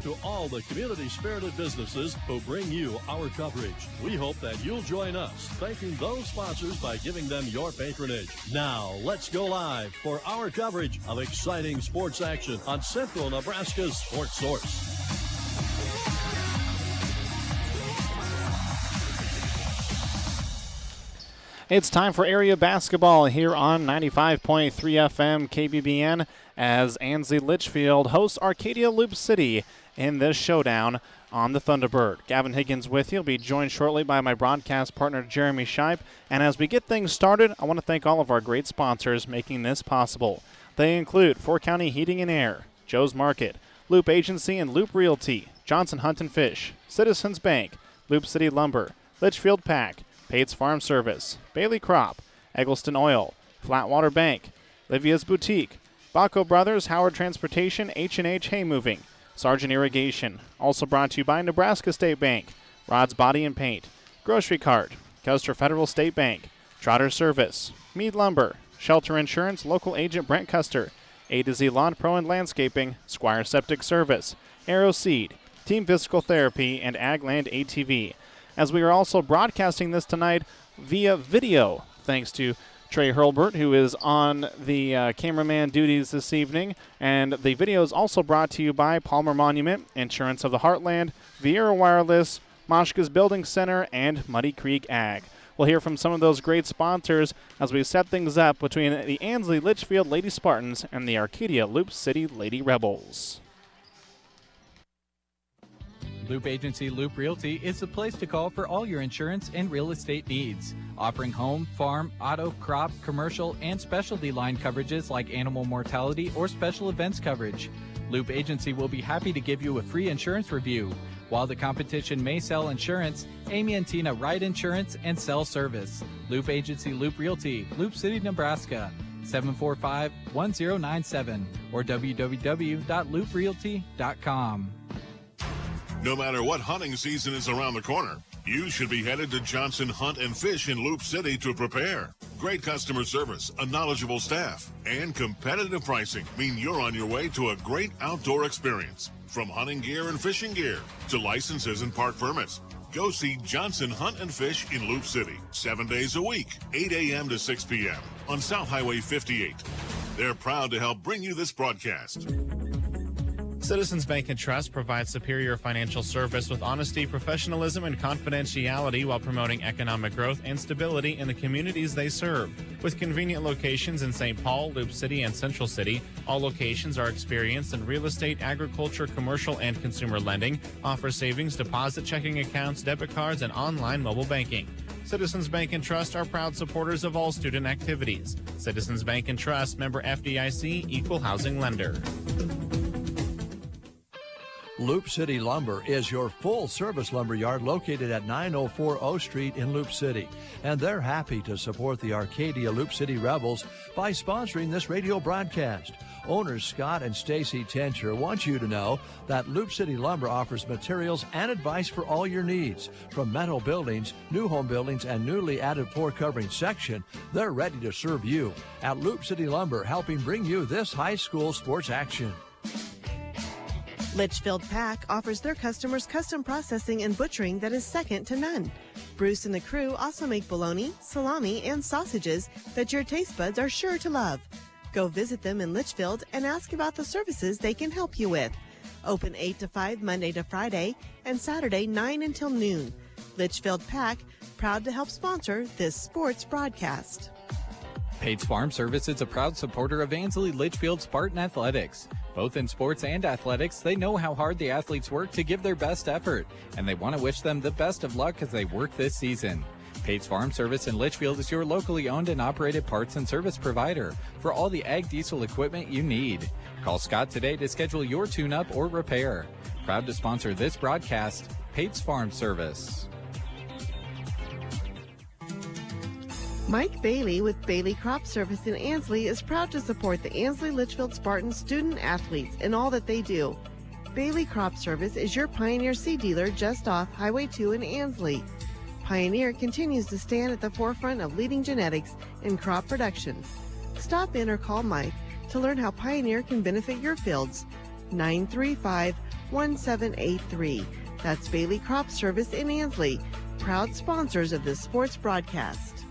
to all the community-spirited businesses who bring you our coverage. We hope that you'll join us thanking those sponsors by giving them your patronage. Now, let's go live for our coverage of exciting sports action on Central Nebraska's Sports Source. It's time for area basketball here on 95.3 FM KBBN as Ansley Litchfield hosts Arcadia Loup City in this showdown on the Thunderbird. Gavin Higgins with you. Will be joined shortly by my broadcast partner Jeremy Scheib. And as we get things started, I want to thank all of our great sponsors making this possible. They include 4 County Heating and Air, Joe's Market, Loup Agency and Loup Realty, Johnson Hunt and Fish, Citizens Bank, Loup City Lumber, Litchfield Pack, Pates Farm Service, Bailey Crop, Eggleston Oil, Flatwater Bank, Livia's Boutique, Baco Brothers, Howard Transportation, H&H Hay Moving, Sargent Irrigation. Also brought to you by Nebraska State Bank, Rod's Body and Paint, Grocery Cart, Custer Federal State Bank, Trotter Service, Mead Lumber, Shelter Insurance, local agent Brent Custer, A to Z Lawn Pro and Landscaping, Squire Septic Service, Arrow Seed, Team Physical Therapy, and Agland ATV. As we are also broadcasting this tonight via video, thanks to Trey Hurlbert, who is on the cameraman duties this evening. And the video is also brought to you by Palmer Monument, Insurance of the Heartland, Vieira Wireless, Moshka's Building Center, and Muddy Creek Ag. We'll hear from some of those great sponsors as we set things up between the Ansley Litchfield Lady Spartans and the Arcadia Loup City Lady Rebels. Loup Agency Loup Realty is the place to call for all your insurance and real estate needs, offering home, farm, auto, crop, commercial, and specialty line coverages like animal mortality or special events coverage. Loup Agency will be happy to give you a free insurance review. While the competition may sell insurance, Amy and Tina write insurance and sell service. Loup Agency Loup Realty, Loup City, Nebraska, 745-1097 or www.louprealty.com. No matter what hunting season is around the corner, you should be headed to Johnson Hunt and Fish in Loup City to prepare. Great customer service, a knowledgeable staff, and competitive pricing mean you're on your way to a great outdoor experience. From hunting gear and fishing gear to licenses and park permits, go see Johnson Hunt and Fish in Loup City, 7 days a week, 8 a.m. to 6 p.m. on South Highway 58. They're proud to help bring you this broadcast. Citizens Bank and Trust provides superior financial service with honesty, professionalism, and confidentiality while promoting economic growth and stability in the communities they serve. With convenient locations in St. Paul, Loup City, and Central City, all locations are experienced in real estate, agriculture, commercial, and consumer lending, offer savings, deposit checking accounts, debit cards, and online mobile banking. Citizens Bank and Trust are proud supporters of all student activities. Citizens Bank and Trust, member FDIC, equal housing lender. Loup City Lumber is your full-service lumber yard located at 904 O Street in Loup City. And they're happy to support the Arcadia Loup City Rebels by sponsoring this radio broadcast. Owners Scott and Stacy Tencher want you to know that Loup City Lumber offers materials and advice for all your needs. From metal buildings, new home buildings, and newly added floor covering section, they're ready to serve you. At Loup City Lumber, helping bring you this high school sports action. Litchfield Pack offers their customers custom processing and butchering that is second to none. Bruce and the crew also make bologna, salami, and sausages that your taste buds are sure to love. Go visit them in Litchfield and ask about the services they can help you with. Open 8 to 5 Monday to Friday and Saturday 9 until noon. Litchfield Pack, proud to help sponsor this sports broadcast. Pates Farm Service is a proud supporter of Ansley Litchfield Spartan Athletics. Both in sports and athletics, they know how hard the athletes work to give their best effort, and they want to wish them the best of luck as they work this season. Pates Farm Service in Litchfield is your locally owned and operated parts and service provider for all the ag diesel equipment you need. Call Scott today to schedule your tune-up or repair. Proud to sponsor this broadcast, Pates Farm Service. Mike Bailey with Bailey Crop Service in Ansley is proud to support the Ansley Litchfield Spartan student athletes in all that they do. Bailey Crop Service is your Pioneer seed dealer just off Highway 2 in Ansley. Pioneer continues to stand at the forefront of leading genetics in crop production. Stop in or call Mike to learn how Pioneer can benefit your fields. 935-1783. That's Bailey Crop Service in Ansley, proud sponsors of this sports broadcast.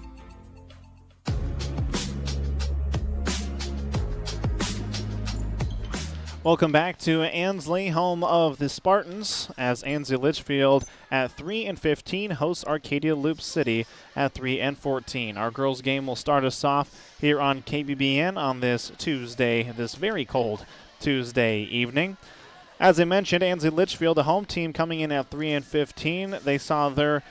Welcome back to Ansley, home of the Spartans, as Ansley Litchfield at 3-15 hosts Arcadia Loup City at 3-14. Our girls' game will start us off here on KBBN on this Tuesday, this very cold Tuesday evening. As I mentioned, Ansley Litchfield, the home team, coming in at 3-15. They saw their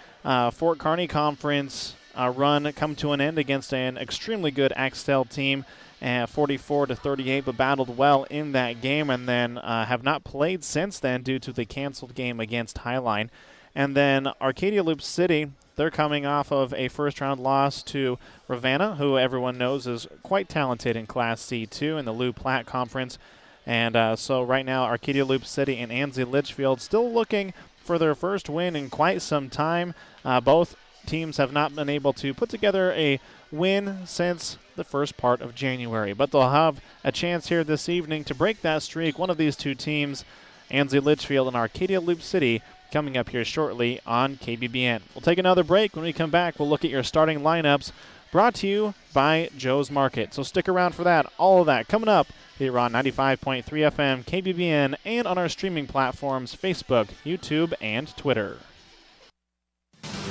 Fort Kearney Conference run come to an end against an extremely good Axtell team. 44-38, but battled well in that game, and then have not played since then due to the canceled game against Highline. And then Arcadia Loup City, they're coming off of a first-round loss to Ravenna, who everyone knows is quite talented in Class C2 in the Loup Platte Conference. And so right now, Arcadia Loup City and Ansley Litchfield still looking for their first win in quite some time. Both teams have not been able to put together a win since the first part of January, but they'll have a chance here this evening to break that streak. One of these two teams, Ansley Litchfield and Arcadia Loup City, coming up here shortly on KBBN. We'll take another break. When we come back, we'll look at your starting lineups, brought to you by Joe's Market. So stick around for that. All of that coming up here on 95.3 FM, KBBN, and on our streaming platforms, Facebook, YouTube, and Twitter.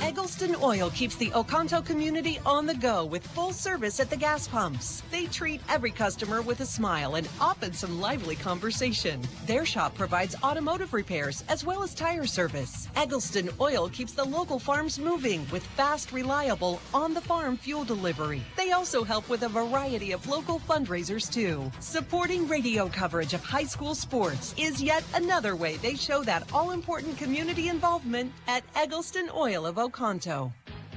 Eggleston Oil keeps the Oconto community on the go with full service at the gas pumps. They treat every customer with a smile and often some lively conversation. Their shop provides automotive repairs as well as tire service. Eggleston Oil keeps the local farms moving with fast, reliable, on-the-farm fuel delivery. They also help with a variety of local fundraisers too. Supporting radio coverage of high school sports is yet another way they show that all-important community involvement at Eggleston Oil of Oconto.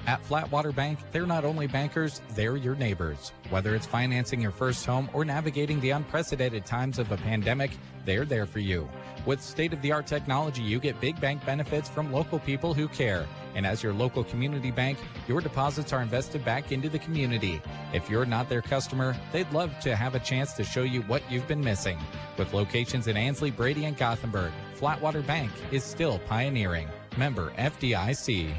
At Flatwater Bank, they're not only bankers, they're your neighbors. Whether it's financing your first home or navigating the unprecedented times of a pandemic, they're there for you. With state-of-the-art technology, you get big bank benefits from local people who care. And as your local community bank, your deposits are invested back into the community. If you're not their customer, they'd love to have a chance to show you what you've been missing. With locations in Ansley, Brady, and Gothenburg, Flatwater Bank is still pioneering. Member FDIC.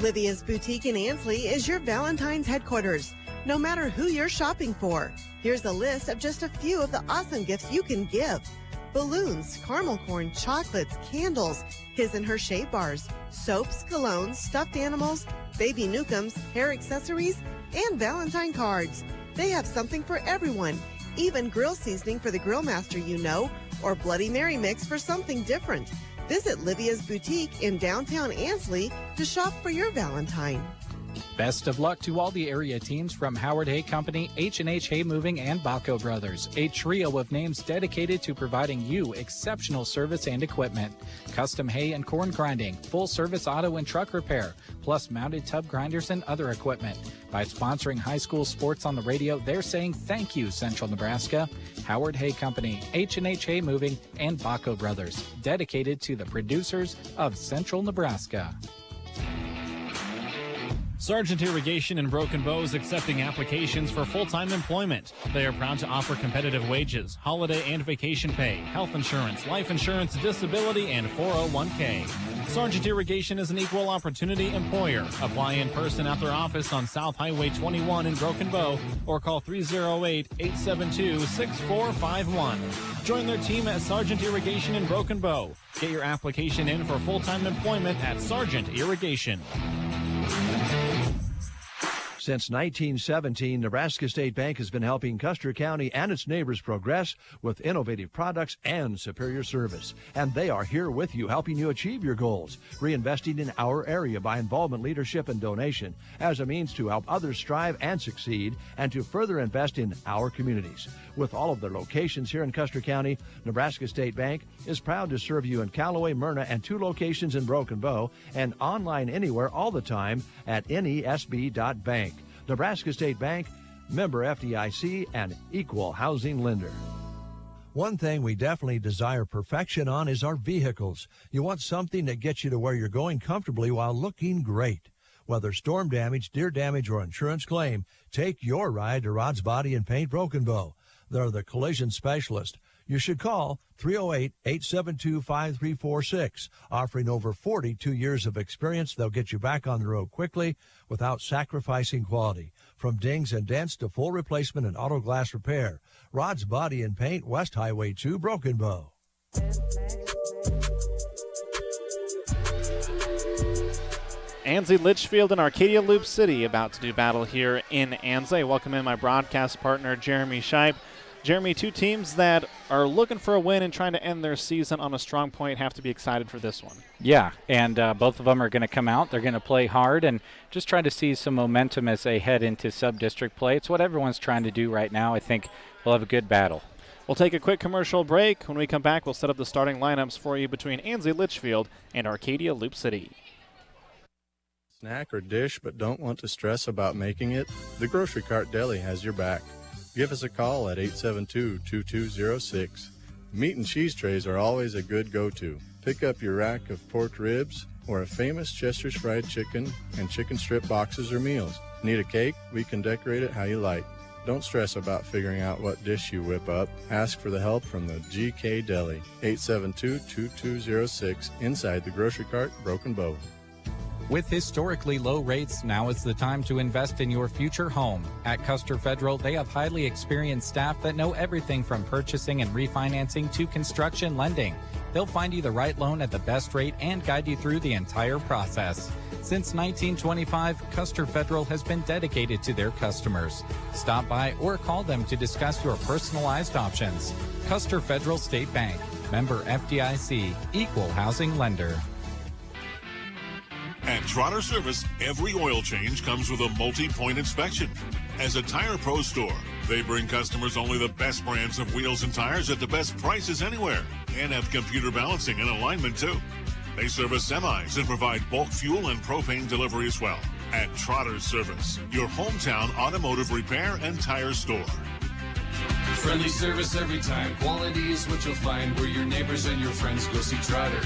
Livia's Boutique in Ansley is your Valentine's headquarters, no matter who you're shopping for. Here's a list of just a few of the awesome gifts you can give. Balloons, caramel corn, chocolates, candles, his and her shape bars, soaps, colognes, stuffed animals, baby Newcombs, hair accessories, and Valentine cards. They have something for everyone, even grill seasoning for the grill master you know, or Bloody Mary mix for something different. Visit Livia's Boutique in downtown Ansley to shop for your Valentine. Best of luck to all the area teams from Howard Hay Company, H&H Hay Moving, and Baco Brothers, a trio of names dedicated to providing you exceptional service and equipment. Custom hay and corn grinding, full-service auto and truck repair, plus mounted tub grinders and other equipment. By sponsoring high school sports on the radio, they're saying thank you, Central Nebraska. Howard Hay Company, H&H Hay Moving, and Baco Brothers, dedicated to the producers of Central Nebraska. Sargent Irrigation in Broken Bow is accepting applications for full-time employment. They are proud to offer competitive wages, holiday and vacation pay, health insurance, life insurance, disability, and 401k. Sargent Irrigation is an equal opportunity employer. Apply in person at their office on South Highway 21 in Broken Bow or call 308-872-6451. Join their team at Sargent Irrigation in Broken Bow. Get your application in for full-time employment at Sargent Irrigation. Since 1917, Nebraska State Bank has been helping Custer County and its neighbors progress with innovative products and superior service. And they are here with you, helping you achieve your goals, reinvesting in our area by involvement, leadership, and donation as a means to help others strive and succeed and to further invest in our communities. With all of their locations here in Custer County, Nebraska State Bank is proud to serve you in Callaway, Myrna, and 2 locations in Broken Bow, and online anywhere all the time at nesb.bank. Nebraska State Bank, member FDIC, and equal housing lender. One thing we definitely desire perfection on is our vehicles. You want something that gets you to where you're going comfortably while looking great. Whether storm damage, deer damage, or insurance claim, take your ride to Rod's Body and Paint Broken Bow. They're the collision specialist. You should call 308-872-5346. Offering over 42 years of experience, they'll get you back on the road quickly without sacrificing quality. From dings and dents to full replacement and auto glass repair. Rods, Body, and Paint, West Highway 2, Broken Bow. Ansley, Litchfield, and Arcadia Loup City about to do battle here in Ansley. Welcome in my broadcast partner, Jeremy Scheib. Jeremy, two teams that are looking for a win and trying to end their season on a strong point have to be excited for this one. Yeah, and both of them are going to come out. They're going to play hard and just try to see some momentum as they head into sub-district play. It's what everyone's trying to do right now. I think we'll have a good battle. We'll take a quick commercial break. When we come back, we'll set up the starting lineups for you between Ansley, Litchfield, and Arcadia Loup City. Snack or dish but don't want to stress about making it? The Grocery Cart Deli has your back. Give us a call at 872-2206. Meat and cheese trays are always a good go-to. Pick up your rack of pork ribs or a famous Chester's fried chicken and chicken strip boxes or meals. Need a cake? We can decorate it how you like. Don't stress about figuring out what dish you whip up. Ask for the help from the GK Deli. 872-2206 inside the Grocery Cart, Broken Bow. With historically low rates, now is the time to invest in your future home. At Custer Federal, they have highly experienced staff that know everything from purchasing and refinancing to construction lending. They'll find you the right loan at the best rate and guide you through the entire process. Since 1925, Custer Federal has been dedicated to their customers. Stop by or call them to discuss your personalized options. Custer Federal State Bank, member FDIC, equal housing lender. At Trotter Service, every oil change comes with a multi-point inspection. As a Tire Pro store, they bring customers only the best brands of wheels and tires at the best prices anywhere, and have computer balancing and alignment too. They service semis and provide bulk fuel and propane delivery as well. At Trotter Service, your hometown automotive repair and tire store. Friendly service every time. Quality is what you'll find where your neighbors and your friends go see Trotter.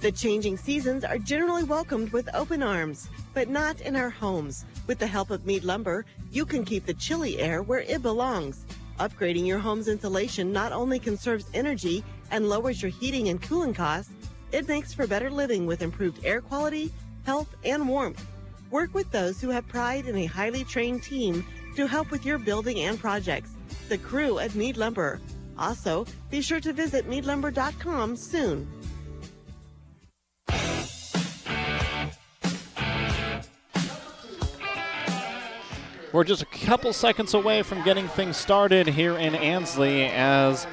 The changing seasons are generally welcomed with open arms, but not in our homes. With the help of Mead Lumber, you can keep the chilly air where it belongs. Upgrading your home's insulation not only conserves energy and lowers your heating and cooling costs, it makes for better living with improved air quality, health, and warmth. Work with those who have pride in a highly trained team to help with your building and projects. The crew at Mead Lumber. Also, be sure to visit meadlumber.com soon. We're just a couple seconds away from getting things started here in Ansley as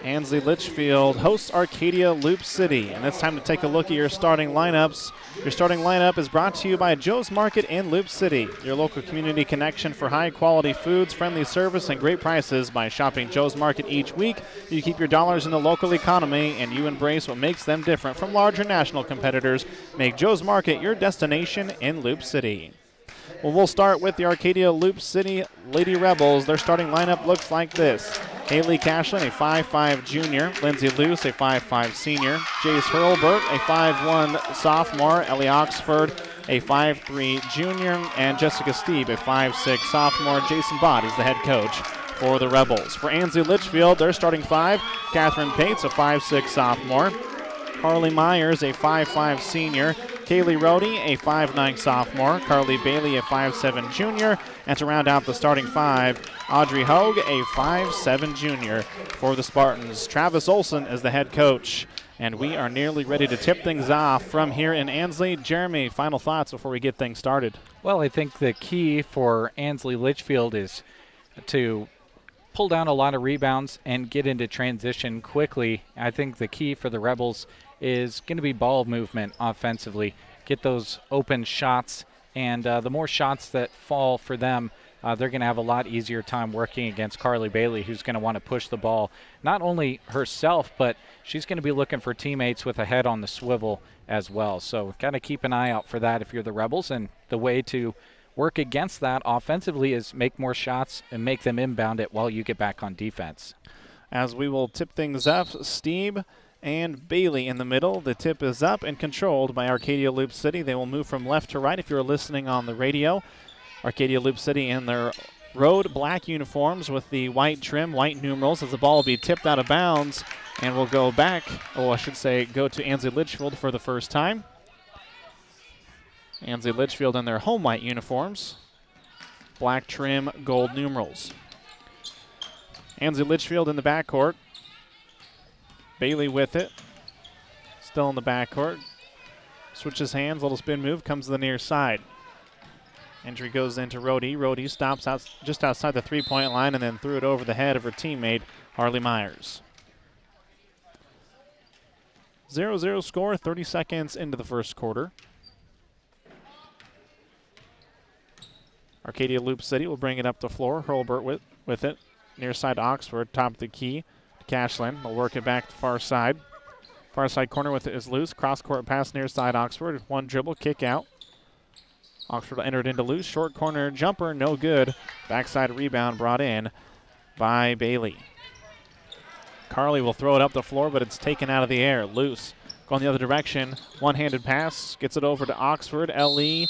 Ansley Litchfield hosts Arcadia Loup City. And it's time to take a look at your starting lineups. Your starting lineup is brought to you by Joe's Market in Loup City, your local community connection for high-quality foods, friendly service, and great prices. By shopping Joe's Market each week, you keep your dollars in the local economy, and you embrace what makes them different from larger national competitors. Make Joe's Market your destination in Loup City. Well, we'll start with the Arcadia Loup City Lady Rebels. Their starting lineup looks like this. Haley Cashlin, a 5'5 junior. Lindsay Luce, a 5'5 senior. Jace Hurlbert, a 5'1 sophomore. Ellie Oxford, a 5'3 junior. And Jessica Steeb, a 5'6 sophomore. Jason Bott is the head coach for the Rebels. For Ansley Litchfield, their starting five. Catherine Pates, a 5'6 sophomore. Carly Myers, a 5'5 senior. Kaylee Rohde, a 5'9 sophomore. Carly Bailey, a 5'7 junior. And to round out the starting five, Audrey Hogue, a 5'7 junior for the Spartans. Travis Olson is the head coach. And we are nearly ready to tip things off from here in Ansley. Jeremy, final thoughts before we get things started? Well, I think the key for Ansley Litchfield is to pull down a lot of rebounds and get into transition quickly. I think the key for the Rebels is going to be ball movement offensively. Get those open shots, and the more shots that fall for them, they're going to have a lot easier time working against Carly Bailey, who's going to want to push the ball, not only herself, but she's going to be looking for teammates with a head on the swivel as well. So got to keep an eye out for that if you're the Rebels, and the way to work against that offensively is make more shots and make them inbound it while you get back on defense. As we will tip things up, Steeb and Bailey in the middle. The tip is up and controlled by Arcadia Loup City. They will move from left to right if you're listening on the radio. Arcadia Loup City in their road black uniforms with the white trim, white numerals, as the ball will be tipped out of bounds and will go back, or I should say go to Ansley Litchfield for the first time. Ansley Litchfield in their home white uniforms, black trim, gold numerals. Ansley Litchfield in the backcourt. Bailey with it. Still in the backcourt. Switches hands, little spin move, comes to the near side. Entry goes into Rohde. Rohde stops out just outside the three-point line and then threw it over the head of her teammate, Harley Myers. 0-0 score, 30 seconds into the first quarter. Arcadia Loup City will bring it up the floor. Hurlburt with it. Near side to Oxford, top of the key to Cashlin. They'll work it back to far side. Far side corner with it is loose. Cross-court pass near side Oxford. One dribble, kick out. Oxford entered into loose. Short corner jumper, no good. Backside rebound brought in by Bailey. Carly will throw it up the floor, but it's taken out of the air. Loose. Going the other direction. One-handed pass. Gets it over to Oxford. L.E.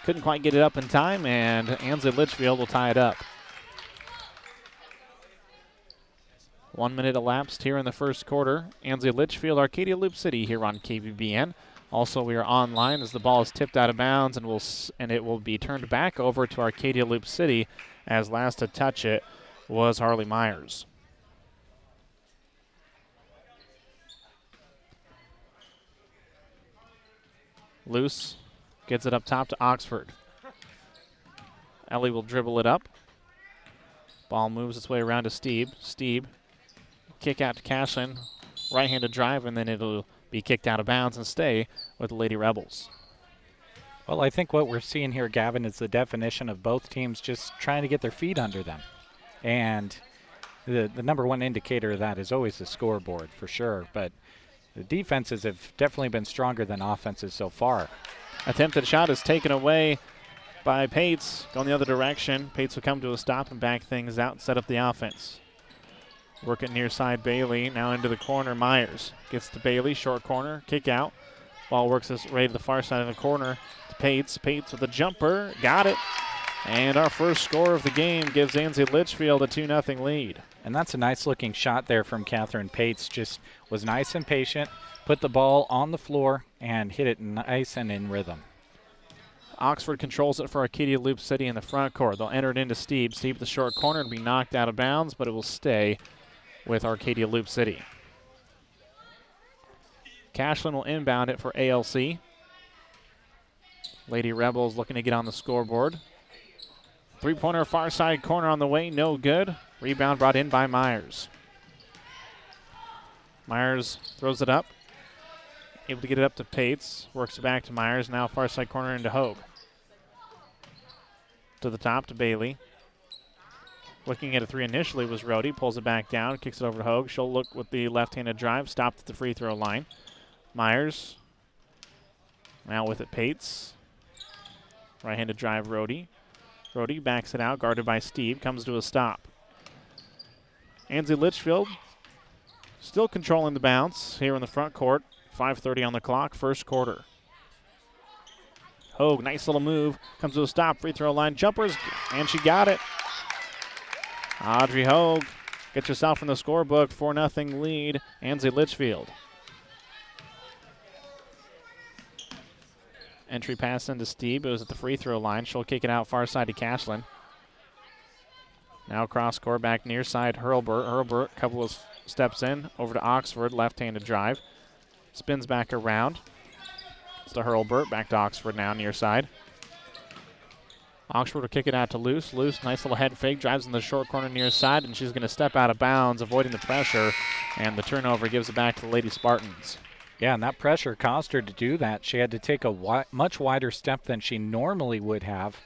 couldn't quite get it up in time, and Ansley Litchfield will tie it up. 1 minute elapsed here in the first quarter. Ansley Litchfield, Arcadia Loup City here on KBBN. Also, we are online as the ball is tipped out of bounds, and it will be turned back over to Arcadia Loup City, as last to touch it was Harley Myers. Loose gets it up top to Oxford. Ellie will dribble it up. Ball moves its way around to Steeb. Steeb, kick out to Cashlin. Right-handed drive, and then it'll be kicked out of bounds and stay with the Lady Rebels. Well, I think what we're seeing here, Gavin, is the definition of both teams just trying to get their feet under them. And the number one indicator of that is always the scoreboard, for sure. But the defenses have definitely been stronger than offenses so far. Attempted shot is taken away by Pates. Going the other direction. Pates will come to a stop and back things out and set up the offense. Working near side Bailey, now into the corner. Myers gets to Bailey, short corner, kick out. Ball works its way to the far side of the corner to Pates. Pates with a jumper, got it. And our first score of the game gives Ansley Litchfield a 2-0 lead. And that's a nice looking shot there from Catherine Pates. Just was nice and patient, put the ball on the floor, and hit it nice and in rhythm. Oxford controls it for Arcadia Loup City in the front court. They'll enter it into Steeb. Steeb, the short corner, and be knocked out of bounds, but it will stay with Arcadia Loup City. Cashlin will inbound it for ALC. Lady Rebels looking to get on the scoreboard. Three-pointer far side corner on the way, no good. Rebound brought in by Myers. Myers throws it up. Able to get it up to Pates. Works it back to Myers. Now far side corner into Hogue. To the top to Bailey. Looking at a three initially was Rohde. Pulls it back down. Kicks it over to Hogue. She'll look with the left-handed drive. Stopped at the free throw line. Myers. Now with it Pates. Right-handed drive Rohde. Rohde backs it out. Guarded by Steve. Comes to a stop. Ansley Litchfield still controlling the bounce here in the front court. 5:30 on the clock, first quarter. Hogue, nice little move. Comes to a stop, free throw line, jumpers, and she got it. Audrey Hogue gets herself in the scorebook, 4-0 lead, Ansley Litchfield. Entry pass into Steve. It was at the free throw line. She'll kick it out far side to Cashlin. Now cross court back near side, Hurlburt. Hurlburt, couple of steps in, over to Oxford, left-handed drive. Spins back around. It's to Hurlburt, back to Oxford now, near side. Oxford will kick it out to Loose. Loose, nice little head fake, drives in the short corner near side, and she's going to step out of bounds, avoiding the pressure, and the turnover gives it back to the Lady Spartans. Yeah, and that pressure caused her to do that. She had to take a much wider step than she normally would have.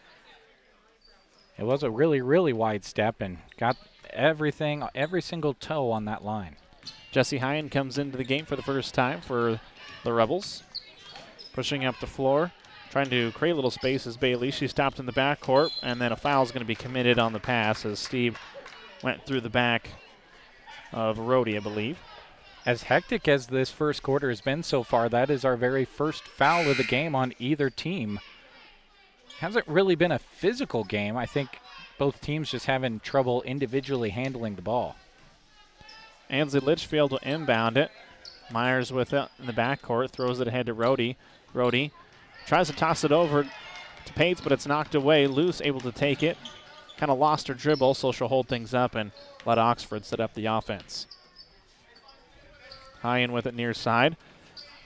It was a really, really wide step and got every single toe on that line. Jessie Hine comes into the game for the first time for the Rebels. Pushing up the floor, trying to create little space as Bailey. She stopped in the backcourt, and then a foul is going to be committed on the pass as Steve went through the back of Rohde, I believe. As hectic as this first quarter has been so far, that is our very first foul of the game on either team. Hasn't really been a physical game. I think both teams just having trouble individually handling the ball. Ansley Litchfield will inbound it. Myers with it in the backcourt, throws it ahead to Rhodey. Rhodey tries to toss it over to Pates, but it's knocked away. Loose able to take it. Kind of lost her dribble, so she'll hold things up and let Oxford set up the offense. High-in with it near side.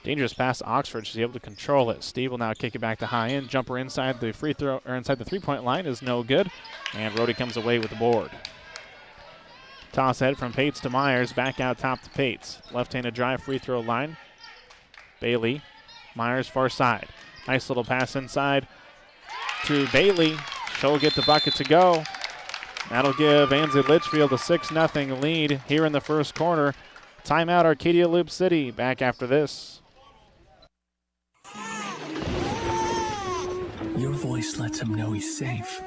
Dangerous pass to Oxford. She's able to control it. Steve will now kick it back to High-in. Jumper inside the free throw, or inside the three-point line is no good. And Rhodey comes away with the board. Toss head from Pates to Myers. Back out top to Pates. Left-handed drive free throw line. Bailey. Myers far side. Nice little pass inside to Bailey. She'll get the bucket to go. That'll give Ansley Litchfield a 6-0 lead here in the first quarter. Timeout Arcadia Loup City. Back after this. Your voice lets him know he's safe.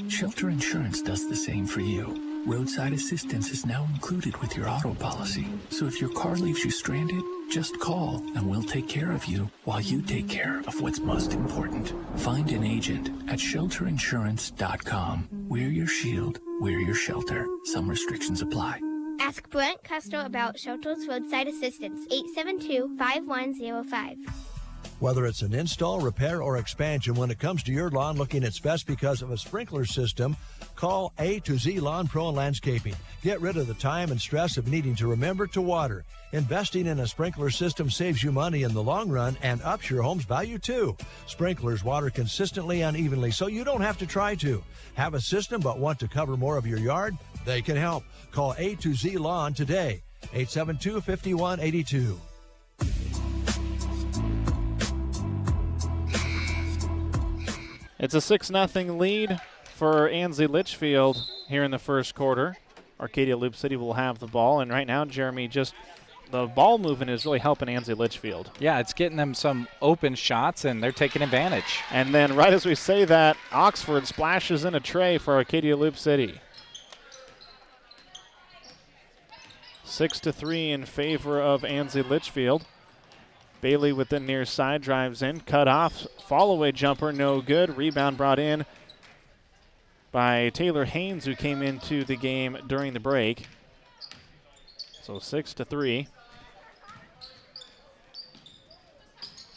Shelter Insurance does the same for you. Roadside assistance is now included with your auto policy. So if your car leaves you stranded, just call and we'll take care of you while you take care of what's most important. Find an agent at shelterinsurance.com. We're your shield. We're your shelter. Some restrictions apply. Ask Brent Custo about Shelter's roadside assistance, 872-5105. Whether it's an install, repair, or expansion, when it comes to your lawn looking its best because of a sprinkler system, call A to Z Lawn Pro and Landscaping. Get rid of the time and stress of needing to remember to water. Investing in a sprinkler system saves you money in the long run and ups your home's value too. Sprinklers water consistently and evenly, so you don't have to try to. Have a system but want to cover more of your yard? They can help. Call A to Z Lawn today, 872-5182. It's a 6-0 lead for Ansley Litchfield here in the first quarter. Arcadia Loup City will have the ball, and right now, Jeremy, just the ball movement is really helping Ansley Litchfield. Yeah, it's getting them some open shots, and they're taking advantage. And then right as we say that, Oxford splashes in a tray for Arcadia Loup City. 6-3 in favor of Ansley Litchfield. Bailey with the near side drives in, cut off, fall-away jumper, no good. Rebound brought in by Taylor Haynes, who came into the game during the break. So 6-3.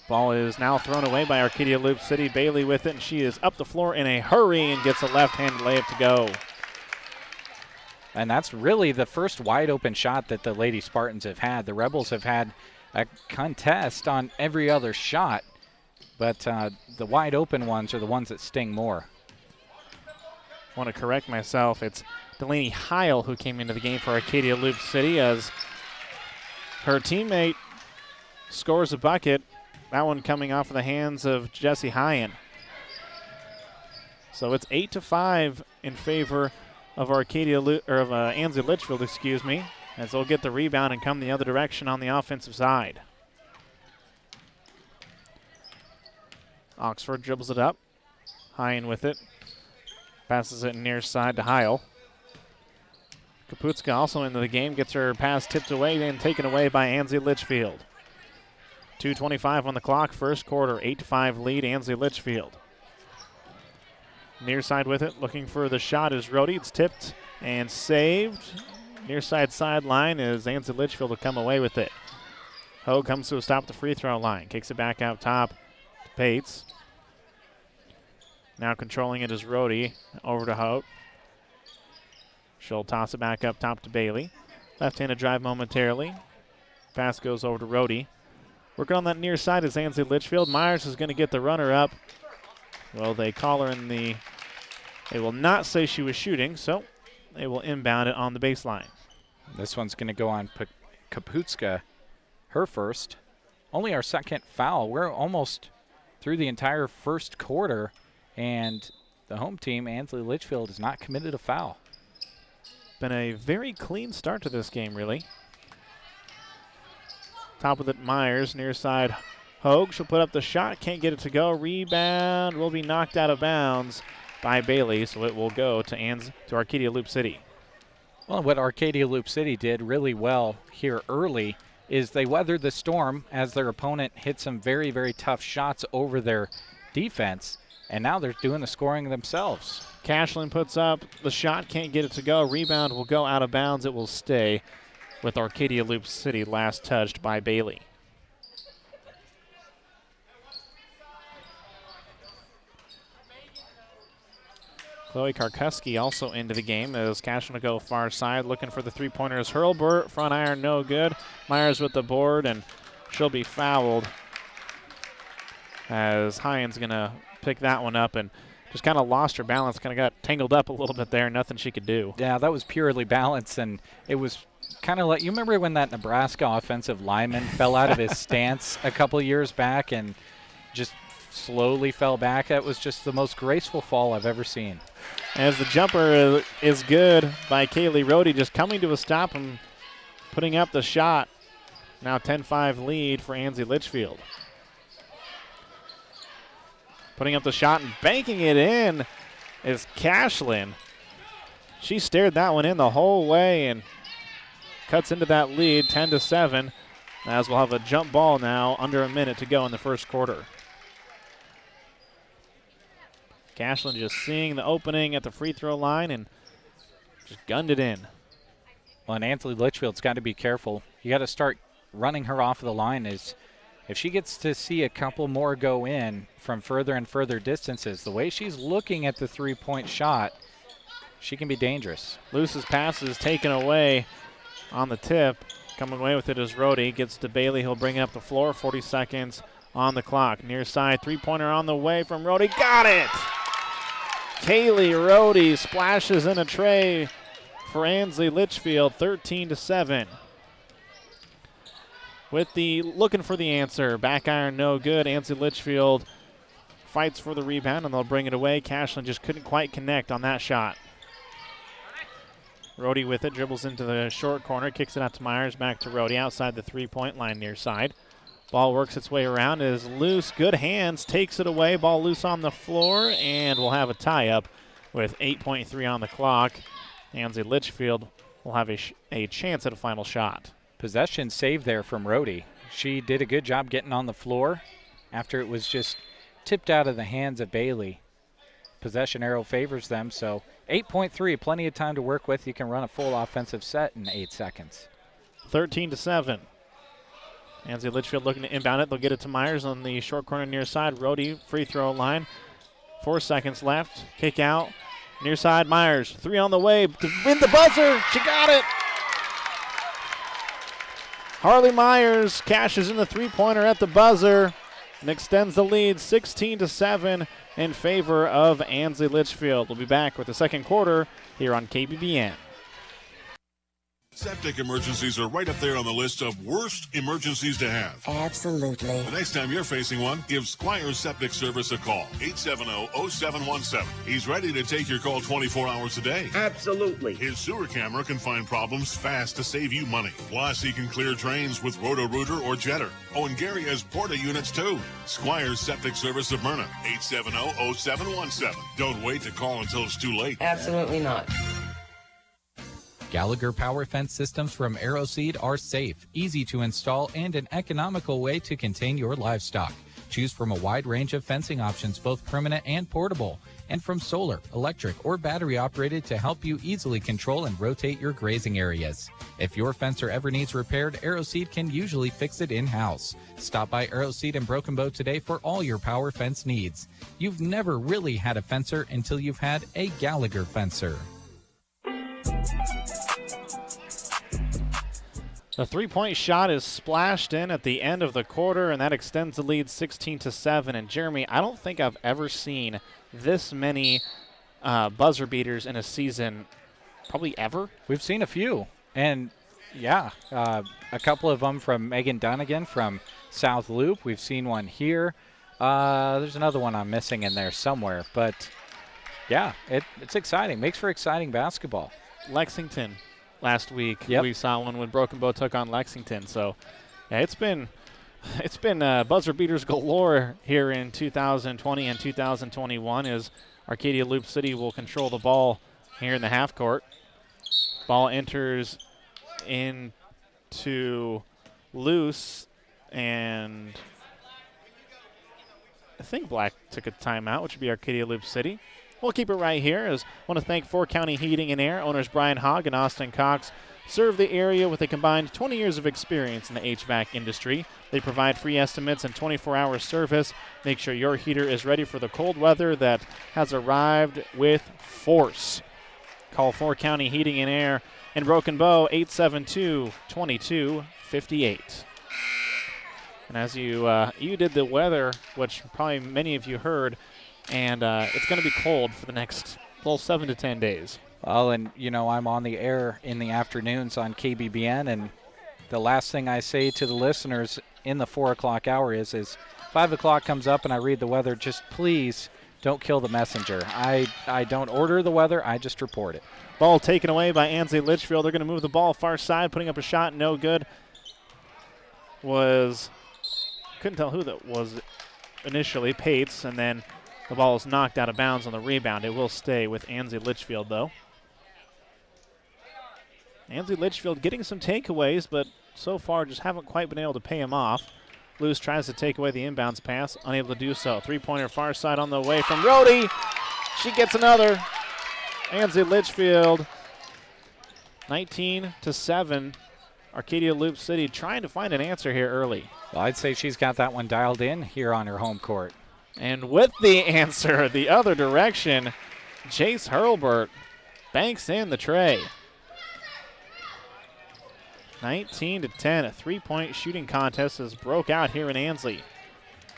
Ball is now thrown away by Arcadia Loup City. Bailey with it, and she is up the floor in a hurry and gets a left-handed layup to go. And that's really the first wide-open shot that the Lady Spartans have had. The Rebels have had a contest on every other shot, but the wide open ones are the ones that sting more. I want to correct myself. It's Delaney Heil who came into the game for Arcadia Loup City as her teammate scores a bucket. That one coming off of the hands of Jesse Hyen. So it's 8-5 in favor of Ansley Litchfield, excuse me, as they'll get the rebound and come the other direction on the offensive side. Oxford dribbles it up. Hyen with it. Passes it near side to Heil. Kaputska also into the game. Gets her pass tipped away and taken away by Ansley Litchfield. 2:25 on the clock. First quarter. 8-5 lead Ansley Litchfield. Near side with it. Looking for the shot is Rhodey. It's tipped and saved. Near side sideline is Ansley Litchfield will come away with it. Hogue comes to a stop at the free throw line. Kicks it back out top to Pates. Now controlling it is Rhodey. Over to Hogue. She'll toss it back up top to Bailey. Left-handed drive momentarily. Pass goes over to Rhodey. Working on that near side is Ansley Litchfield. Myers is going to get the runner up. Well, they call her in the... They will not say she was shooting, so they will inbound it on the baseline. This one's going to go on Kaputska, her first. Only our second foul. We're almost through the entire first quarter, and the home team, Ansley Litchfield, has not committed a foul. Been a very clean start to this game, really. Top of it, Myers, near side, Hogue. She'll put up the shot, can't get it to go. Rebound will be knocked out of bounds by Bailey, so it will go to Arcadia Loup City. Well, what Arcadia Loup City did really well here early is they weathered the storm as their opponent hit some very, very tough shots over their defense. and now they're doing the scoring themselves. Cashlin puts up the shot, can't get it to go. Rebound will go out of bounds. It will stay with Arcadia Loup City, last touched by Bailey. Chloe Karkuski also into the game as Cashlin will go far side, looking for the three-pointers. Hurlburt, front iron, no good. Myers with the board, and she'll be fouled as Hines going to pick that one up and just kind of lost her balance, kind of got tangled up a little bit there, nothing she could do. Yeah, that was purely balance, and it was kind of like, you remember when that Nebraska offensive lineman fell out of his stance a couple years back and just slowly fell back? That was just the most graceful fall I've ever seen. As the jumper is good by Kaylee Rohde, just coming to a stop and putting up the shot. Now 10-5 lead for Ansley Litchfield. Putting up the shot and banking it in is Cashlin. She stared that one in the whole way and cuts into that lead, 10-7, as we'll have a jump ball now, under a minute to go in the first quarter. Cashlin just seeing the opening at the free throw line and just gunned it in. Well, and Ansley Litchfield's got to be careful. You got to start running her off of the line. If she gets to see a couple more go in from further and further distances, the way she's looking at the three-point shot, she can be dangerous. Luce's pass is taken away on the tip. Coming away with it is Rohde. Gets to Bailey. He'll bring it up the floor. 40 seconds on the clock. Near side three-pointer on the way from Rohde. Got it! Kaylee Rohde splashes in a tray for Ansley Litchfield, 13-7. With the looking for the answer. Back iron no good. Ansley Litchfield fights for the rebound, and they'll bring it away. Cashlin just couldn't quite connect on that shot. Rohde with it, dribbles into the short corner, kicks it out to Myers, back to Rohde outside the three-point line near side. Ball works its way around, is loose, good hands, takes it away. Ball loose on the floor, and we'll have a tie-up with 8.3 on the clock. Ansley Litchfield will have a chance at a final shot. Possession save there from Rohde. She did a good job getting on the floor after it was just tipped out of the hands of Bailey. Possession arrow favors them, so 8.3, plenty of time to work with. You can run a full offensive set in 8 seconds. 13-7. Ansley Litchfield looking to inbound it. They'll get it to Myers on the short corner near side. Rohde, free throw line. 4 seconds left. Kick out. Near side, Myers. 3 on the way to win the buzzer. She got it. Harley Myers cashes in the three-pointer at the buzzer and extends the lead 16-7 in favor of Ansley Litchfield. We'll be back with the second quarter here on KBBN. Septic emergencies are right up there on the list of worst emergencies to have. Absolutely. The next time you're facing one, give Squire's Septic Service a call. 870-0717. He's ready to take your call 24 hours a day. Absolutely. His sewer camera can find problems fast to save you money. Plus, he can clear drains with Roto-Rooter or Jetter. Oh, and Gary has Porta units, too. Squire's Septic Service of Myrna. 870-0717. Don't wait to call until it's too late. Absolutely not. Gallagher Power Fence systems from AeroSeed are safe, easy to install, and an economical way to contain your livestock. Choose from a wide range of fencing options, both permanent and portable, and from solar, electric, or battery operated to help you easily control and rotate your grazing areas. If your fencer ever needs repaired, AeroSeed can usually fix it in-house. Stop by AeroSeed in Broken Bow today for all your power fence needs. You've never really had a fencer until you've had a Gallagher fencer. The three-point shot is splashed in at the end of the quarter, and that extends the lead 16-7. And Jeremy, I don't think I've ever seen this many buzzer beaters in a season, probably ever. We've seen a few, and yeah, a couple of them from Megan Dunnigan from South Loup. We've seen one here. There's another one I'm missing in there somewhere, but yeah, it's exciting. Makes for exciting basketball. Lexington. Last week, we saw one when Broken Bow took on Lexington. So, yeah, it's been buzzer beaters galore here in 2020 and 2021 as Arcadia Loup City will control the ball here in the half court. Ball enters into loose, and I think Black took a timeout, which would be Arcadia Loup City. We'll keep it right here. I want to thank 4 County Heating and Air. Owners Brian Hogg and Austin Cox serve the area with a combined 20 years of experience in the HVAC industry. They provide free estimates and 24-hour service. Make sure your heater is ready for the cold weather that has arrived with force. Call 4 County Heating and Air in Broken Bow, 872-2258. And as you did the weather, which probably many of you heard, and it's going to be cold for the next 7 to 10 days. Well, and, I'm on the air in the afternoons on KBBN, and the last thing I say to the listeners in the 4 o'clock hour is 5 o'clock comes up and I read the weather, just please don't kill the messenger. I don't order the weather, I just report it. Ball taken away by Ansley Litchfield. They're going to move the ball far side, putting up a shot, no good. Couldn't tell who that was initially, Pates, and then the ball is knocked out of bounds on the rebound. It will stay with Ansley Litchfield, though. Ansley Litchfield getting some takeaways, but so far just haven't quite been able to pay him off. Luce tries to take away the inbounds pass, unable to do so. Three-pointer far side on the way from Rhodey. She gets another. Ansley Litchfield, 19-7. Arcadia Loup City trying to find an answer here early. Well, I'd say she's got that one dialed in here on her home court. And with the answer the other direction, Chase Hurlbert banks in the tray. 19-10, a three-point shooting contest has broke out here in Ansley.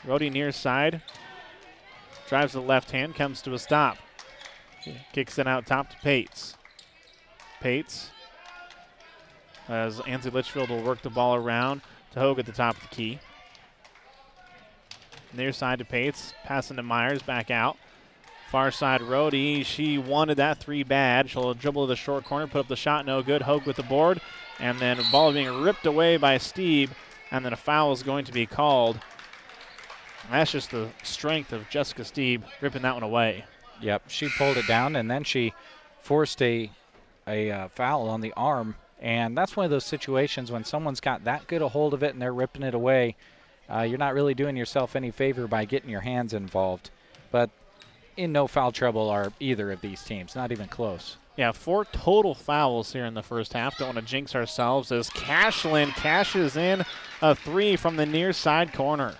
Rhodey near side, drives the left hand, comes to a stop. Kicks it out top to Pates. Pates, as Ansley Litchfield will work the ball around to Hogue at the top of the key. Near side to Pates, passing to Myers, back out. Far side Rhodey, she wanted that three bad. She'll dribble to the short corner, put up the shot, no good. Hogue with the board, and then the ball being ripped away by Steeb, and then a foul is going to be called. That's just the strength of Jessica Steeb ripping that one away. Yep, she pulled it down, and then she forced a foul on the arm. And that's one of those situations when someone's got that good a hold of it and they're ripping it away, you're not really doing yourself any favor by getting your hands involved. But in no foul trouble are either of these teams, not even close. Yeah, 4 total fouls here in the first half. Don't want to jinx ourselves as Cashlin cashes in a 3 from the near side corner.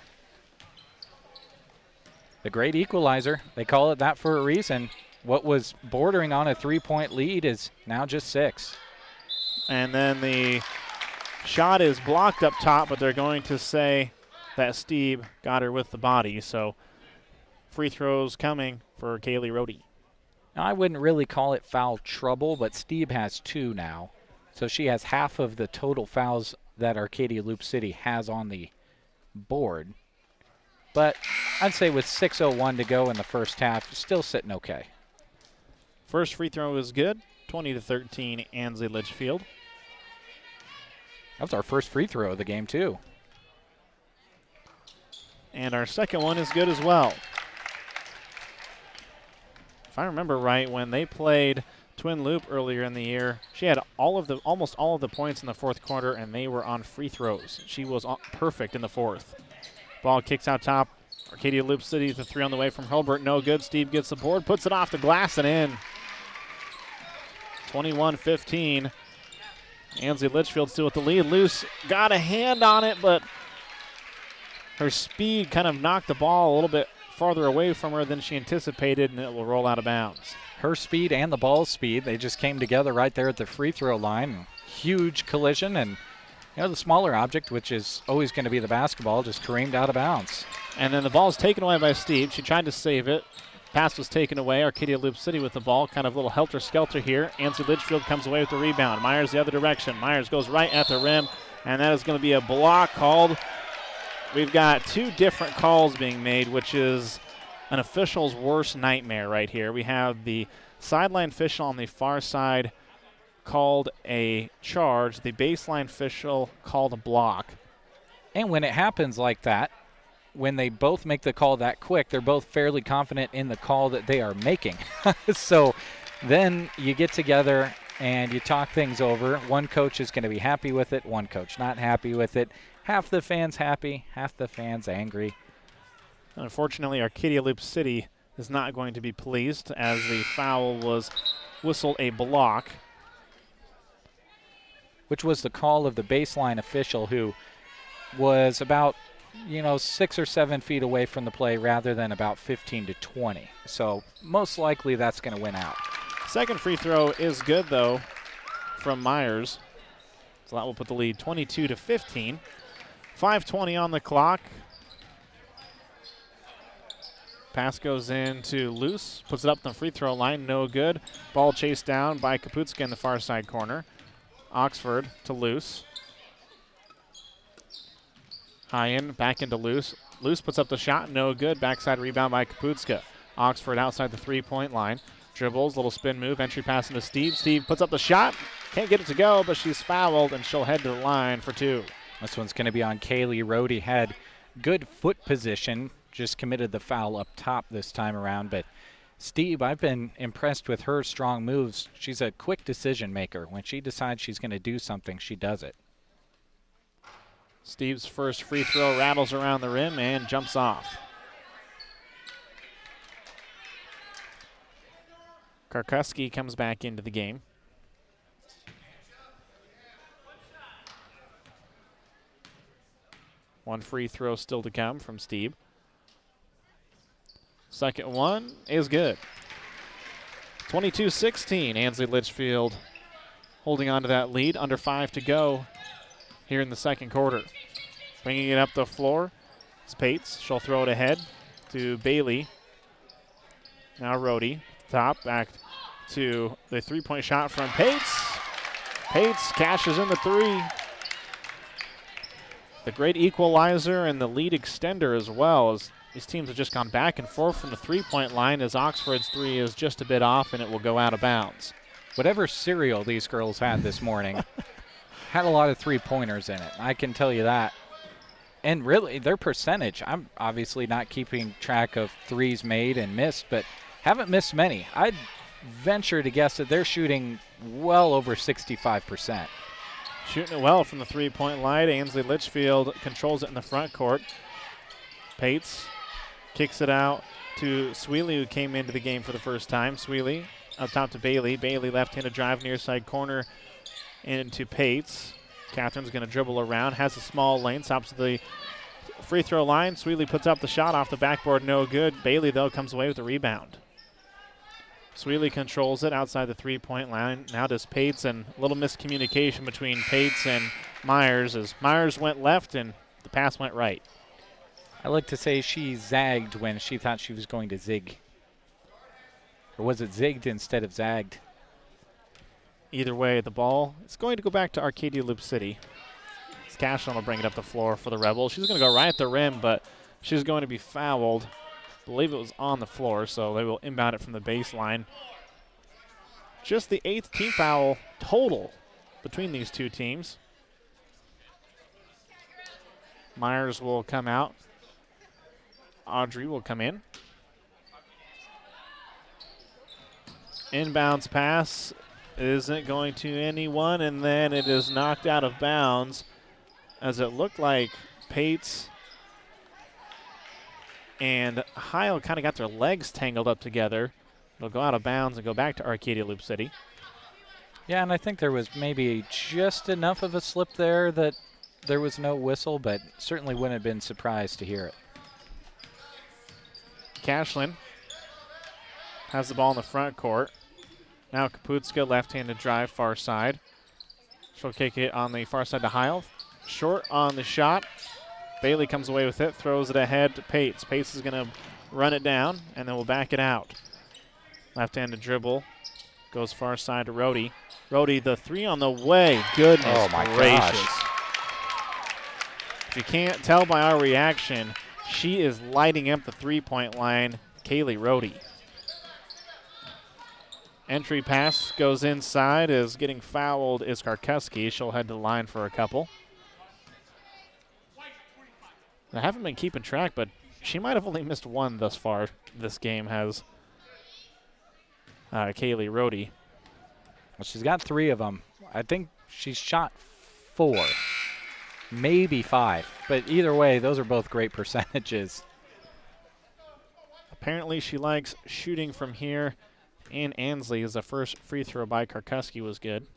The great equalizer. They call it that for a reason. What was bordering on a 3-point lead is now just 6. And then the shot is blocked up top, but they're going to say that Steeb got her with the body. So free throws coming for Kaylee Rhodey. Now, I wouldn't really call it foul trouble, but Steeb has 2 now. So she has half of the total fouls that Arcadia Loup City has on the board. But I'd say with 6:01 to go in the first half, still sitting okay. First free throw is good. 20-13, Ansley Litchfield. That was our first free throw of the game, too. And our second one is good as well. If I remember right, when they played Twin Loup earlier in the year, she had almost all of the points in the fourth quarter, and they were on free throws. She was perfect in the fourth. Ball kicks out top. Arcadia Loup City, the 3 on the way from Hurlbert, no good. Steve gets the board, puts it off the glass and in. 21-15. Ansley Litchfield still with the lead. Luce got a hand on it, but her speed kind of knocked the ball a little bit farther away from her than she anticipated, and it will roll out of bounds. Her speed and the ball's speed, they just came together right there at the free throw line. Huge collision, and the smaller object, which is always going to be the basketball, just careened out of bounds. And then the ball is taken away by Steve. She tried to save it. Pass was taken away. Arcadia Loup City with the ball. Kind of a little helter-skelter here. Ansley Litchfield comes away with the rebound. Myers the other direction. Myers goes right at the rim, and that is going to be a block called. We've got 2 different calls being made, which is an official's worst nightmare right here. We have the sideline official on the far side called a charge. The baseline official called a block. And when it happens like that, when they both make the call that quick, they're both fairly confident in the call that they are making. So then you get together and you talk things over. One coach is going to be happy with it, one coach not happy with it. Half the fans happy, half the fans angry. Unfortunately, Arcadia Loup City is not going to be pleased as the foul was whistled a block. Which was the call of the baseline official, who was about 6 or 7 feet away from the play rather than about 15 to 20. So most likely that's going to win out. Second free throw is good, though, from Myers. So that will put the lead 22 to 15. 5:20 on the clock. Pass goes in to Luce, puts it up on the free throw line, no good. Ball chased down by Kaputska in the far side corner. Oxford to Luce. High in, back into Luce. Luce puts up the shot, no good. Backside rebound by Kaputska. Oxford outside the three-point line. Dribbles, little spin move, entry pass into Steve. Steve puts up the shot, can't get it to go, but she's fouled, and she'll head to the line for two. This one's going to be on Kaylee Rohde. Had good foot position, just committed the foul up top this time around. But Steve, I've been impressed with her strong moves. She's a quick decision maker. When she decides she's going to do something, she does it. Steve's first free throw rattles around the rim and jumps off. Karkuski comes back into the game. One free throw still to come from Steve. Second one is good. 22-16, Ansley Litchfield holding on to that lead. Under 5 to go here in the second quarter. Bringing it up the floor, it's Pates. She'll throw it ahead to Bailey. Now Rohde, top, back to the three-point shot from Pates. Pates cashes in the three. The great equalizer and the lead extender as well, as these teams have just gone back and forth from the three-point line, as Oxford's three is just a bit off and it will go out of bounds. Whatever cereal these girls had this morning had a lot of three-pointers in it. I can tell you that. And really, their percentage, I'm obviously not keeping track of threes made and missed, but haven't missed many. I'd venture to guess that they're shooting well over 65%. Shooting it well from the three-point line. Ansley Litchfield controls it in the front court. Pates kicks it out to Sweely, who came into the game for the first time. Sweely up top to Bailey. Bailey left-handed drive near side corner into Pates. Catherine's going to dribble around, has a small lane, stops at the free throw line. Sweely puts up the shot off the backboard, no good. Bailey, though, comes away with the rebound. Sweely controls it outside the three-point line. Now does Pates, and a little miscommunication between Pates and Myers, as Myers went left and the pass went right. I like to say she zagged when she thought she was going to zig. Or was it zigged instead of zagged? Either way, the ball is going to go back to Arcadia Loup City. Cashlin will bring it up the floor for the Rebels. She's going to go right at the rim, but she's going to be fouled. I believe it was on the floor, so they will inbound it from the baseline. Just the 8th team foul total between these two teams. Myers will come out. Audrey will come in. Inbounds pass isn't going to anyone, and then it is knocked out of bounds, as it looked like Pates and Heil kind of got their legs tangled up together. It'll go out of bounds and go back to Arcadia Loup City. Yeah, and I think there was maybe just enough of a slip there that there was no whistle, but certainly wouldn't have been surprised to hear it. Cashlin has the ball in the front court. Now Kaputska, left-handed drive, far side. She'll kick it on the far side to Heil. Short on the shot. Bailey comes away with it, throws it ahead to Pates. Pates is going to run it down, and then we'll back it out. Left-handed dribble. Goes far side to Rohde. Rohde, the three on the way. Goodness gracious. Gosh. If you can't tell by our reaction, she is lighting up the three-point line. Kaylee Rohde. Entry pass goes inside, is getting fouled is Karkuski. She'll head to the line for a couple. I haven't been keeping track, but she might have only missed one thus far. This game has Kaylee Rohde. Well, she's got 3 of them. I think she's shot 4, maybe 5. But either way, those are both great percentages. Apparently she likes shooting from here in Ansley, as the first free throw by Karkuski was good.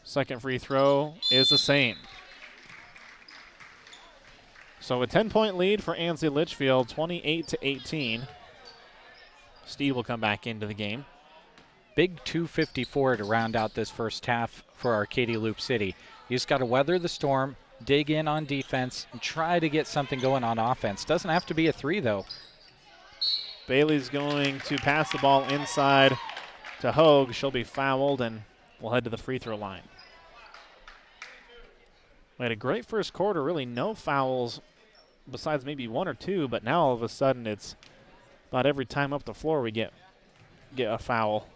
Second free throw is the same. So a 10-point lead for Ansley Litchfield, 28-18. Steve will come back into the game. Big 254 to round out this first half for Arcadia Loup City. You just got to weather the storm, dig in on defense, and try to get something going on offense. Doesn't have to be a three, though. Bailey's going to pass the ball inside to Hogue. She'll be fouled, and we'll head to the free throw line. We had a great first quarter, really no fouls besides maybe one or two, but now all of a sudden it's about every time up the floor we get a foul.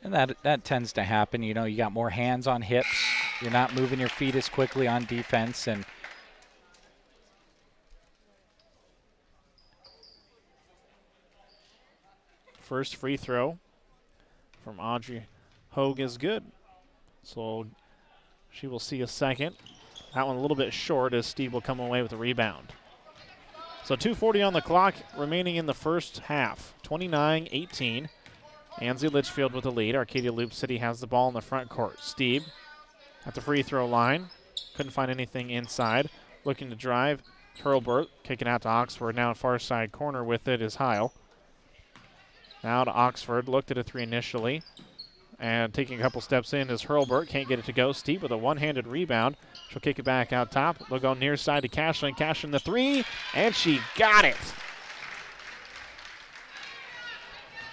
And that tends to happen. You know, you got more hands on hips. You're not moving your feet as quickly on defense, and first free throw from Audrey Hogue is good. So she will see a second. That one a little bit short as Steve will come away with a rebound. So 2:40 on the clock remaining in the first half. 29-18. Ansley Litchfield with the lead. Arcadia Loup City has the ball in the front court. Steve at the free throw line. Couldn't find anything inside. Looking to drive. Hurlburt kicking out to Oxford. Now far side corner with it is Heil. Now to Oxford. Looked at a three initially. And taking a couple steps in is Hurlburt. Can't get it to go. Steve with a one-handed rebound. She'll kick it back out top. They'll go near side to Cashlin. Cashlin the three. And she got it.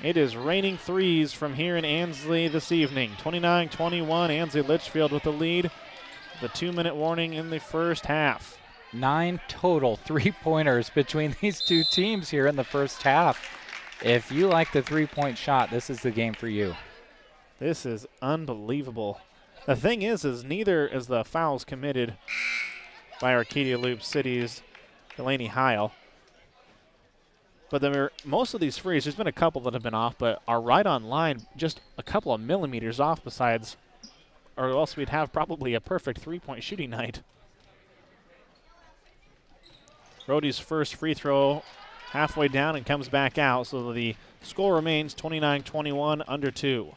It is raining threes from here in Ansley this evening. 29-21. Ansley Litchfield with the lead. The 2-minute warning in the first half. 9 total three-pointers between these two teams here in the first half. If you like the three-point shot, this is the game for you. This is unbelievable. The thing is neither is the fouls committed by Arcadia Loup City's Delaney Heil. But most of these frees, there's been a couple that have been off, but are right on line, just a couple of millimeters off besides, or else we'd have probably a perfect three-point shooting night. Brody's first free throw halfway down and comes back out, so the score remains 29-21, under 2.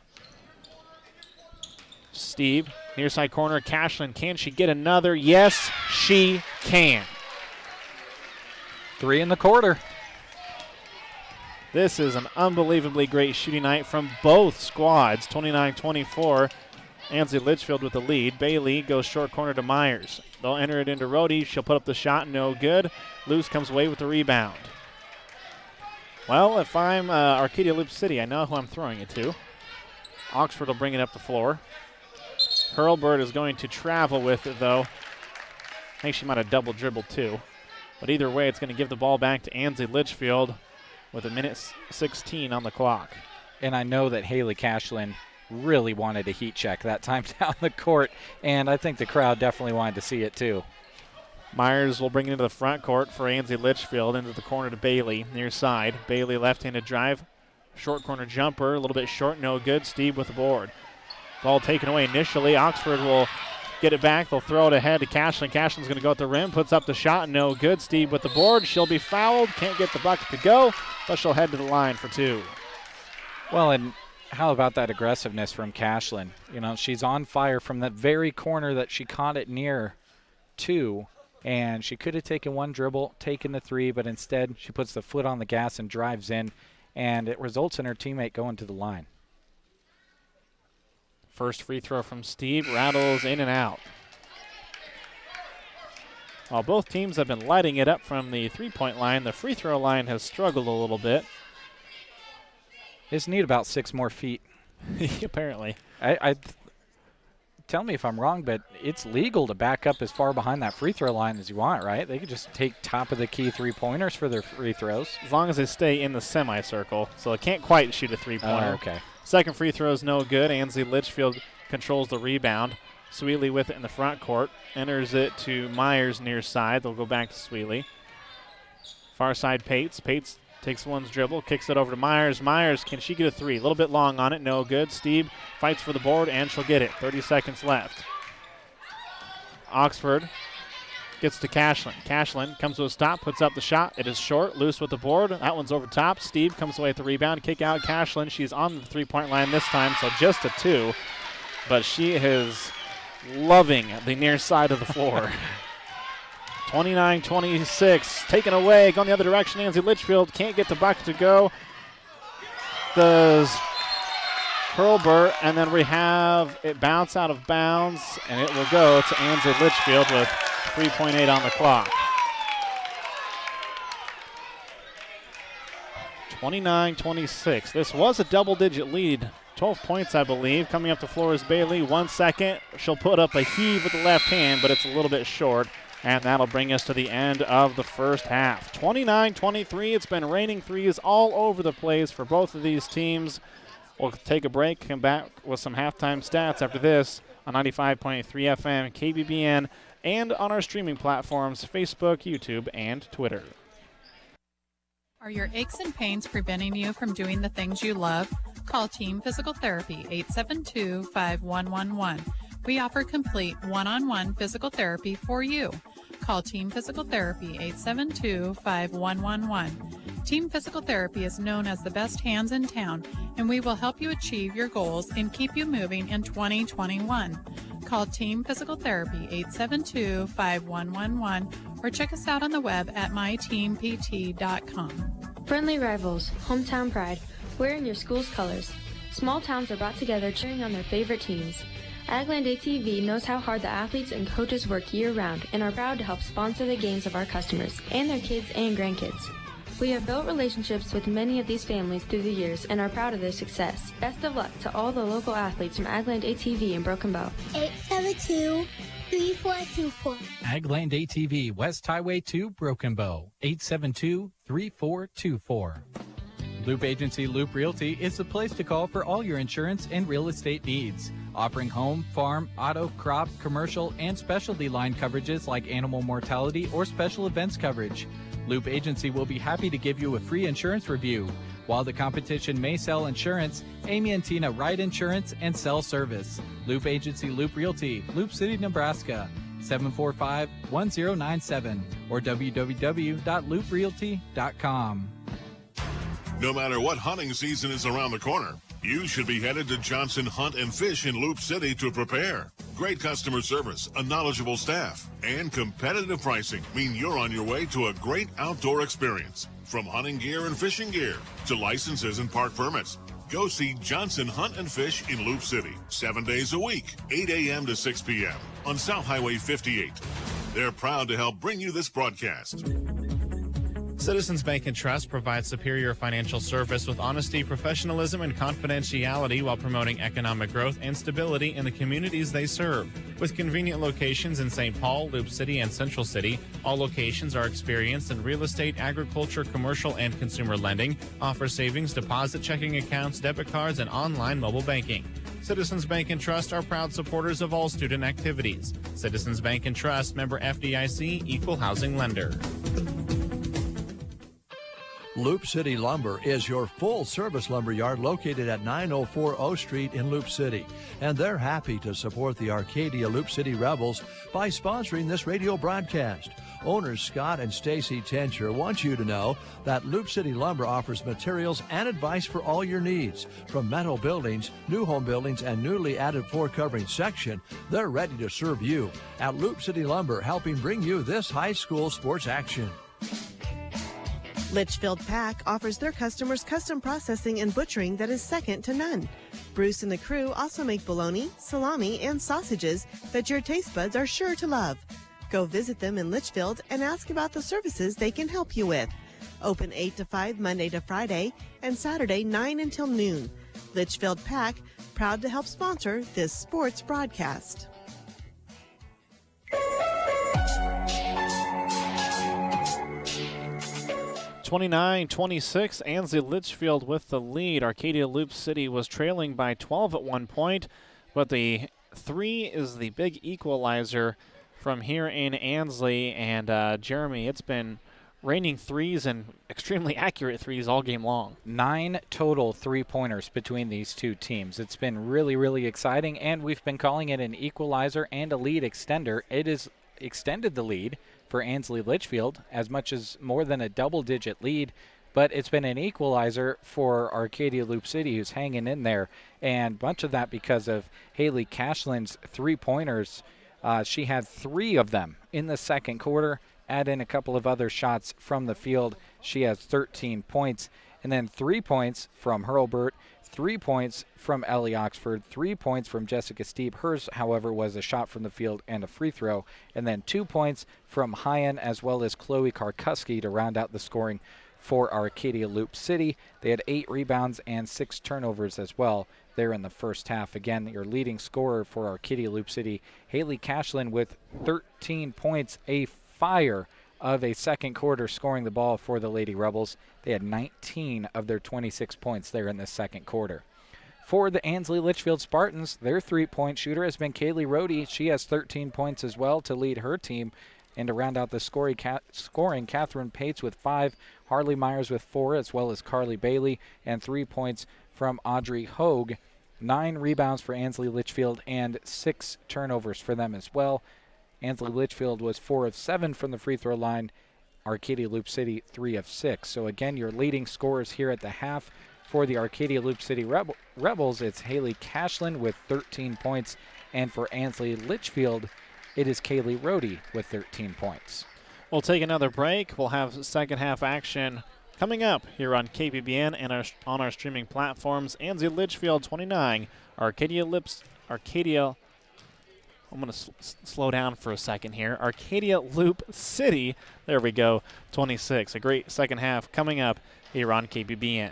Steve, near side corner, Cashlin, can she get another? Yes, she can. 3 in the quarter. This is an unbelievably great shooting night from both squads. 29-24, Ansley Litchfield with the lead. Bailey goes short corner to Myers. They'll enter it into Rhodey. She'll put up the shot, no good. Luce comes away with the rebound. Well, if I'm Arcadia Loup City, I know who I'm throwing it to. Oxford will bring it up the floor. Hurlburt is going to travel with it, though. I think she might have double dribbled, too. But either way, it's going to give the ball back to Ansley Litchfield with a minute 16 on the clock. And I know that Haley Cashlin really wanted a heat check that time down the court, and I think the crowd definitely wanted to see it, too. Myers will bring it into the front court for Ansley Litchfield, into the corner to Bailey, near side. Bailey left-handed drive, short corner jumper, a little bit short, no good. Steve with the board. Ball taken away initially. Oxford will get it back. They'll throw it ahead to Cashlin. Cashlin's going to go at the rim, puts up the shot, no good. Steve with the board. She'll be fouled. Can't get the bucket to go, but she'll head to the line for 2. Well, and how about that aggressiveness from Cashlin? You know, she's on fire from that very corner that she caught it near to, and she could have taken one dribble, taken the three, but instead she puts the foot on the gas and drives in, and it results in her teammate going to the line. First free throw from Steve, rattles in and out. While both teams have been lighting it up from the three-point line, the free throw line has struggled a little bit. Just need about 6 more feet. Apparently. Tell me if I'm wrong, but it's legal to back up as far behind that free throw line as you want, right? They could just take top of the key three-pointers for their free throws. As long as they stay in the semicircle, so it can't quite shoot a three-pointer. Oh, okay. Second free throw is no good. Ansley Litchfield controls the rebound. Sweely with it in the front court. Enters it to Myers near side. They'll go back to Sweely. Far side Pates. Pates takes one's dribble, kicks it over to Myers. Myers, can she get a three? A little bit long on it, no good. Steve fights for the board, and she'll get it. 30 seconds left. Oxford Gets to Cashlin. Cashlin comes to a stop, puts up the shot. It is short, loose with the board. That one's over top. Steve comes away with the rebound. Kick out Cashlin. She's on the three-point line this time, so just a 2. But she is loving the near side of the floor. 29-26, taken away, going the other direction. Ansley Litchfield can't get the bucket to go. Does Hurlburt, and then we have it bounce out of bounds, and it will go to Ansley Litchfield with 3.8 on the clock. 29-26. This was a double-digit lead. 12 points, I believe. Coming up the floor is Bailey. 1 second. She'll put up a heave with the left hand, but it's a little bit short. And that'll bring us to the end of the first half. 29-23. It's been raining threes all over the place for both of these teams. We'll take a break, come back with some halftime stats after this on 95.3 FM, KBBN, and on our streaming platforms, Facebook, YouTube, and Twitter. Are your aches and pains preventing you from doing the things you love? Call Team Physical Therapy, 872-5111. We offer complete one-on-one physical therapy for you. Call Team Physical Therapy, 872-5111. Team Physical Therapy is known as the best hands in town, and we will help you achieve your goals and keep you moving in 2021. Call Team Physical Therapy, 872-5111, or check us out on the web at myteampt.com. Friendly rivals, hometown pride, wearing your school's colors. Small towns are brought together cheering on their favorite teams. Agland ATV knows how hard the athletes and coaches work year-round and are proud to help sponsor the games of our customers and their kids and grandkids. We have built relationships with many of these families through the years and are proud of their success. Best of luck to all the local athletes from Agland ATV in Broken Bow. 872-3424. Agland ATV, West Highway 2, Broken Bow, 872-3424. Loup Agency Loup Realty is the place to call for all your insurance and real estate needs. Offering home, farm, auto, crop, commercial, and specialty line coverages like animal mortality or special events coverage. Loup Agency will be happy to give you a free insurance review. While the competition may sell insurance, Amy and Tina write insurance and sell service. Loup Agency Loup Realty, Loup City, Nebraska, 745-1097 or www.louprealty.com. No matter what hunting season is around the corner, you should be headed to Johnson Hunt and Fish in Loup City to prepare. Great customer service, a knowledgeable staff, and competitive pricing mean you're on your way to a great outdoor experience. From hunting gear and fishing gear to licenses and park permits, go see Johnson Hunt and Fish in Loup City, 7 days a week, 8 a.m. to 6 p.m. on South Highway 58. They're proud to help bring you this broadcast. Citizens Bank and Trust provides superior financial service with honesty, professionalism, and confidentiality while promoting economic growth and stability in the communities they serve. With convenient locations in St. Paul, Loup City, and Central City, all locations are experienced in real estate, agriculture, commercial, and consumer lending, offer savings, deposit checking accounts, debit cards, and online mobile banking. Citizens Bank and Trust are proud supporters of all student activities. Citizens Bank and Trust, member FDIC, equal housing lender. Loup City Lumber is your full-service lumber yard located at 904 O Street in Loup City. And they're happy to support the Arcadia Loup City Rebels by sponsoring this radio broadcast. Owners Scott and Stacy Tencher want you to know that Loup City Lumber offers materials and advice for all your needs. From metal buildings, new home buildings, and newly added floor covering section, they're ready to serve you. At Loup City Lumber, helping bring you this high school sports action. Litchfield Pack offers their customers custom processing and butchering that is second to none. Bruce and the crew also make bologna, salami, and sausages that your taste buds are sure to love. Go visit them in Litchfield and ask about the services they can help you with. Open 8 to 5 Monday to Friday and Saturday 9 until noon. Litchfield Pack, proud to help sponsor this sports broadcast. 29-26, Ansley Litchfield with the lead. Arcadia Loup City was trailing by 12 at one point, but the 3 is the big equalizer from here in Ansley. And Jeremy, it's been raining threes and extremely accurate threes all game long. 9 total three-pointers between these two teams. It's been really, really exciting, and we've been calling it an equalizer and a lead extender. It is extended the lead for Ansley Litchfield, as much as more than a double-digit lead, but it's been an equalizer for Arcadia Loup City, who's hanging in there, and much of that because of Haley Cashlin's three-pointers. She had 3 of them in the second quarter. Add in a couple of other shots from the field, she has 13 points. And then 3 points from Hurlburt, 3 points from Ellie Oxford, 3 points from Jessica Steeb. Hers, however, was a shot from the field and a free throw. And then 2 points from Hyan as well as Chloe Karkuski to round out the scoring for Arcadia Loup City. They had 8 rebounds and 6 turnovers as well there in the first half. Again, your leading scorer for Arcadia Loup City, Haley Cashlin, with 13 points, a fire of a second quarter scoring the ball for the Lady Rebels. They had 19 of their 26 points there in the second quarter. For the Ansley Litchfield Spartans, their three-point shooter has been Kaylee Rohde. She has 13 points as well to lead her team. And to round out the scoring, Catherine Pates with 5, Harley Myers with 4, as well as Carly Bailey, and 3 points from Audrey Hogue. 9 rebounds for Ansley Litchfield and 6 turnovers for them as well. Ansley Litchfield was 4 of 7 from the free throw line. Arcadia Loup City 3 of 6. So again, your leading scorers here at the half for the Arcadia Loup City Rebels, it's Haley Cashlin with 13 points. And for Ansley Litchfield, it is Kaylee Rohde with 13 points. We'll take another break. We'll have second half action coming up here on KPBN and on our streaming platforms. Ansley Litchfield 29, Arcadia. I'm going to slow down for a second here. Arcadia Loup City, there we go, 26. A great second half coming up here on KPBN.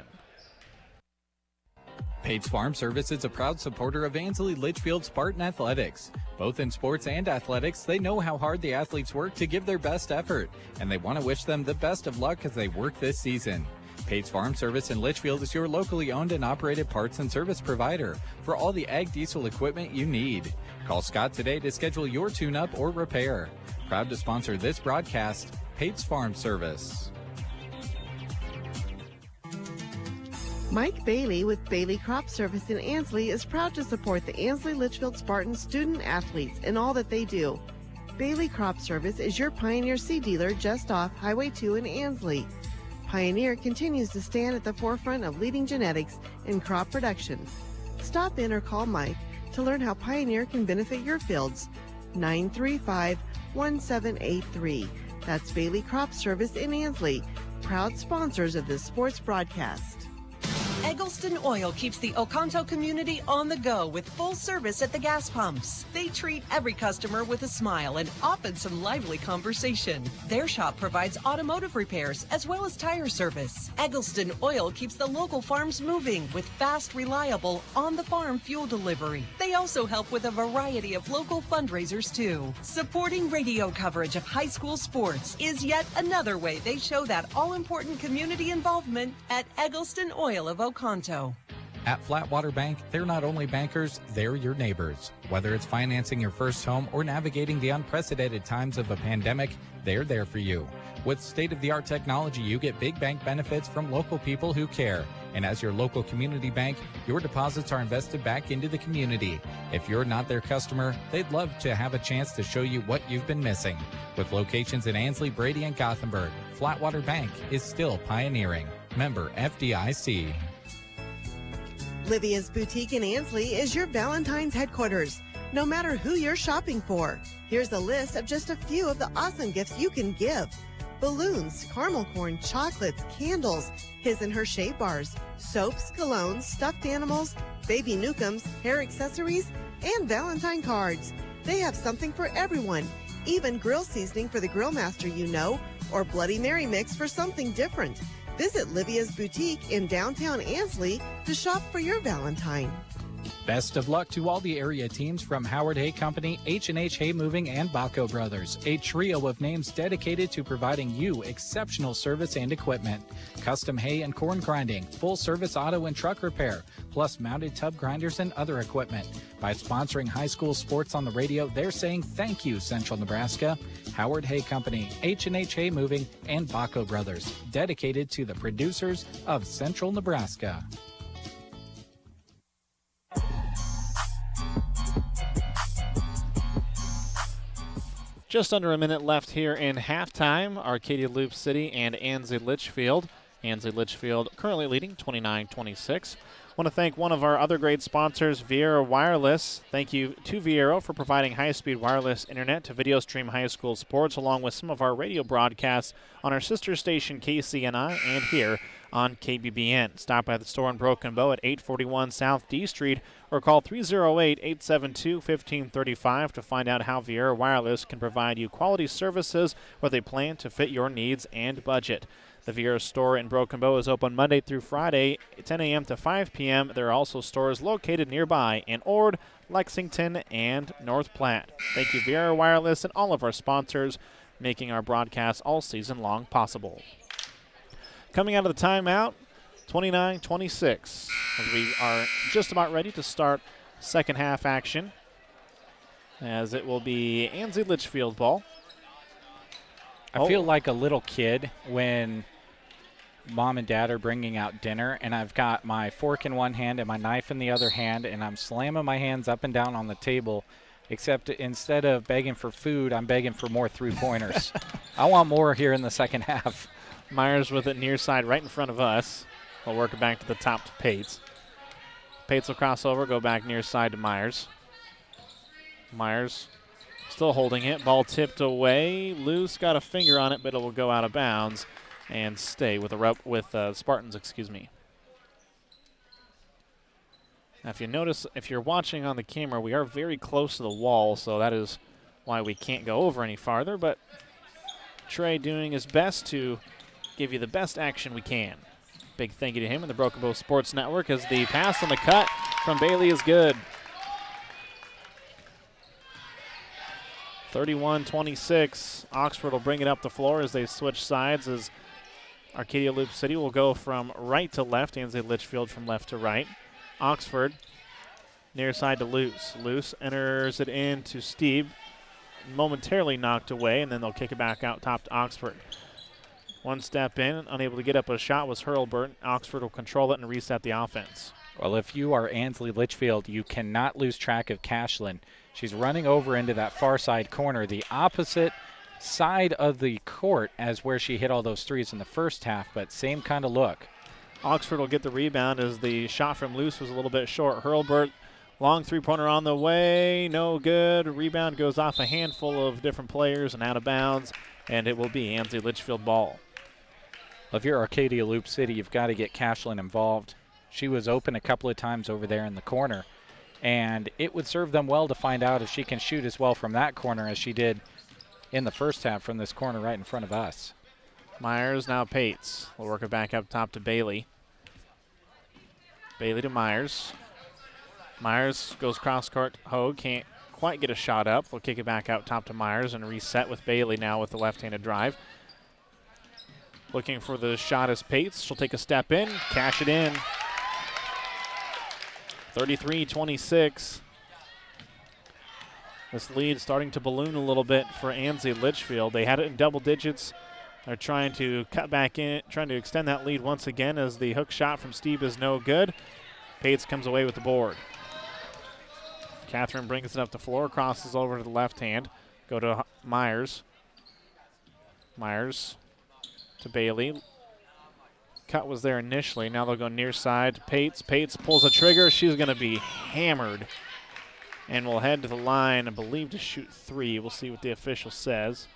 Pates Farm Service is a proud supporter of Ansley Litchfield Spartan Athletics. Both in sports and athletics, they know how hard the athletes work to give their best effort, and they want to wish them the best of luck as they work this season. Pates Farm Service in Litchfield is your locally owned and operated parts and service provider for all the ag diesel equipment you need. Call Scott today to schedule your tune-up or repair. Proud to sponsor this broadcast, Pates Farm Service. Mike Bailey with Bailey Crop Service in Ansley is proud to support the Ansley Litchfield Spartan student athletes in all that they do. Bailey Crop Service is your Pioneer seed dealer just off Highway 2 in Ansley. Pioneer continues to stand at the forefront of leading genetics in crop production. Stop in or call Mike to learn how Pioneer can benefit your fields. 935-1783. That's Bailey Crop Service in Ansley, proud sponsors of this sports broadcast. Eggleston Oil keeps the Oconto community on the go with full service at the gas pumps. They treat every customer with a smile and often some lively conversation. Their shop provides automotive repairs as well as tire service. Eggleston Oil keeps the local farms moving with fast, reliable, on-the-farm fuel delivery. They also help with a variety of local fundraisers too. Supporting radio coverage of high school sports is yet another way they show that all-important community involvement at Eggleston Oil of Oconto. At Flatwater Bank, they're not only bankers, they're your neighbors. Whether it's financing your first home or navigating the unprecedented times of a pandemic, they're there for you. With state-of-the-art technology, you get big bank benefits from local people who care. And as your local community bank, your deposits are invested back into the community. If you're not their customer, they'd love to have a chance to show you what you've been missing. With locations in Ansley, Brady, and Gothenburg, Flatwater Bank is still pioneering. Member FDIC. Livia's Boutique in Ansley is your Valentine's headquarters, no matter who you're shopping for. Here's a list of just a few of the awesome gifts you can give. Balloons, caramel corn, chocolates, candles, his and her shave bars, soaps, colognes, stuffed animals, baby Newcombs, hair accessories, and Valentine cards. They have something for everyone, even grill seasoning for the grill master you know, or Bloody Mary mix for something different. Visit Livia's Boutique in downtown Ansley to shop for your Valentine. Best of luck to all the area teams from Howard Hay Company, H&H Hay Moving, and Baco Brothers, a trio of names dedicated to providing you exceptional service and equipment. Custom hay and corn grinding, full-service auto and truck repair, plus mounted tub grinders and other equipment. By sponsoring high school sports on the radio, they're saying thank you, Central Nebraska. Howard Hay Company, H&H Hay Moving, and Baco Brothers, dedicated to the producers of Central Nebraska. Just under a minute left here in halftime. Arcadia Loup City and Ansley Litchfield. Ansley Litchfield currently leading 29-26. Want to thank one of our other great sponsors, Viera Wireless. Thank you to Viera for providing high-speed wireless internet to video stream high school sports, along with some of our radio broadcasts on our sister station KCNI and here on KBBN. Stop by the store in Broken Bow at 841 South D Street or call 308-872-1535 to find out how Viera Wireless can provide you quality services with a plan to fit your needs and budget. The Viera store in Broken Bow is open Monday through Friday, 10 a.m. to 5 p.m. There are also stores located nearby in Ord, Lexington, and North Platte. Thank you, Viera Wireless, and all of our sponsors, making our broadcasts all season long possible. Coming out of the timeout, 29-26, as we are just about ready to start second half action, as it will be Ansley Litchfield ball. I feel like a little kid when Mom and Dad are bringing out dinner, and I've got my fork in one hand and my knife in the other hand, and I'm slamming my hands up and down on the table, except instead of begging for food, I'm begging for more three-pointers. I want more here in the second half. Myers with it near side right in front of us. We'll work it back to the top to Pates. Pates will cross over, go back near side to Myers. Myers still holding it. Ball tipped away. Loose, got a finger on it, but it will go out of bounds and stay with the Spartans, excuse me. Now, if you notice, if you're watching on the camera, we are very close to the wall, so that is why we can't go over any farther, but Trey doing his best to give you the best action we can. Big thank you to him and the Broken Bow Sports Network, as the pass on the cut from Bailey is good. 31-26. Oxford will bring it up the floor as they switch sides, as Arcadia Loup City will go from right to left, Ansley Litchfield from left to right. Oxford near side to Luce. Luce enters it in to Steve, momentarily knocked away, and then they'll kick it back out top to Oxford. One step in, unable to get up a shot was Hurlburt. Oxford will control it and reset the offense. Well, if you are Ansley Litchfield, you cannot lose track of Cashlin. She's running over into that far side corner, the opposite side of the court as where she hit all those threes in the first half, but same kind of look. Oxford will get the rebound as the shot from Luce was a little bit short. Hurlburt, long three-pointer on the way, no good. Rebound goes off a handful of different players and out of bounds, and it will be Ansley Litchfield ball. Well, if you're Arcadia Loup City, you've got to get Cashlin involved. She was open a couple of times over there in the corner, and it would serve them well to find out if she can shoot as well from that corner as she did in the first half from this corner right in front of us. Myers, now Pates. We'll work it back up top to Bailey. Bailey to Myers. Myers goes cross-court. Hogue can't quite get a shot up. We'll kick it back out top to Myers and reset with Bailey now with the left-handed drive. Looking for the shot is Pates. She'll take a step in, cash it in. 33-26. This lead starting to balloon a little bit for Ansley Litchfield. They had it in double digits. They're trying to cut back in, trying to extend that lead once again as the hook shot from Steve is no good. Pates comes away with the board. Catherine brings it up the floor, crosses over to the left hand. Go to Myers. Myers to Bailey. Cut was there initially. Now they'll go near side to Pates. Pates pulls a trigger. She's going to be hammered. And will head to the line, I believe, to shoot three. We'll see what the official says.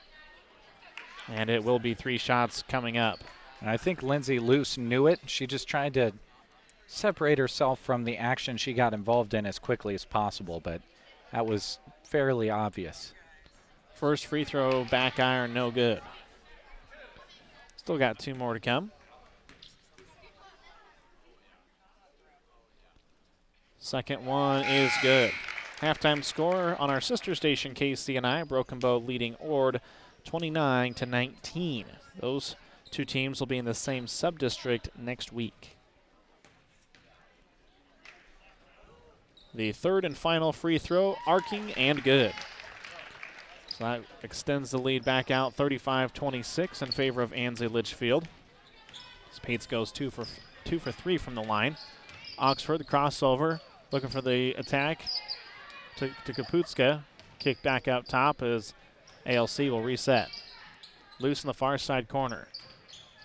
And it will be 3 shots coming up. And I think Lindsay Luce knew it. She just tried to separate herself from the action she got involved in as quickly as possible, but that was fairly obvious. First free throw, back iron, no good. Still got 2 more to come. Second one is good. Halftime score on our sister station KCNI, Broken Bow leading Ord 29-19. Those 2 teams will be in the same sub-district next week. The third and final free throw, arcing and good. So that extends the lead back out 35-26 in favor of Ansley Litchfield. As Pates goes 2 for 3 from the line. Oxford, the crossover, looking for the attack to Kaputska. Kick back out top as ALC will reset. Loose in the far side corner.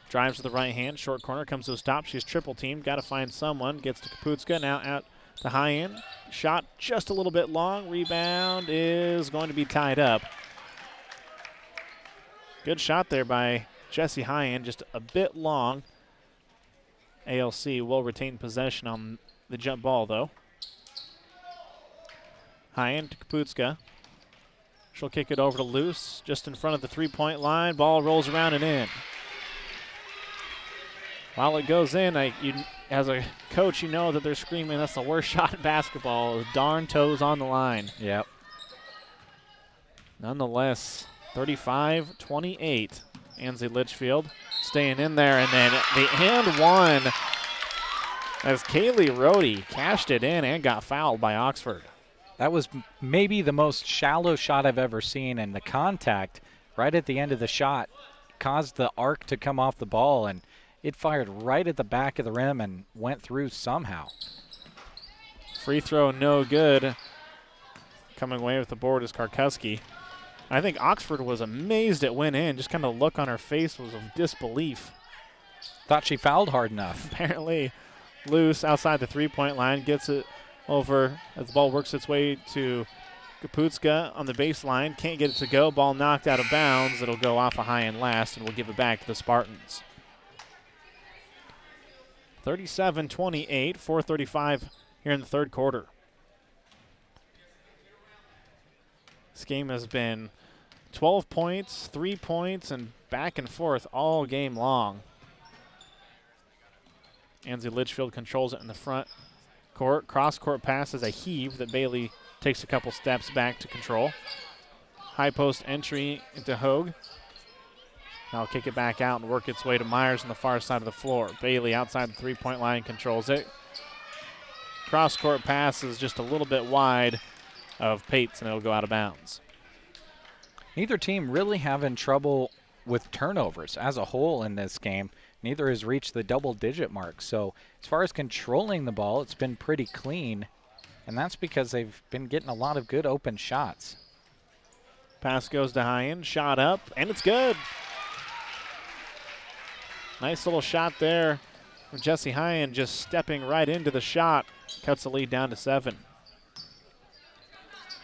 Drives to the right hand. Short corner comes to a stop. She's triple teamed. Got to find someone. Gets to Kaputska. Now out to high end. Shot just a little bit long. Rebound is going to be tied up. Good shot there by Jessie High-End, just a bit long. ALC will retain possession on the jump ball, though. High-End to Kaputska. She'll kick it over to Luce, just in front of the three-point line. Ball rolls around and in. While it goes in, as a coach, you know that they're screaming, that's the worst shot in basketball. Darn toes on the line. Yep. Nonetheless, 35-28. Ansley Litchfield staying in there, and then the and one as Kaylee Rohde cashed it in and got fouled by Oxford. That was maybe the most shallow shot I've ever seen, and the contact right at the end of the shot caused the arc to come off the ball, and it fired right at the back of the rim and went through somehow. Free throw no good. Coming away with the board is Karkuski. I think Oxford was amazed it went in. Just kind of look on her face was of disbelief. Thought she fouled hard enough. Apparently Loose outside the three-point line. Gets it over as the ball works its way to Kaputska on the baseline. Can't get it to go. Ball knocked out of bounds. It'll go off a high end last, and we'll give it back to the Spartans. 37-28, 4:35 here in the third quarter. This game has been 12 points, 3 points, and back and forth all game long. Ansley Litchfield controls it in the front court. Cross-court pass is a heave that Bailey takes a couple steps back to control. High post entry into Hogue. Now kick it back out and work its way to Myers on the far side of the floor. Bailey outside the three-point line controls it. Cross-court pass is just a little bit wide of Pates, and it'll go out of bounds. Neither team really having trouble with turnovers as a whole in this game. Neither has reached the double-digit mark. So as far as controlling the ball, it's been pretty clean, and that's because they've been getting a lot of good open shots. Pass goes to High-End, shot up, and it's good. Nice little shot there from Jessie High-End, just stepping right into the shot. Cuts the lead down to 7.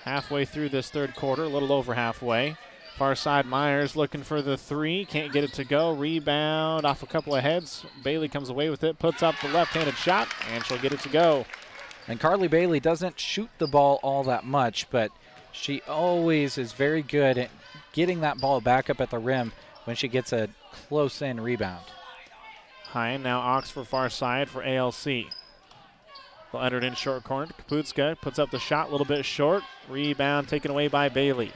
Halfway through this third quarter, a little over halfway. Far side, Myers looking for the three. Can't get it to go. Rebound off a couple of heads. Bailey comes away with it, puts up the left-handed shot, and she'll get it to go. And Carly Bailey doesn't shoot the ball all that much, but she always is very good at getting that ball back up at the rim when she gets a close-in rebound. High, and now Oxford far side for ALC. They'll enter it in short corner. Kaputska puts up the shot a little bit short. Rebound taken away by Bailey.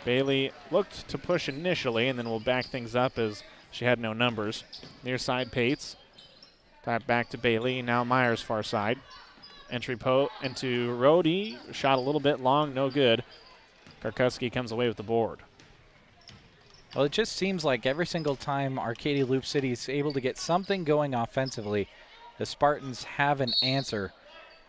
Bailey looked to push initially and then will back things up as she had no numbers. Near side Pates. Tap back to Bailey. Now Myers far side. Entry into Rohde. Shot a little bit long, no good. Karkuski comes away with the board. Well, it just seems like every single time Arcadia Loup City is able to get something going offensively, the Spartans have an answer.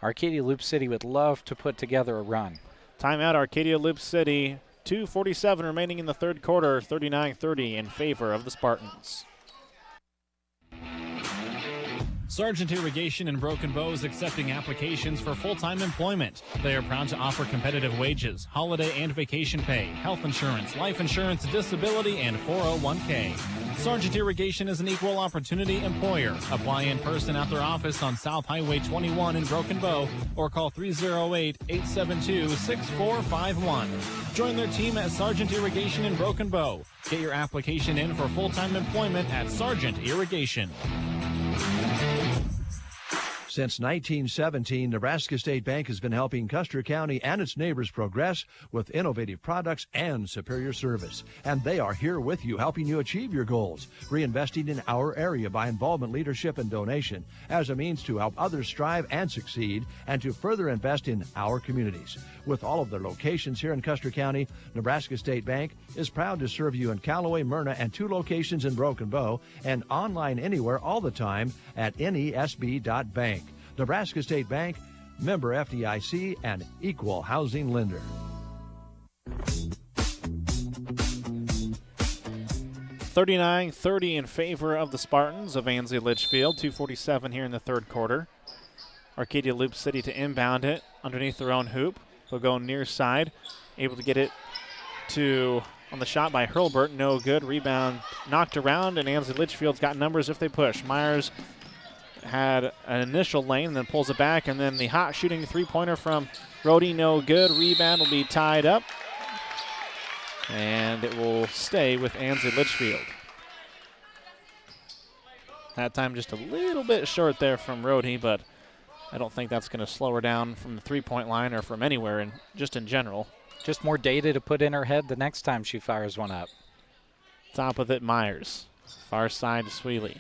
Arcadia Loup City would love to put together a run. Timeout, Arcadia Loup City. 2:47 remaining in the third quarter, 39-30 in favor of the Spartans. Sargent Irrigation in Broken Bow is accepting applications for full-time employment. They are proud to offer competitive wages, holiday and vacation pay, health insurance, life insurance, disability, and 401k. Sargent Irrigation is an equal opportunity employer. Apply in person at their office on South Highway 21 in Broken Bow or call 308-872-6451. Join their team at Sargent Irrigation in Broken Bow. Get your application in for full-time employment at Sargent Irrigation. Since 1917, Nebraska State Bank has been helping Custer County and its neighbors progress with innovative products and superior service. And they are here with you, helping you achieve your goals, reinvesting in our area by involvement, leadership, and donation as a means to help others strive and succeed and to further invest in our communities. With all of their locations here in Custer County, Nebraska State Bank is proud to serve you in Callaway, Myrna, and 2 locations in Broken Bow, and online anywhere all the time at nesb.bank. Nebraska State Bank, member FDIC, and equal housing lender. 39-30 in favor of the Spartans of Ansley Litchfield. 2:47 here in the third quarter. Arcadia Loup City to inbound it underneath their own hoop. They'll go near side, able to get it to on the shot by Hurlbert. No good. Rebound knocked around, and Ansley Litchfield's got numbers if they push. Myers had an initial lane, then pulls it back, and then the hot shooting three-pointer from Rhodey, no good. Rebound will be tied up, and it will stay with Ansley Litchfield. That time just a little bit short there from Rhodey, but I don't think that's going to slow her down from the three-point line or from anywhere, and just in general. Just more data to put in her head the next time she fires one up. Top of it, Myers. Far side to Sweely.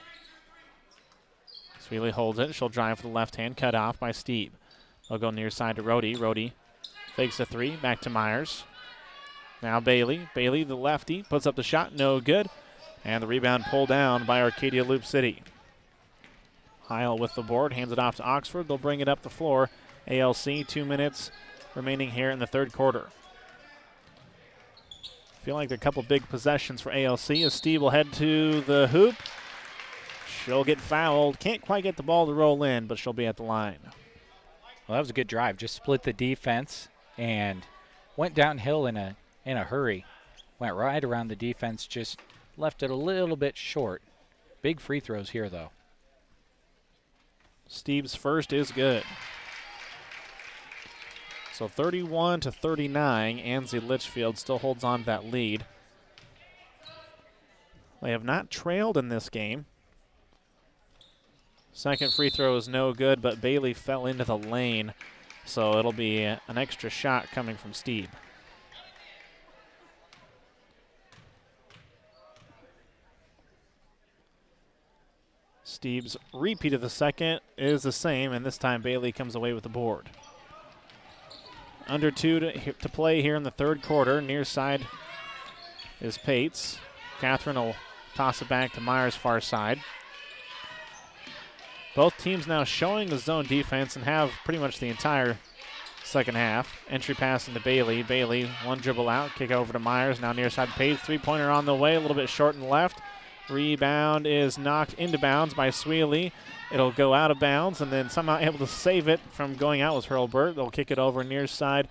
Sweely holds it. She'll drive for the left hand, cut off by Steeb. They'll go near side to Rhodey. Rhodey fakes a three, back to Myers. Now Bailey. Bailey, the lefty, puts up the shot, no good. And the rebound pulled down by Arcadia Loup City. Heil with the board, hands it off to Oxford. They'll bring it up the floor. ALC, 2 minutes remaining here in the third quarter. Feel like there are a couple big possessions for ALC as Steve will head to the hoop. She'll get fouled. Can't quite get the ball to roll in, but she'll be at the line. Well, that was a good drive. Just split the defense and went downhill in a hurry. Went right around the defense, just left it a little bit short. Big free throws here, though. Steve's first is good. So 31-39, Ansley Litchfield still holds on to that lead. They have not trailed in this game. Second free throw is no good, but Bailey fell into the lane, so it'll be an extra shot coming from Steve. Steve's repeat of the second is the same, and this time Bailey comes away with the board. Under 2 to play here in the third quarter. Near side is Pates. Catherine will toss it back to Myers' far side. Both teams now showing the zone defense and have pretty much the entire second half. Entry pass into Bailey. Bailey, one dribble out, kick over to Myers. Now near side Pates. Three-pointer on the way, a little bit short and left. Rebound is knocked into bounds by Sweely. It'll go out of bounds, and then somehow able to save it from going out was Hurlbert. They'll kick it over near side.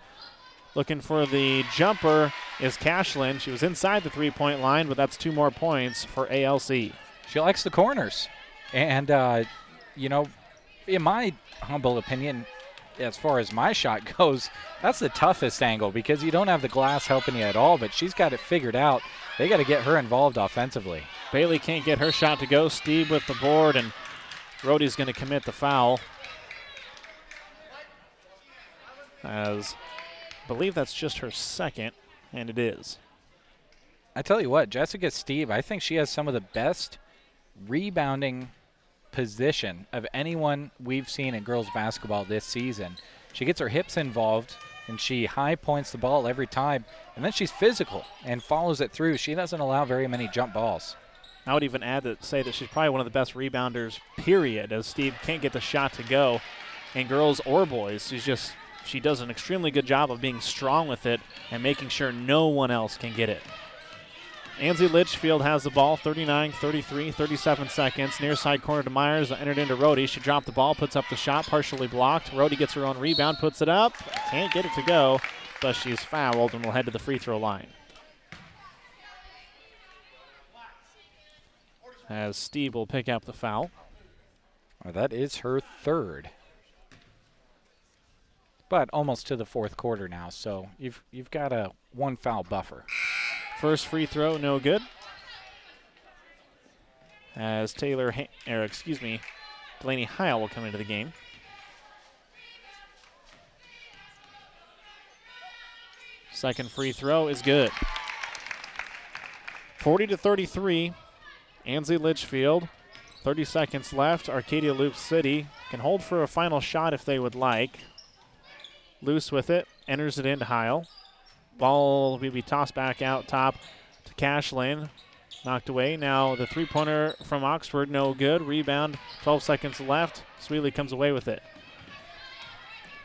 Looking for the jumper is Cashlin. She was inside the three-point line, but that's 2 more points for ALC. She likes the corners. And, you know, in my humble opinion, as far as my shot goes, that's the toughest angle because you don't have the glass helping you at all, but she's got it figured out. They got to get her involved offensively. Bailey can't get her shot to go. Steve with the board, and Rhodey's going to commit the foul. As I believe that's just her second, and it is. I tell you what, Jessica Steve, I think she has some of the best rebounding position of anyone we've seen in girls basketball this season. She gets her hips involved, and she high points the ball every time, and then she's physical and follows it through. She doesn't allow very many jump balls. I would even say that she's probably one of the best rebounders, period, as Steve can't get the shot to go. And girls or boys, she does an extremely good job of being strong with it and making sure no one else can get it. Ansley Litchfield has the ball, 39-33, 37 seconds. Near side corner to Myers, entered into Rhodey. She dropped the ball, puts up the shot, partially blocked. Rhodey gets her own rebound, puts it up. Can't get it to go, but she's fouled and will head to the free throw line. As Steve will pick up the foul. Well, that is her third. But almost to the fourth quarter now, so you've got a 1 foul buffer. First free throw, no good. As Delaney Heil will come into the game. Second free throw is good. 40-33. Ansley Litchfield, 30 seconds left. Arcadia Loup City can hold for a final shot if they would like. Loose with it, enters it into Heil. Ball will be tossed back out top to Cashlin. Knocked away. Now the three-pointer from Oxford, no good. Rebound, 12 seconds left. Sweely comes away with it.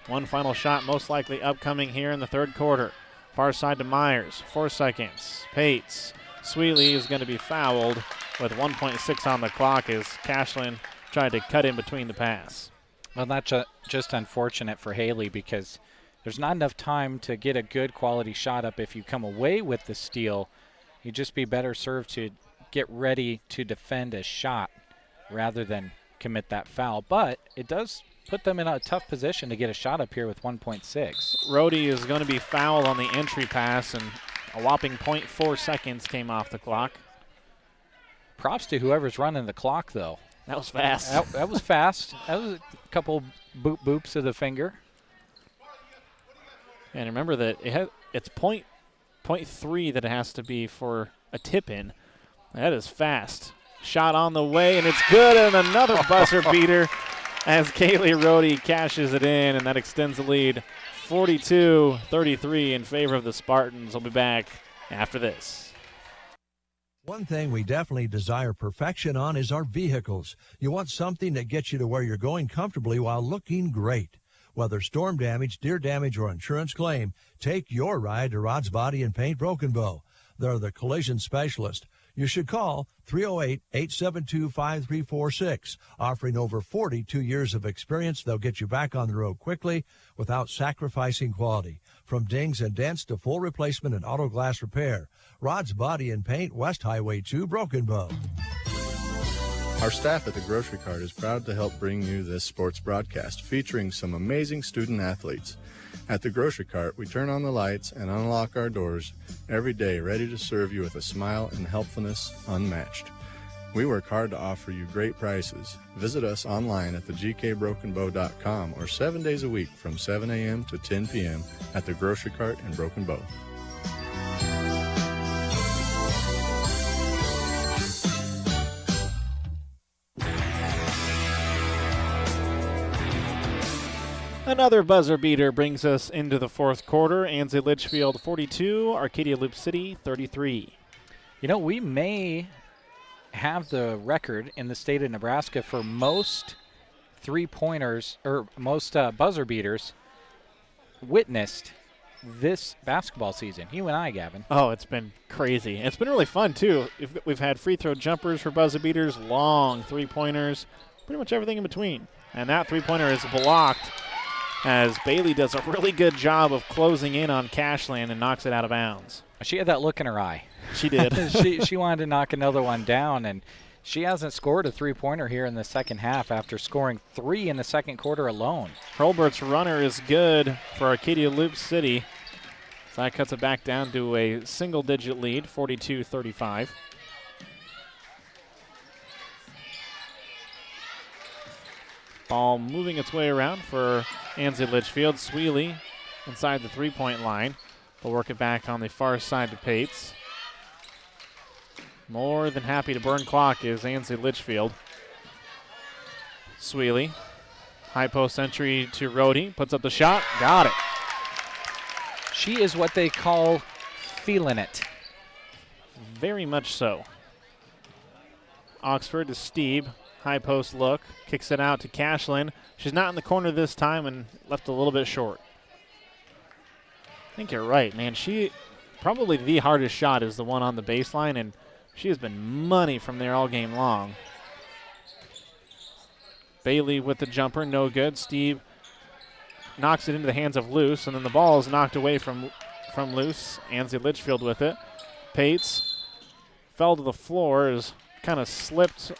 One final shot most likely upcoming here in the third quarter. Far side to Myers, 4 seconds. Pates Sweely is going to be fouled with 1.6 on the clock as Cashlin tried to cut in between the pass. Well, that's just unfortunate for Haley because there's not enough time to get a good quality shot up. If you come away with the steal, you'd just be better served to get ready to defend a shot rather than commit that foul. But it does put them in a tough position to get a shot up here with 1.6. Rhodey is going to be fouled on the entry pass, and a whopping 0.4 seconds came off the clock. Props to whoever's running the clock, though. That was fast. That was fast. That was a couple boops of the finger. And remember that it's 0.3 that it has to be for a tip-in. That is fast. Shot on the way, and it's good, and another buzzer beater as Kaylee Rhodey cashes it in, and that extends the lead 42-33 in favor of the Spartans. We'll be back after this. One thing we definitely desire perfection on is our vehicles. You want something that gets you to where you're going comfortably while looking great. Whether storm damage, deer damage, or insurance claim, take your ride to Rod's Body and Paint Broken Bow. They're the collision specialist. You should call 308-872-5346. Offering over 42 years of experience, they'll get you back on the road quickly without sacrificing quality. From dings and dents to full replacement and auto glass repair. Rod's Body and Paint, West Highway 2, Broken Bow. Our staff at the Grocery Cart is proud to help bring you this sports broadcast featuring some amazing student athletes. At the Grocery Cart, we turn on the lights and unlock our doors every day, ready to serve you with a smile and helpfulness unmatched. We work hard to offer you great prices. Visit us online at thegkbrokenbow.com or 7 days a week from 7 a.m. to 10 p.m. at the Grocery Cart in Broken Bow. Another buzzer beater brings us into the fourth quarter. Ansley Litchfield 42, Arcadia Loup City 33. You know, we may have the record in the state of Nebraska for most three-pointers or most buzzer beaters witnessed this basketball season. You and I, Gavin. Oh, it's been crazy. It's been really fun, too. We've had free throw jumpers for buzzer beaters, long three-pointers, pretty much everything in between. And that three-pointer is blocked as Bailey does a really good job of closing in on Cashland and knocks it out of bounds. She had that look in her eye. She did. she wanted to knock another one down, and she hasn't scored a three-pointer here in the second half after scoring 3 in the second quarter alone. Hurlbert's runner is good for Arcadia Loup City. So that cuts it back down to a single-digit lead, 42-35. Ball moving its way around for Ansley Litchfield. Sweely inside the three-point line. They'll work it back on the far side to Pates. More than happy to burn clock is Ansley Litchfield. Sweely. High post entry to Rhodey. Puts up the shot. Got it. She is what they call feeling it. Very much so. Oxford to Steeb. High post look. Kicks it out to Cashlin. She's not in the corner this time and left a little bit short. I think you're right, man. She probably the hardest shot is the one on the baseline, and she has been money from there all game long. Bailey with the jumper, no good. Steve knocks it into the hands of Luce, and then the ball is knocked away from Luce. Ansley Litchfield with it. Pates fell to the floor, is kind of slipped,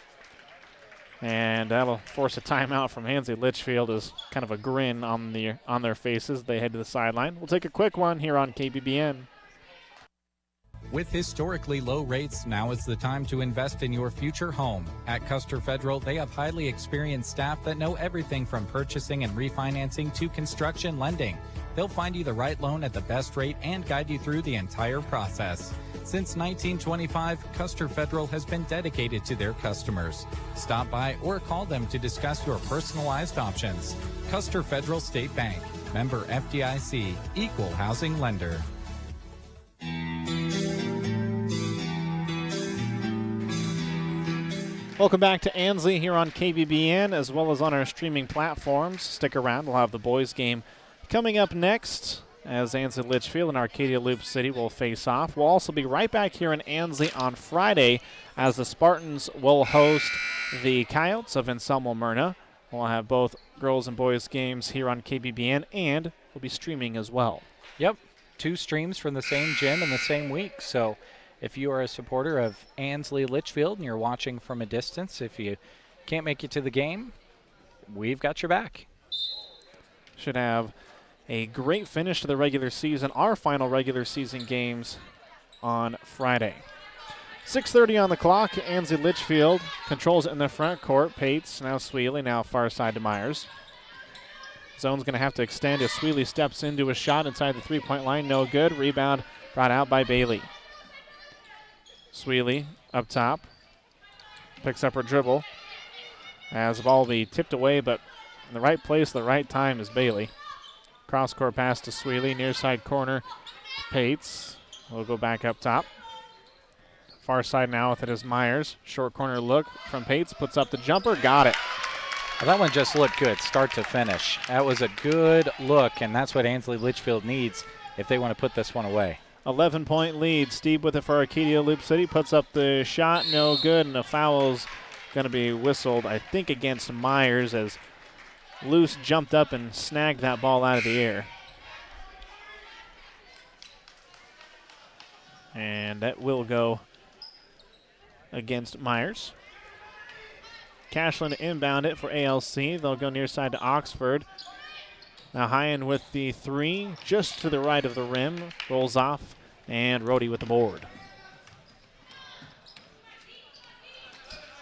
and that'll force a timeout from Ansley Litchfield as kind of a grin on their faces. They head to the sideline. We'll take a quick one here on KBBN. With historically low rates, now is the time to invest in your future home. At Custer Federal, they have highly experienced staff that know everything from purchasing and refinancing to construction lending. They'll find you the right loan at the best rate and guide you through the entire process. Since 1925, Custer Federal has been dedicated to their customers. Stop by or call them to discuss your personalized options. Custer Federal State Bank, member FDIC, equal housing lender. Welcome back to Ansley here on KBBN as well as on our streaming platforms. Stick around. We'll have the boys game coming up next. as Ansley Litchfield and Arcadia Loup City will face off. We'll also be right back here in Ansley on Friday as the Spartans will host the Coyotes of Anselmo Myrna. We'll have both girls and boys games here on KBBN, and we'll be streaming as well. Yep, 2 streams from the same gym in the same week. So if you are a supporter of Ansley Litchfield and you're watching from a distance, if you can't make it to the game, we've got your back. Should have a great finish to the regular season, our final regular season games on Friday. 6:30 on the clock. Ansley Litchfield controls it in the front court. Pates, now Sweely, now far side to Myers. Zone's going to have to extend as Sweely steps into a shot inside the three-point line. No good. Rebound brought out by Bailey. Sweely up top. Picks up her dribble. As the ball will be tipped away, but in the right place at the right time is Bailey. Cross-court pass to Sweely. Near side corner to Pates. We'll go back up top. Far side now with it is Myers. Short corner look from Pates. Puts up the jumper. Got it. Well, that one just looked good, start to finish. That was a good look, and that's what Ansley Litchfield needs if they want to put this one away. 11-point lead. Steve with it for Arcadia Loup City. Puts up the shot. No good, and the foul's going to be whistled, I think, against Myers as Luce jumped up and snagged that ball out of the air. And that will go against Myers. Cashlin inbound it for ALC. They'll go near side to Oxford. Now Hyen with the 3, just to the right of the rim. Rolls off, and Rhodey with the board.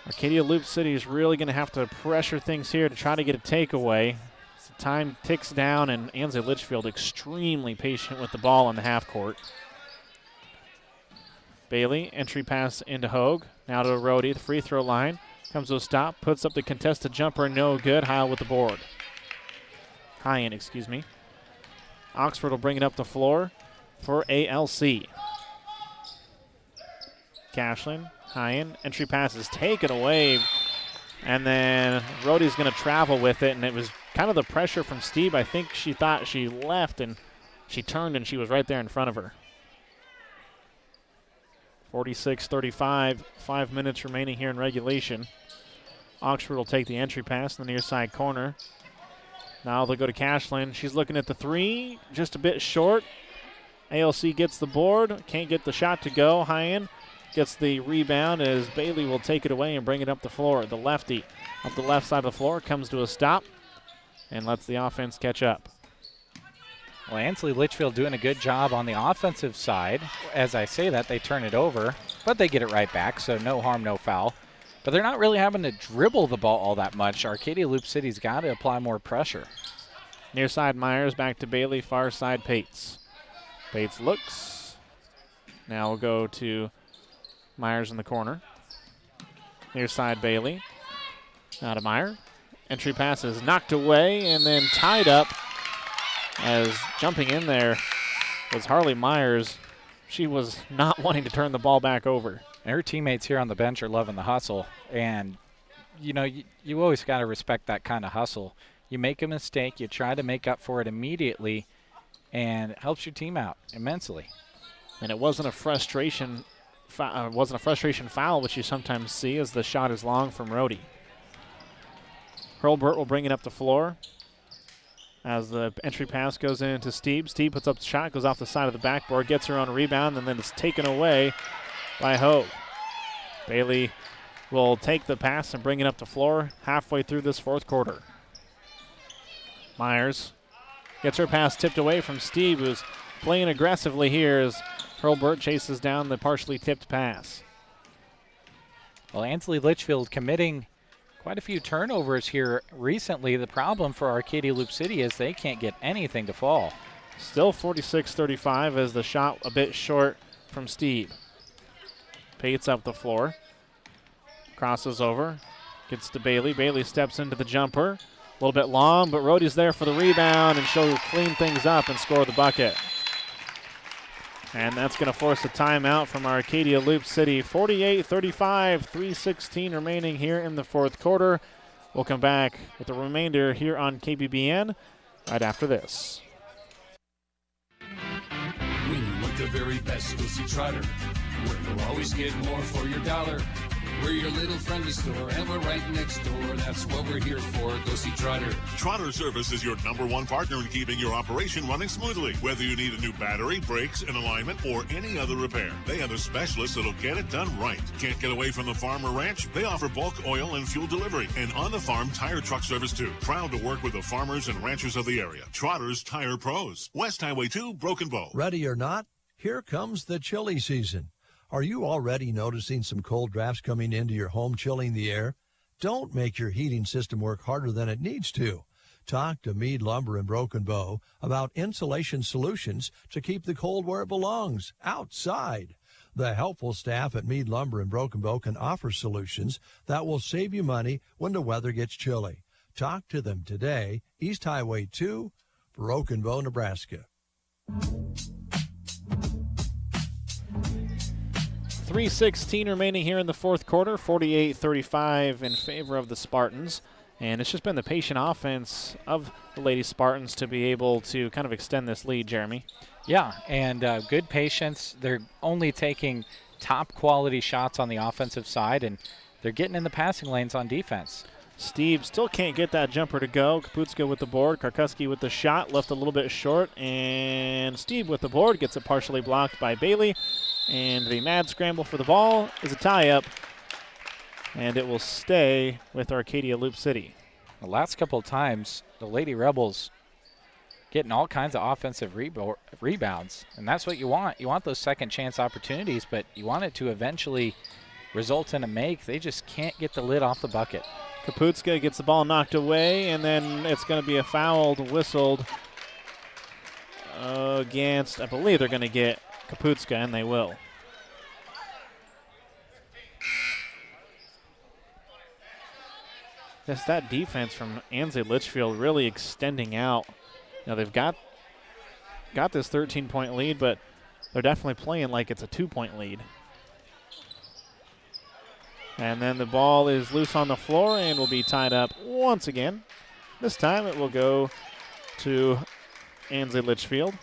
Arcadia Loup City is really going to have to pressure things here to try to get a takeaway. So time ticks down, and Ansley Litchfield extremely patient with the ball on the half court. Bailey, entry pass into Hogue. Now to Rhodey, the free throw line. Comes to a stop, puts up the contested jumper, no good. Hyen with the board. Hyen, excuse me. Oxford will bring it up the floor for ALC. Cashlin, Hyen, entry pass is taken away. And then Rhodey's going to travel with it, and it was kind of the pressure from Steve. I think she thought she left, and she turned, and she was right there in front of her. 46-35, 5 minutes remaining here in regulation. Oxford will take the entry pass in the near side corner. Now they'll go to Cashlin. She's looking at the 3, just a bit short. ALC gets the board, can't get the shot to go. Hyen gets the rebound as Bailey will take it away and bring it up the floor. The lefty up the left side of the floor comes to a stop and lets the offense catch up. Well, Ansley Litchfield doing a good job on the offensive side. As I say that, they turn it over, but they get it right back, so no harm, no foul. But they're not really having to dribble the ball all that much. Arcadia Loup City's got to apply more pressure. Near side Myers, back to Bailey, far side Pates. Pates looks. Now we'll go to Myers in the corner. Near side Bailey. Now to Meyer. Entry pass is knocked away and then tied up as jumping in there was Harley Myers. She was not wanting to turn the ball back over. And her teammates here on the bench are loving the hustle. And, you know, you always got to respect that kind of hustle. You make a mistake, you try to make up for it immediately, and it helps your team out immensely. And it wasn't a frustration foul, which you sometimes see as the shot is long from Rhodey. Hurlburt will bring it up the floor as the entry pass goes into Steve. Steve puts up the shot, goes off the side of the backboard, gets her own rebound, and then it's taken away by Hogue. Bailey will take the pass and bring it up the floor halfway through this fourth quarter. Myers gets her pass tipped away from Steve, who's playing aggressively here as Hurlburt chases down the partially tipped pass. Well, Ansley Litchfield committing quite a few turnovers here recently. The problem for Arcadia Loup City is they can't get anything to fall. Still 46-35 as the shot a bit short from Steve. Pates up the floor. Crosses over. Gets to Bailey. Bailey steps into the jumper. A little bit long, but Rhodey's there for the rebound, and she'll clean things up and score the bucket. And that's going to force a timeout from Arcadia Loup City. 48-35, 3:16 remaining here in the fourth quarter. We'll come back with the remainder here on KBBN right after this. the very best, go see Trotter, where you'll always get more for your dollar. We're your little friendly store, and we're right next door. That's what we're here for. Go see Trotter. Trotter Service is your #1 partner in keeping your operation running smoothly. Whether you need a new battery, brakes, an alignment, or any other repair, they have the specialists that'll get it done right. Can't get away from the farm or ranch? They offer bulk oil and fuel delivery, and on-the-farm tire truck service too. Proud to work with the farmers and ranchers of the area. Trotter's Tire Pros. West Highway 2, Broken Bow. Ready or not, here comes the chilly season. Are you already noticing some cold drafts coming into your home, chilling the air? Don't make your heating system work harder than it needs to. Talk to Mead Lumber in Broken Bow about insulation solutions to keep the cold where it belongs, outside. The helpful staff at Mead Lumber in Broken Bow can offer solutions that will save you money when the weather gets chilly. Talk to them today, East Highway 2, Broken Bow, Nebraska. 3:16 remaining here in the fourth quarter, 48-35 in favor of the Spartans. And it's just been the patient offense of the Lady Spartans to be able to kind of extend this lead, Jeremy. Yeah, and good patience. They're only taking top quality shots on the offensive side, and they're getting in the passing lanes on defense. Steve still can't get that jumper to go. Kaputska with the board. Karkuski with the shot, left a little bit short. And Steve with the board gets it partially blocked by Bailey. And the mad scramble for the ball is a tie-up. And it will stay with Arcadia Loup City. The last couple of times, the Lady Rebels getting all kinds of offensive rebounds. And that's what you want. You want those second chance opportunities, but you want it to eventually result in a make. They just can't get the lid off the bucket. Kaputska gets the ball knocked away, and then it's going to be a foul whistled against, I believe they're going to get Kaputska, and they will. Just that defense from Ansley Litchfield really extending out. You know, they've got this 13-point lead, but they're definitely playing like it's a 2-point lead. And then the ball is loose on the floor and will be tied up once again. This time it will go to Ansley Litchfield.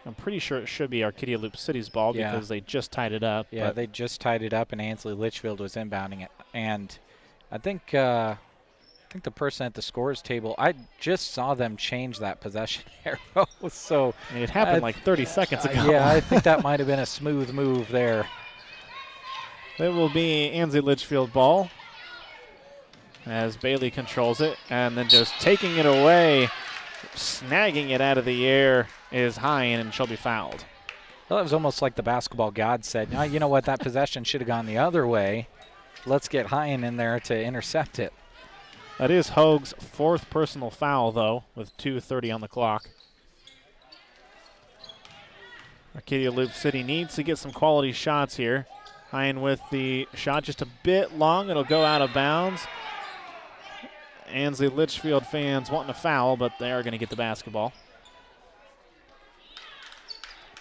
I'm pretty sure it should be Arcadia Loup City's ball because they just tied it up. Yeah, they just tied it up, and Ansley Litchfield was inbounding it. And I think the person at the scores table, I just saw them change that possession arrow. So it happened like 30 seconds ago. Yeah, I think that might have been a smooth move there. It will be Ansley Litchfield ball as Bailey controls it, and then just taking it away, snagging it out of the air is Hine, and she'll be fouled. Well, it was almost like the basketball god said, "Now, you know what, that possession should have gone the other way. Let's get Hine in there to intercept it." That is Hoag's fourth personal foul, though, with 2:30 on the clock. Arcadia Loup City needs to get some quality shots here. Hine with the shot just a bit long. It'll go out of bounds. Ansley Litchfield fans wanting a foul, but they are going to get the basketball.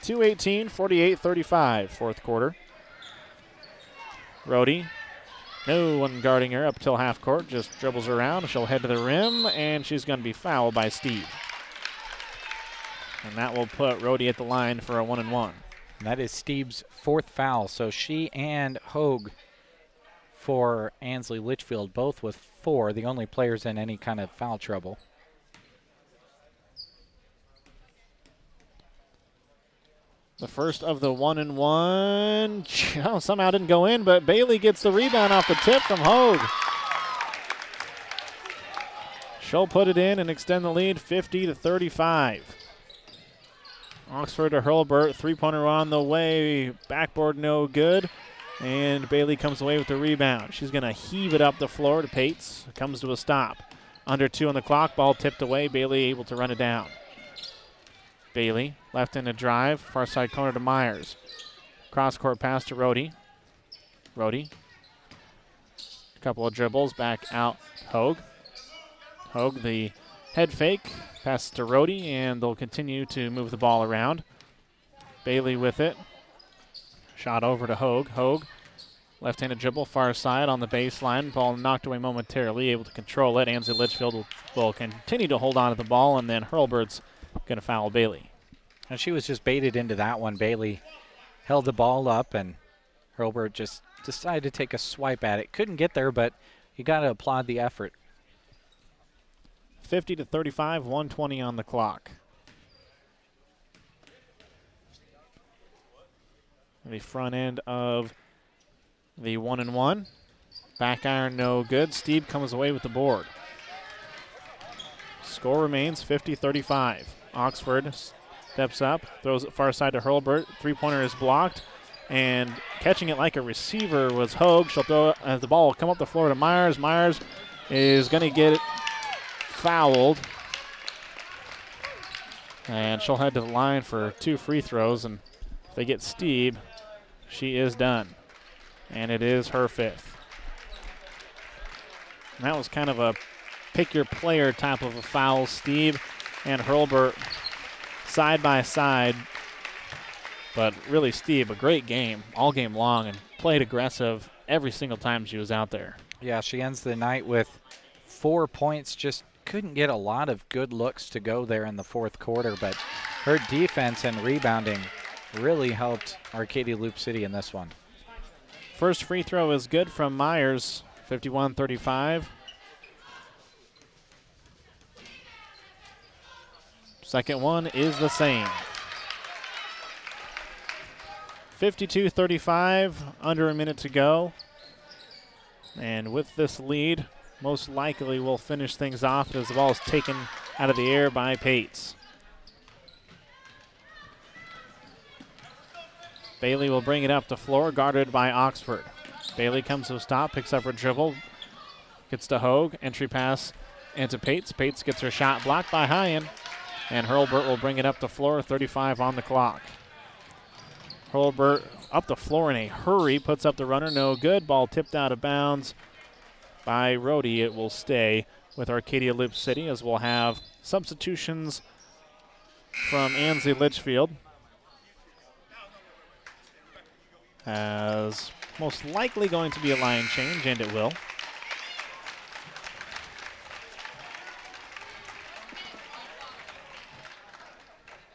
2:18, 48-35, fourth quarter. Rhodey, no one guarding her up till half court, just dribbles around. She'll head to the rim, and she's going to be fouled by Steve. And that will put Rhodey at the line for a 1-and-1. And that is Steve's fourth foul, so she and Hoag for Ansley Litchfield, both with 4, the only players in any kind of foul trouble. The first of the 1-and-1 somehow didn't go in, but Bailey gets the rebound off the tip from Hoag. She'll put it in and extend the lead 50-35. Oxford to Hurlburt, three-pointer on the way, backboard no good, and Bailey comes away with the rebound. She's going to heave it up the floor to Pates. It comes to a stop. Under 2 on the clock, ball tipped away. Bailey able to run it down. Bailey, left-handed drive, far side corner to Myers. Cross-court pass to Rhodey. Rhodey, a couple of dribbles, back out Hoag. Hoag, the head fake, passes to Rhodey, and they'll continue to move the ball around. Bailey with it. Shot over to Hoag. Hoag Left-handed dribble, far side on the baseline. Ball knocked away momentarily, able to control it. Ansley Litchfield will continue to hold on to the ball, and then Hurlburt's going to foul Bailey. And she was just baited into that one. Bailey held the ball up, and Hurlburt just decided to take a swipe at it. Couldn't get there, but you got to applaud the effort. 50-35, 1:20 on the clock. The front end of the 1-and-1. Back iron, no good. Steve comes away with the board. Score remains 50-35. Oxford steps up, throws it far side to Hurlburt. Three-pointer is blocked, and catching it like a receiver was Hogue. She'll throw it as the ball will come up the floor to Myers. Myers is going to get it fouled, and she'll head to the line for 2 free throws, and if they get Steve, she is done, and it is her 5th. And that was kind of a pick-your-player type of a foul. Steve and Hurlburt side by side, but really Steve, a great game all game long, and played aggressive every single time she was out there. Yeah, she ends the night with 4 points, just couldn't get a lot of good looks to go there in the fourth quarter, but her defense and rebounding really helped Arcadia Loup City in this one. First free throw is good from Myers, 51-35. Second one is the same. 52-35, under a minute to go. And with this lead, most likely we'll finish things off as the ball is taken out of the air by Pates. Bailey will bring it up the floor, guarded by Oxford. Bailey comes to a stop, picks up her dribble, gets to Hogue, entry pass into Pates. Pates gets her shot blocked by Hyen, and Hurlburt will bring it up the floor, 35 on the clock. Hurlburt up the floor in a hurry, puts up the runner, no good. Ball tipped out of bounds by Rhodey. It will stay with Arcadia Loup City as we'll have substitutions from Ansley Litchfield, as most likely going to be a line change, and it will.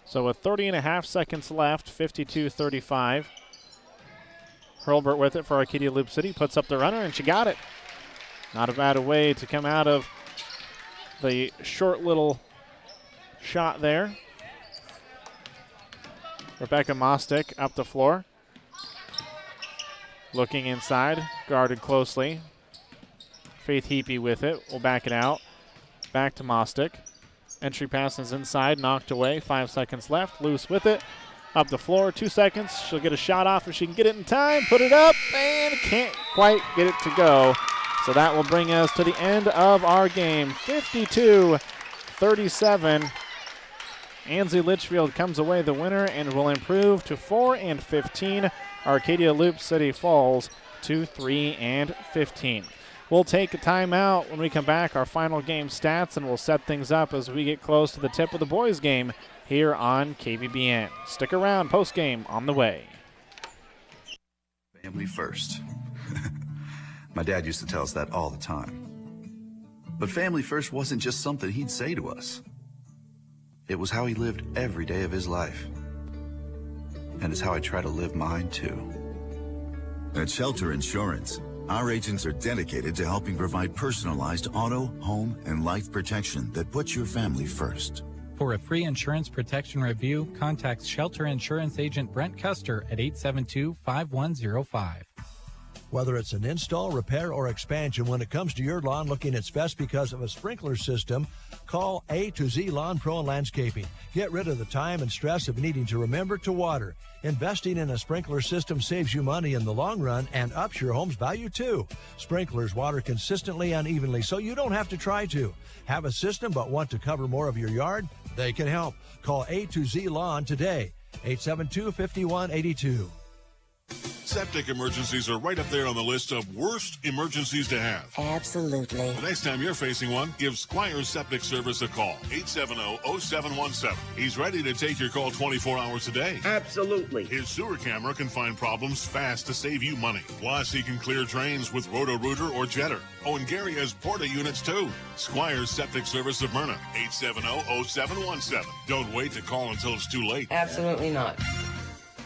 So with 30.5 seconds left, 52-35. Hurlburt with it for Arcadia Loup City, puts up the runner, and she got it. Not a bad way to come out of the short little shot there. Rebecca Mostick up the floor. Looking inside, guarded closely. Faith Heapy with it, will back it out. Back to Mostick. Entry pass is inside, knocked away, 5 seconds left. Loose with it, up the floor, 2 seconds. She'll get a shot off if she can get it in time, put it up, and can't quite get it to go. So that will bring us to the end of our game, 52-37. Ansley Litchfield comes away the winner and will improve to 4-15. Arcadia Loup City falls to 3-15. We'll take a timeout. When we come back, our final game stats, and we'll set things up as we get close to the tip of the boys' game here on KBBN. Stick around, post-game on the way. Family first. My dad used to tell us that all the time. But family first wasn't just something he'd say to us. It was how he lived every day of his life. And it's how I try to live mine, too. At Shelter Insurance, our agents are dedicated to helping provide personalized auto, home, and life protection that puts your family first. For a free insurance protection review, contact Shelter Insurance Agent Brent Custer at 872-5105. Whether it's an install, repair, or expansion, when it comes to your lawn looking its best because of a sprinkler system, call A to Z Lawn Pro and Landscaping. Get rid of the time and stress of needing to remember to water. Investing in a sprinkler system saves you money in the long run and ups your home's value too. Sprinklers water consistently and evenly, so you don't have to try to. Have a system but want to cover more of your yard? They can help. Call A to Z Lawn today, 872-5182. Septic emergencies are right up there on the list of worst emergencies to have. Absolutely. The next time you're facing one, give Squire's Septic Service a call. 870-0717. He's ready to take your call 24 hours a day. Absolutely. His sewer camera can find problems fast to save you money. Plus, he can clear drains with Roto-Rooter or Jetter. Oh, and Gary has Porta units too. Squire's Septic Service of Myrna. 870-0717. Don't wait to call until it's too late. Absolutely not.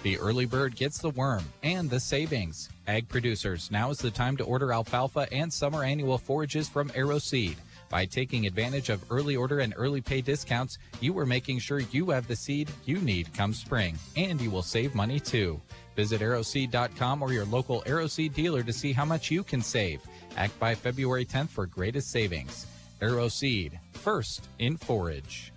The early bird gets the worm and the savings. Ag producers, now is the time to order alfalfa and summer annual forages from Arrow Seed. By taking advantage of early order and early pay discounts, you are making sure you have the seed you need come spring, and you will save money too. Visit arrowseed.com or your local Arrow Seed dealer to see how much you can save. Act by February 10th for greatest savings. Arrow Seed, first in forage.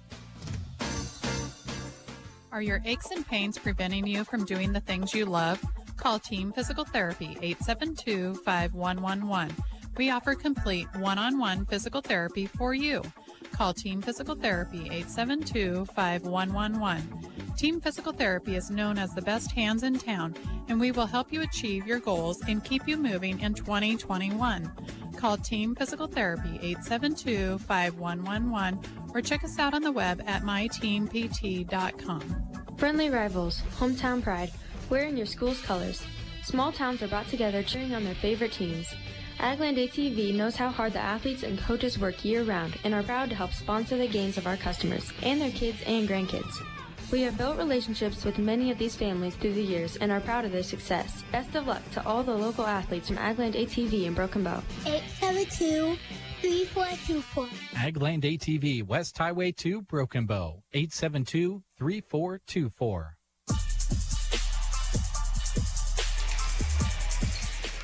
Are your aches and pains preventing you from doing the things you love? Call Team Physical Therapy 872-5111. We offer complete one-on-one physical therapy for you. Call Team Physical Therapy 872-5111. Team Physical Therapy is known as the best hands in town, and we will help you achieve your goals and keep you moving in 2021. Call Team Physical Therapy 872-5111 or check us out on the web at myteampt.com. Friendly rivals, hometown pride, wearing your school's colors. Small towns are brought together cheering on their favorite teams. Agland ATV knows how hard the athletes and coaches work year-round and are proud to help sponsor the games of our customers and their kids and grandkids. We have built relationships with many of these families through the years and are proud of their success. Best of luck to all the local athletes from Agland ATV in Broken Bow. 872-3424. Agland ATV, West Highway 2, Broken Bow. 872-3424.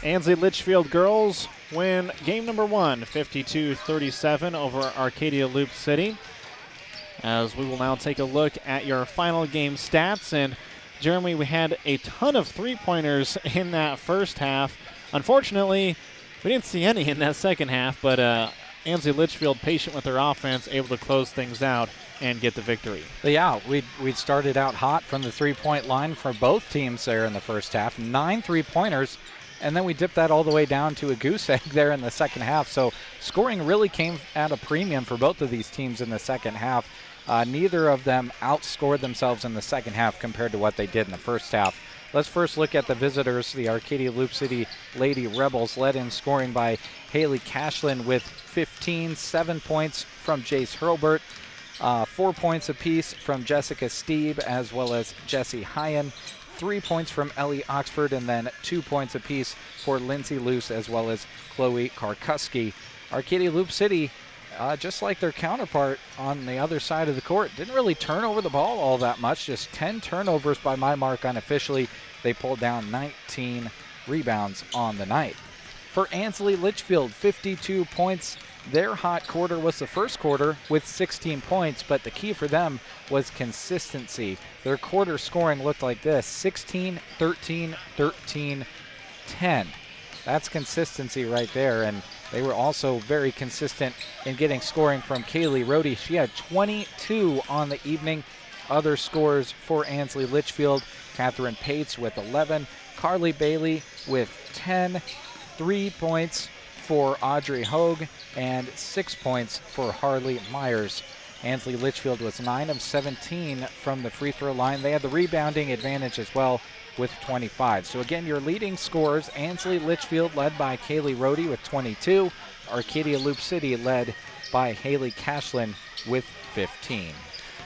Ansley Litchfield girls win game number 1, 52-37 over Arcadia Loup City. As we will now take a look at your final game stats. And Jeremy, we had a ton of three-pointers in that first half. Unfortunately, we didn't see any in that second half, but Ansley Litchfield patient with their offense, able to close things out and get the victory. Yeah, we started out hot from the three-point line for both teams there in the first half. 9 three-pointers, and then we dipped that all the way down to a goose egg there in the second half. So scoring really came at a premium for both of these teams in the second half. Neither of them outscored themselves in the second half compared to what they did in the first half. Let's first look at the visitors. The Arcadia Loup City Lady Rebels led in scoring by Haley Cashlin with 15, 7 points from Jace Hurlbert, 4 points apiece from Jessica Steeb as well as Jessie Hyen, 3 points from Ellie Oxford, and then 2 points apiece for Lindsay Luce as well as Chloe Karkuski. Arcadia Loup City, just like their counterpart on the other side of the court, didn't really turn over the ball all that much. Just 10 turnovers by my mark unofficially. They pulled down 19 rebounds on the night. For Ansley Litchfield, 52 points. Their hot quarter was the first quarter with 16 points, but the key for them was consistency. Their quarter scoring looked like this: 16, 13, 13, 10. That's consistency right there, and they were also very consistent in getting scoring from Kaylee Rohde. She had 22 on the evening. Other scores for Ansley Litchfield: Catherine Pates with 11, Carly Bailey with 10, 3 points for Audrey Hogue, and 6 points for Harley Myers. Ansley Litchfield was 9 of 17 from the free throw line. They had the rebounding advantage as well with 25. So again, your leading scorers: Ansley Litchfield led by Kaylee Rohde with 22, Arcadia Loup City led by Haley Cashlin with 15.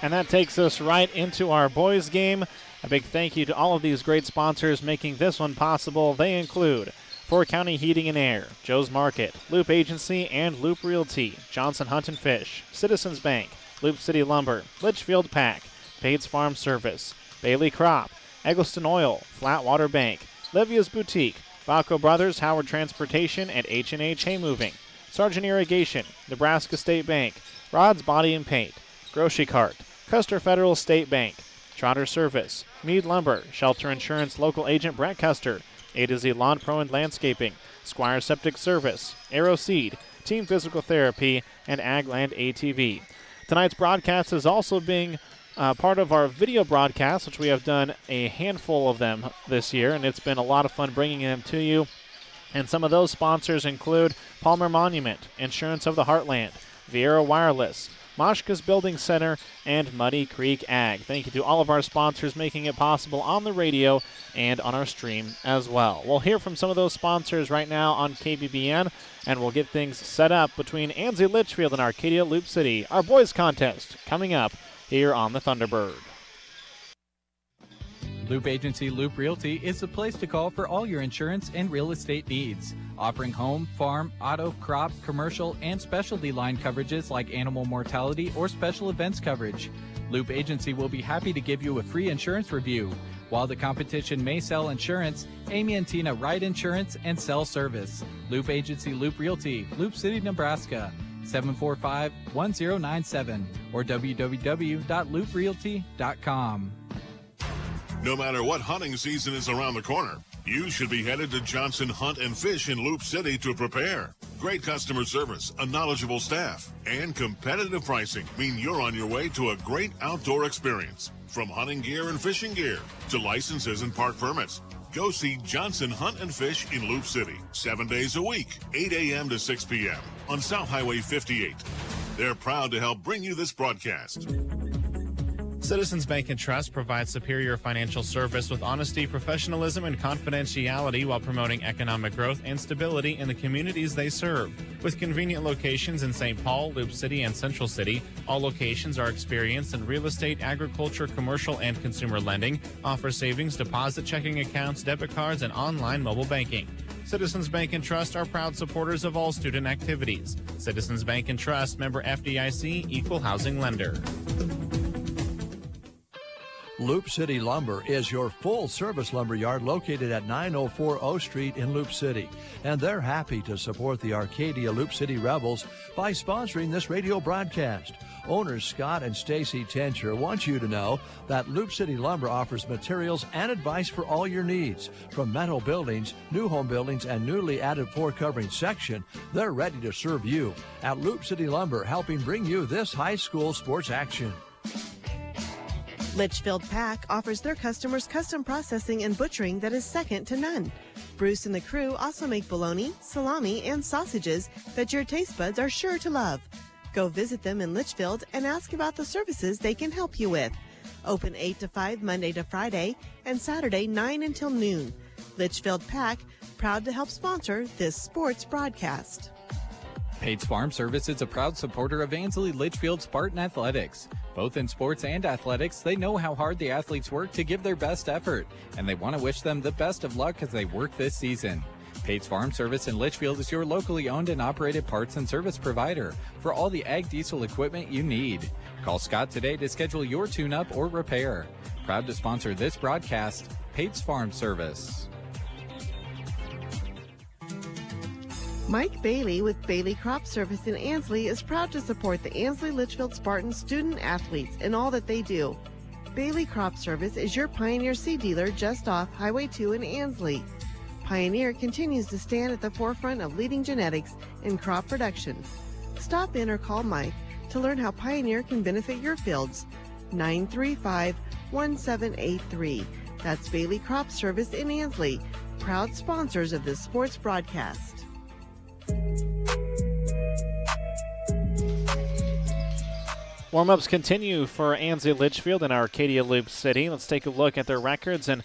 And that takes us right into our boys game. A big thank you to all of these great sponsors making this one possible. They include Fort County Heating and Air, Joe's Market, Loop Agency and Loop Realty, Johnson Hunt and Fish, Citizens Bank, Loop City Lumber, Litchfield Pack, Bates Farm Service, Bailey Crop, Eggleston Oil, Flatwater Bank, Livia's Boutique, Baco Brothers, Howard Transportation, and H&H Hay Moving, Sargent Irrigation, Nebraska State Bank, Rod's Body and Paint, Grocery Cart, Custer Federal State Bank, Trotter Service, Meade Lumber, Shelter Insurance Local Agent Brett Custer, A to Z Lawn Pro and Landscaping, Squire Septic Service, Arrow Seed, Team Physical Therapy, and Agland ATV. Tonight's broadcast is also being part of our video broadcast, which we have done a handful of them this year, and it's been a lot of fun bringing them to you. And some of those sponsors include Palmer Monument, Insurance of the Heartland, Vieira Wireless, Moshka's Building Center, and Muddy Creek Ag. Thank you to all of our sponsors making it possible on the radio and on our stream as well. We'll hear from some of those sponsors right now on KBBN, and we'll get things set up between Ansley Litchfield and Arcadia Loup City. Our boys contest coming up here on the Thunderbird. Loup Agency Loup Realty is the place to call for all your insurance and real estate needs. Offering home, farm, auto, crop, commercial, and specialty line coverages like animal mortality or special events coverage. Loup Agency will be happy to give you a free insurance review. While the competition may sell insurance, Amy and Tina write insurance and sell service. Loup Agency Loup Realty, Loup City, Nebraska, 745-1097 or www.louprealty.com. No matter what hunting season is around the corner, you should be headed to Johnson Hunt and Fish in Loup City to prepare. Great customer service, a knowledgeable staff, and competitive pricing mean you're on your way to a great outdoor experience. From hunting gear and fishing gear to licenses and park permits, go see Johnson Hunt and Fish in Loup City, 7 days a week, 8 a.m. to 6 p.m. on South Highway 58. They're proud to help bring you this broadcast. Citizens Bank and Trust provides superior financial service with honesty, professionalism, and confidentiality while promoting economic growth and stability in the communities they serve. With convenient locations in St. Paul, Loup City, and Central City, all locations are experienced in real estate, agriculture, commercial, and consumer lending, offer savings, deposit checking accounts, debit cards, and online mobile banking. Citizens Bank and Trust are proud supporters of all student activities. Citizens Bank and Trust, member FDIC, equal housing lender. Loup City Lumber is your full-service lumber yard located at 904 O Street in Loup City. And they're happy to support the Arcadia Loup City Rebels by sponsoring this radio broadcast. Owners Scott and Stacy Tencher want you to know that Loup City Lumber offers materials and advice for all your needs. From metal buildings, new home buildings, and newly added floor covering section, they're ready to serve you. At Loup City Lumber, helping bring you this high school sports action. Litchfield Pack offers their customers custom processing and butchering that is second to none. Bruce and the crew also make bologna, salami, and sausages that your taste buds are sure to love. Go visit them in Litchfield and ask about the services they can help you with. Open 8 to 5 Monday to Friday and Saturday 9 until noon. Litchfield Pack, proud to help sponsor this sports broadcast. Pates Farm Service is a proud supporter of Ansley Litchfield Spartan Athletics. Both in sports and athletics, they know how hard the athletes work to give their best effort, and they want to wish them the best of luck as they work this season. Pates Farm Service in Litchfield is your locally owned and operated parts and service provider for all the ag diesel equipment you need. Call Scott today to schedule your tune-up or repair. Proud to sponsor this broadcast, Pates Farm Service. Mike Bailey with Bailey Crop Service in Ansley is proud to support the Ansley Litchfield Spartan student athletes in all that they do. Bailey Crop Service is your Pioneer seed dealer just off Highway 2 in Ansley. Pioneer continues to stand at the forefront of leading genetics in crop production. Stop in or call Mike to learn how Pioneer can benefit your fields. 935-1783. That's Bailey Crop Service in Ansley, proud sponsors of this sports broadcast. Warm-ups continue for Ansley Litchfield and Arcadia Loup City. Let's take a look at their records and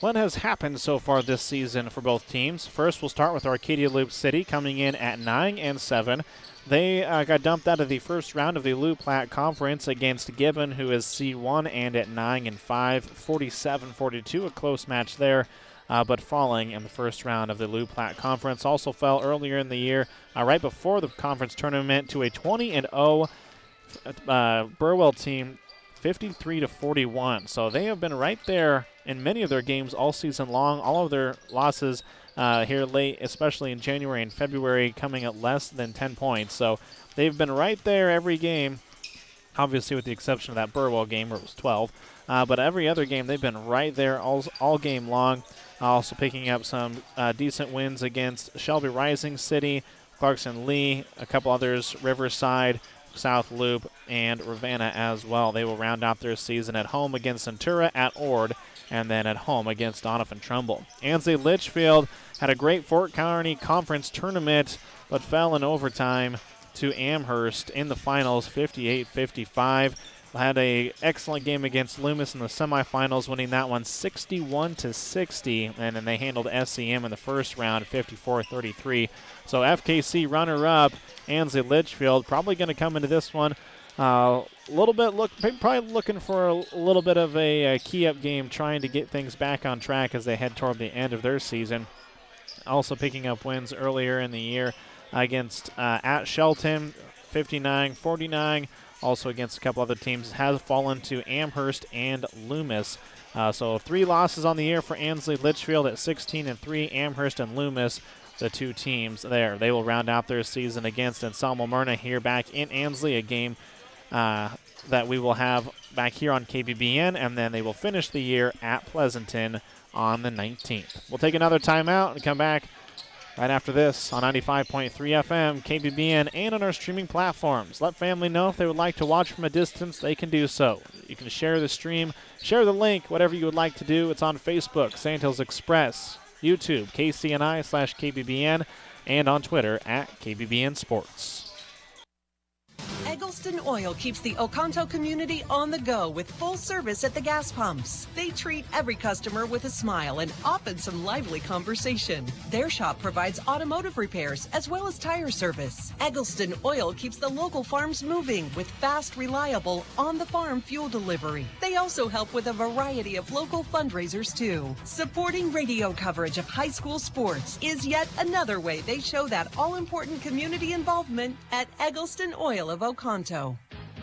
what has happened so far this season for both teams. First, we'll start with Arcadia Loup City coming in at 9-7. They got dumped out of the first round of the Loup Platte Conference against Gibbon, who is C1, and at 9-5, 47-42, a close match there. But falling in the first round of the Loup Platte Conference. Also fell earlier in the year, right before the conference tournament, to a 20-0 Burwell team, 53-41. So they have been right there in many of their games all season long. All of their losses here late, especially in January and February, coming at less than 10 points. So they've been right there every game, obviously with the exception of that Burwell game where it was 12. But every other game, they've been right there all game long. Also picking up some decent wins against Shelby Rising City, Clarkson Lee, a couple others, Riverside, South Loup, and Ravenna as well. They will round out their season at home against Centura, at Ord, and then at home against Doniphan Trumbull. Ansley Litchfield had a great Fort Kearney Conference tournament, but fell in overtime to Amherst in the finals, 58-55. Had an excellent game against Loomis in the semifinals, winning that one 61-60, and then they handled SCM in the first round, 54-33. So FKC runner-up, Ansley Litchfield, probably going to come into this one probably looking for a little bit of a key-up game, trying to get things back on track as they head toward the end of their season. Also picking up wins earlier in the year against at Shelton, 59-49. Also against a couple other teams, has fallen to Amherst and Loomis. So 3 losses on the year for Ansley Litchfield at 16-3. Amherst and Loomis, the 2 teams there. They will round out their season against Anselmo Myrna here back in Ansley, a game that we will have back here on KBBN, and then they will finish the year at Pleasanton on the 19th. We'll take another timeout and come back right after this on 95.3 FM, KBBN, and on our streaming platforms. Let family know if they would like to watch from a distance, they can do so. You can share the stream, share the link, whatever you would like to do. It's on Facebook, Sandhills Express, YouTube, KCNI/KBBN, and on Twitter at KBBN Sports. Eggleston Oil keeps the Oconto community on the go with full service at the gas pumps. They treat every customer with a smile and often some lively conversation. Their shop provides automotive repairs as well as tire service. Eggleston Oil keeps the local farms moving with fast, reliable, on-the-farm fuel delivery. They also help with a variety of local fundraisers too. Supporting radio coverage of high school sports is yet another way they show that all-important community involvement at Eggleston Oil of Oconto.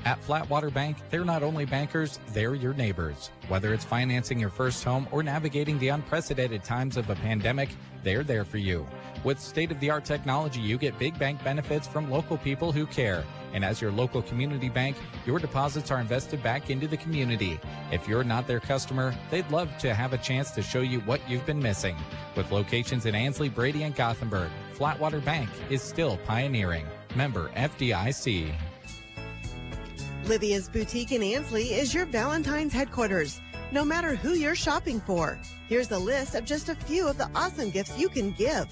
At Flatwater Bank, they're not only bankers, they're your neighbors. Whether it's financing your first home or navigating the unprecedented times of a pandemic, they're there for you. With state-of-the-art technology, you get big bank benefits from local people who care. And as your local community bank, your deposits are invested back into the community. If you're not their customer, they'd love to have a chance to show you what you've been missing. With locations in Ansley, Brady, and Gothenburg, Flatwater Bank is still pioneering. Member FDIC. Livia's Boutique in Ansley is your Valentine's headquarters, no matter who you're shopping for. Here's a list of just a few of the awesome gifts you can give.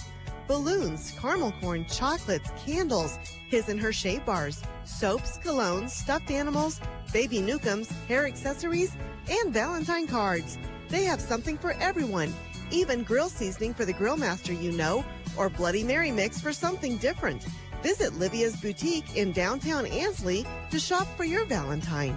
Balloons, caramel corn, chocolates, candles, his and her shave bars, soaps, colognes, stuffed animals, baby Newcombs, hair accessories, and Valentine cards. They have something for everyone, even grill seasoning for the grill master you know, or Bloody Mary mix for something different. Visit Livia's Boutique in downtown Ansley to shop for your Valentine.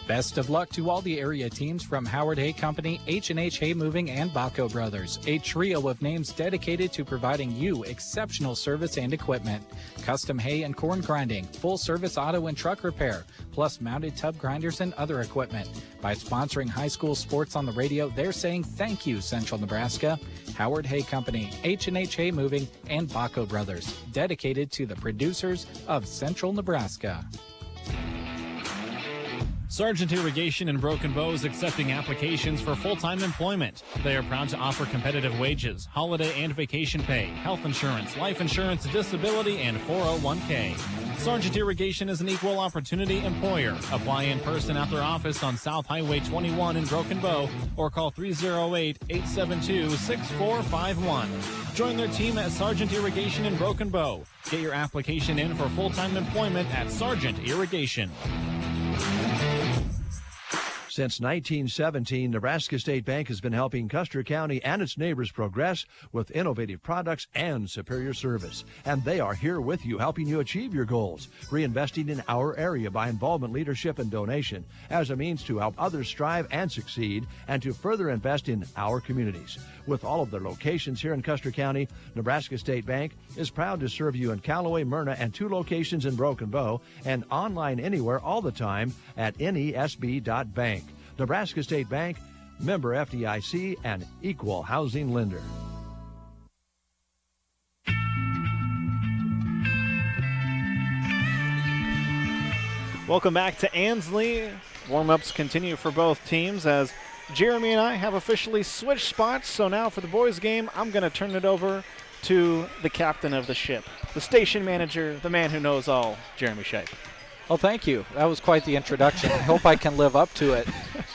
Best of luck to all the area teams from Howard Hay Company, H&H Hay Moving, and Baco Brothers, a trio of names dedicated to providing you exceptional service and equipment. Custom hay and corn grinding, full-service auto and truck repair, plus mounted tub grinders and other equipment. By sponsoring high school sports on the radio, they're saying thank you, Central Nebraska. Howard Hay Company, H&H Hay Moving, and Baco Brothers, dedicated to the producers of Central Nebraska. Sargent Irrigation in Broken Bow is accepting applications for full-time employment. They are proud to offer competitive wages, holiday and vacation pay, health insurance, life insurance, disability, and 401k. Sargent Irrigation is an equal opportunity employer. Apply in person at their office on South Highway 21 in Broken Bow or call 308-872-6451. Join their team at Sargent Irrigation in Broken Bow. Get your application in for full-time employment at Sargent Irrigation. Since 1917, Nebraska State Bank has been helping Custer County and its neighbors progress with innovative products and superior service. And they are here with you, helping you achieve your goals, reinvesting in our area by involvement, leadership, and donation as a means to help others strive and succeed and to further invest in our communities. With all of their locations here in Custer County, Nebraska State Bank is proud to serve you in Callaway, Myrna, and 2 locations in Broken Bow, and online anywhere all the time at nesb.bank. Nebraska State Bank, member FDIC, and equal housing lender. Welcome back to Ansley. Warm-ups continue for both teams as Jeremy and I have officially switched spots. So now for the boys' game, I'm going to turn it over to the captain of the ship, the station manager, the man who knows all, Jeremy Shipe. Oh, thank you. That was quite the introduction. I hope I can live up to it.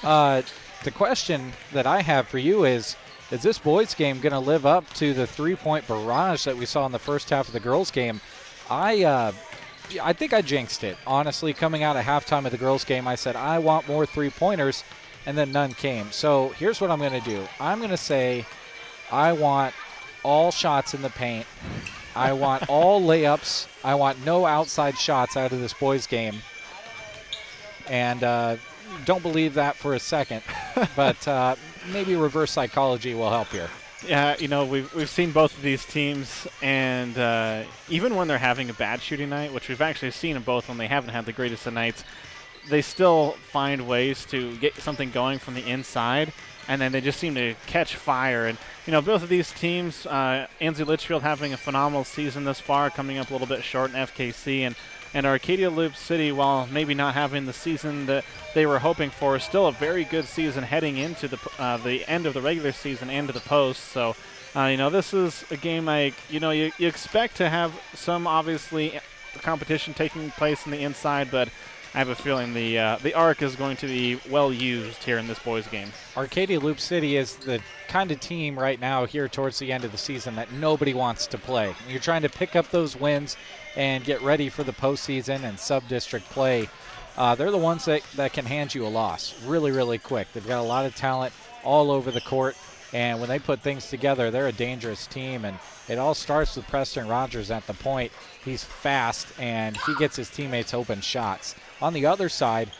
The question that I have for you is this boys game going to live up to the three-point barrage that we saw in the first half of the girls game? I think I jinxed it. Honestly, coming out of halftime of the girls game, I said, I want more three-pointers, and then none came. So here's what I'm going to do. I'm going to say I want all shots in the paint. I want all layups. I want no outside shots out of this boys game. And don't believe that for a second, but maybe reverse psychology will help here. Yeah, we've seen both of these teams, and even when they're having a bad shooting night, which we've actually seen in both when they haven't had the greatest of nights, they still find ways to get something going from the inside, and then they just seem to catch fire. And, both of these teams, Ansley Litchfield having a phenomenal season thus far, coming up a little bit short in FKC, and Arcadia Loup City, while maybe not having the season that they were hoping for, still a very good season heading into the end of the regular season and to the post. So, this is a game you expect to have some, obviously, competition taking place on the inside, but I have a feeling the arc is going to be well used here in this boys game. Arcadia Loup City is the kind of team right now here towards the end of the season that nobody wants to play. You're trying to pick up those wins and get ready for the postseason and sub-district play. They're the ones that can hand you a loss really, really quick. They've got a lot of talent all over the court, and when they put things together, they're a dangerous team. And it all starts with Preston Rogers at the point. He's fast, and he gets his teammates open shots. On the other side,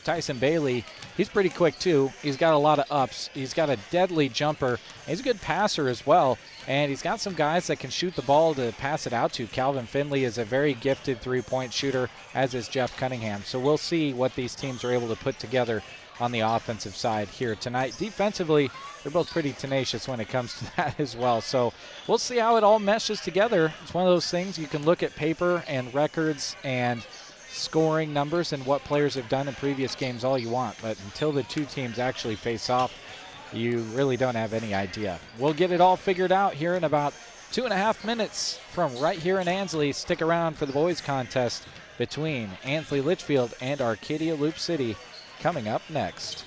Tyson Bailey, he's pretty quick too. He's got a lot of ups. He's got a deadly jumper. He's a good passer as well, and he's got some guys that can shoot the ball to pass it out to. Calvin Finley is a very gifted three-point shooter, as is Jeff Cunningham. So we'll see what these teams are able to put together on the offensive side here tonight. Defensively, they're both pretty tenacious when it comes to that as well. So we'll see how it all meshes together. It's one of those things you can look at paper and records and scoring numbers and what players have done in previous games all you want, but until the two teams actually face off, you really don't have any idea. We'll get it all figured out here in about 2.5 minutes from right here in Ansley. Stick around for the boys contest between Ansley Litchfield and Arcadia Loup City coming up next.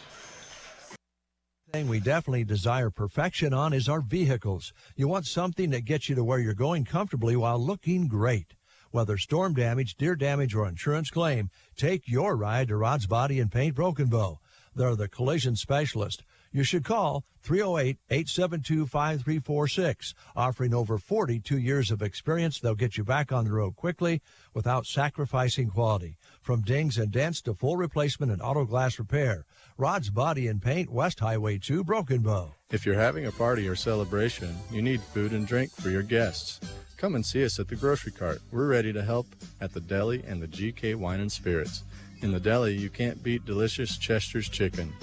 Thing we definitely desire perfection on is our vehicles. You want something that gets you to where you're going comfortably while looking great. Whether storm damage, deer damage, or insurance claim, take your ride to Rod's Body and Paint Broken Bow. They're the collision specialist. You should call 308-872-5346. Offering over 42 years of experience, they'll get you back on the road quickly without sacrificing quality. From dings and dents to full replacement and auto glass repair. Rod's Body and Paint, West Highway 2, Broken Bow. If you're having a party or celebration, you need food and drink for your guests. Come and see us at the grocery cart. We're ready to help at the deli and the GK Wine and Spirits. In the deli, you can't beat delicious Chester's chicken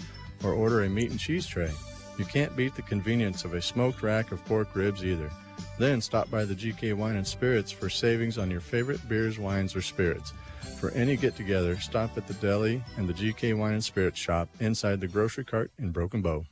or order a meat and cheese tray. You can't beat the convenience of a smoked rack of pork ribs either. Then stop by the GK Wine and Spirits for savings on your favorite beers, wines, or spirits. For any get-together, stop at the deli and the GK Wine and Spirits shop inside the grocery cart in Broken Bow.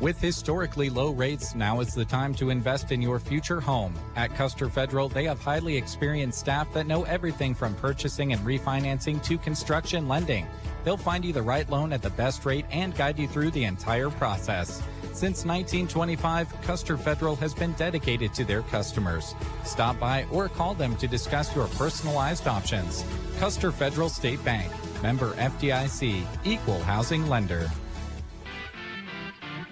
With historically low rates, now is the time to invest in your future home. At Custer Federal, they have highly experienced staff that know everything from purchasing and refinancing to construction lending. They'll find you the right loan at the best rate and guide you through the entire process. Since 1925, Custer Federal has been dedicated to their customers. Stop by or call them to discuss your personalized options. Custer Federal State Bank, member FDIC, equal housing lender.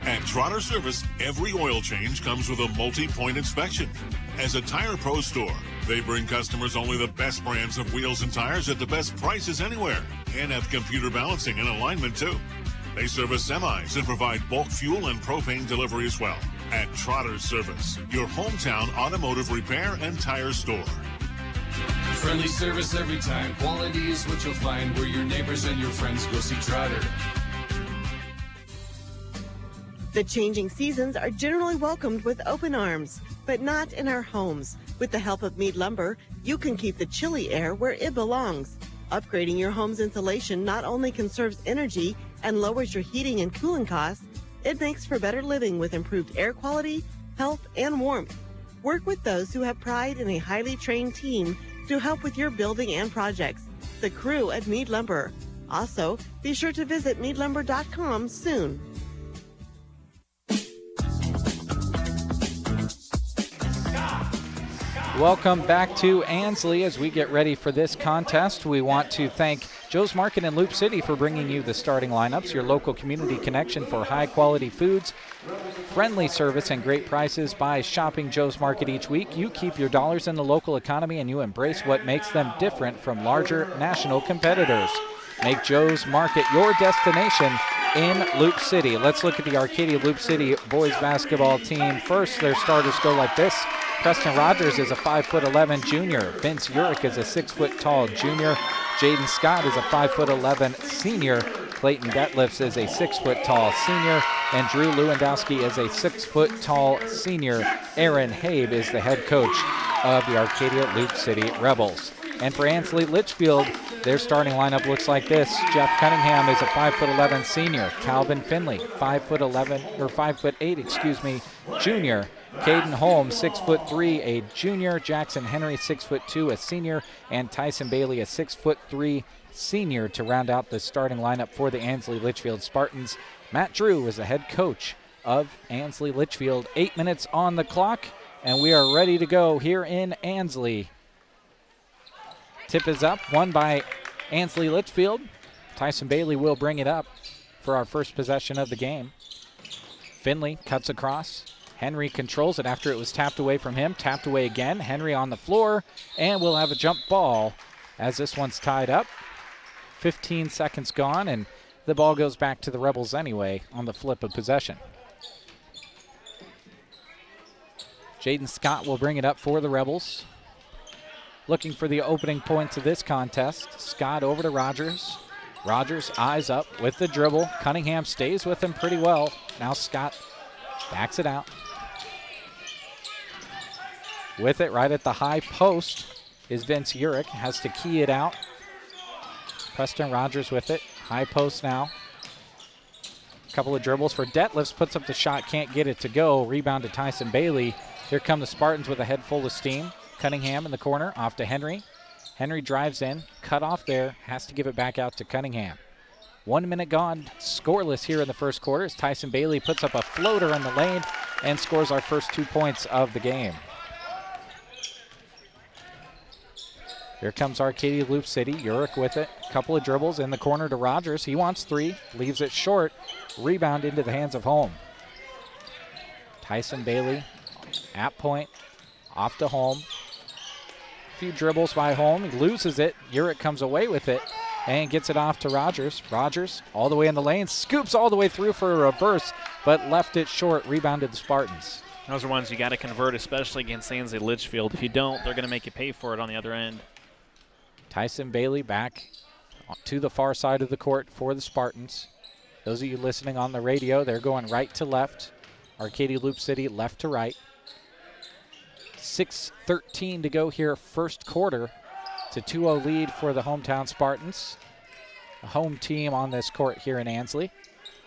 At Trotter Service, every oil change comes with a multi-point inspection. As a Tire Pro store, they bring customers only the best brands of wheels and tires at the best prices anywhere, and have computer balancing and alignment too. They service semis and provide bulk fuel and propane delivery as well. At Trotter Service, your hometown automotive repair and tire store. Friendly service every time. Quality is what you'll find where your neighbors and your friends go see Trotter. The changing seasons are generally welcomed with open arms, but not in our homes. With the help of Mead Lumber, you can keep the chilly air where it belongs. Upgrading your home's insulation not only conserves energy and lowers your heating and cooling costs, it makes for better living with improved air quality, health, and warmth. Work with those who have pride in a highly trained team to help with your building and projects. the crew at Mead Lumber. Also, be sure to visit meadlumber.com soon. Welcome back to Ansley as we get ready for this contest. We want to thank Joe's Market in Loup City for bringing you the starting lineups, your local community connection for high-quality foods, friendly service, and great prices. By shopping Joe's Market each week, you keep your dollars in the local economy and you embrace what makes them different from larger national competitors. Make Joe's Market your destination in Loup City. Let's look at the Arcadia Loup City boys basketball team. First, their starters go like this. Preston Rogers is a 5'11" junior. Vince Urich is a 6-foot-tall junior. Jaden Scott is a 5'11" senior. Clayton Detlefs is a 6-foot-tall senior. And Drew Lewandowski is a 6-foot-tall senior. Aaron Habe is the head coach of the Arcadia Loup City Rebels. And for Ansley Litchfield, their starting lineup looks like this. Jeff Cunningham is a 5'11" senior. Calvin Finley, 5'8", junior. Caden Holmes, 6'3", a junior. Jackson Henry, 6'2", a senior. And Tyson Bailey, a 6'3" senior to round out the starting lineup for the Ansley Litchfield Spartans. Matt Drew is the head coach of Ansley Litchfield. 8 minutes on the clock, and we are ready to go here in Ansley. Tip is up, won by Ansley Litchfield. Tyson Bailey will bring it up for our first possession of the game. Finley cuts across. Henry controls it after it was tapped away from him. Tapped away again. Henry on the floor, and we'll have a jump ball as this one's tied up. 15 seconds gone, and the ball goes back to the Rebels anyway on the flip of possession. Jaden Scott will bring it up for the Rebels. Looking for the opening points of this contest. Scott over to Rogers. Rogers eyes up with the dribble. Cunningham stays with him pretty well. Now Scott backs it out. With it right at the high post is Vince Urich. Has to key it out. Preston Rogers with it. High post now. Couple of dribbles for Detlefs. Puts up the shot. Can't get it to go. Rebound to Tyson Bailey. Here come the Spartans with a head full of steam. Cunningham in the corner, off to Henry. Henry drives in, cut off there, has to give it back out to Cunningham. 1 minute gone, scoreless here in the first quarter as Tyson Bailey puts up a floater in the lane and scores our first 2 points of the game. Here comes Arcadia Loup City, Urich with it. Couple of dribbles in the corner to Rogers. He wants three, leaves it short. Rebound into the hands of Holm. Tyson Bailey at point, off to Holm. Few dribbles by Holm. He loses it. Urich comes away with it and gets it off to Rogers. Rogers all the way in the lane, scoops all the way through for a reverse, but left it short. Rebounded the Spartans. Those are ones you got to convert, especially against Ansley Litchfield. If you don't, they're going to make you pay for it on the other end. Tyson Bailey back to the far side of the court for the Spartans. Those of you listening on the radio, they're going right to left. Arcadia Loup City left to right. 6:13 to go here, first quarter. It's a 2-0 lead for the hometown Spartans. A home team on this court here in Ansley.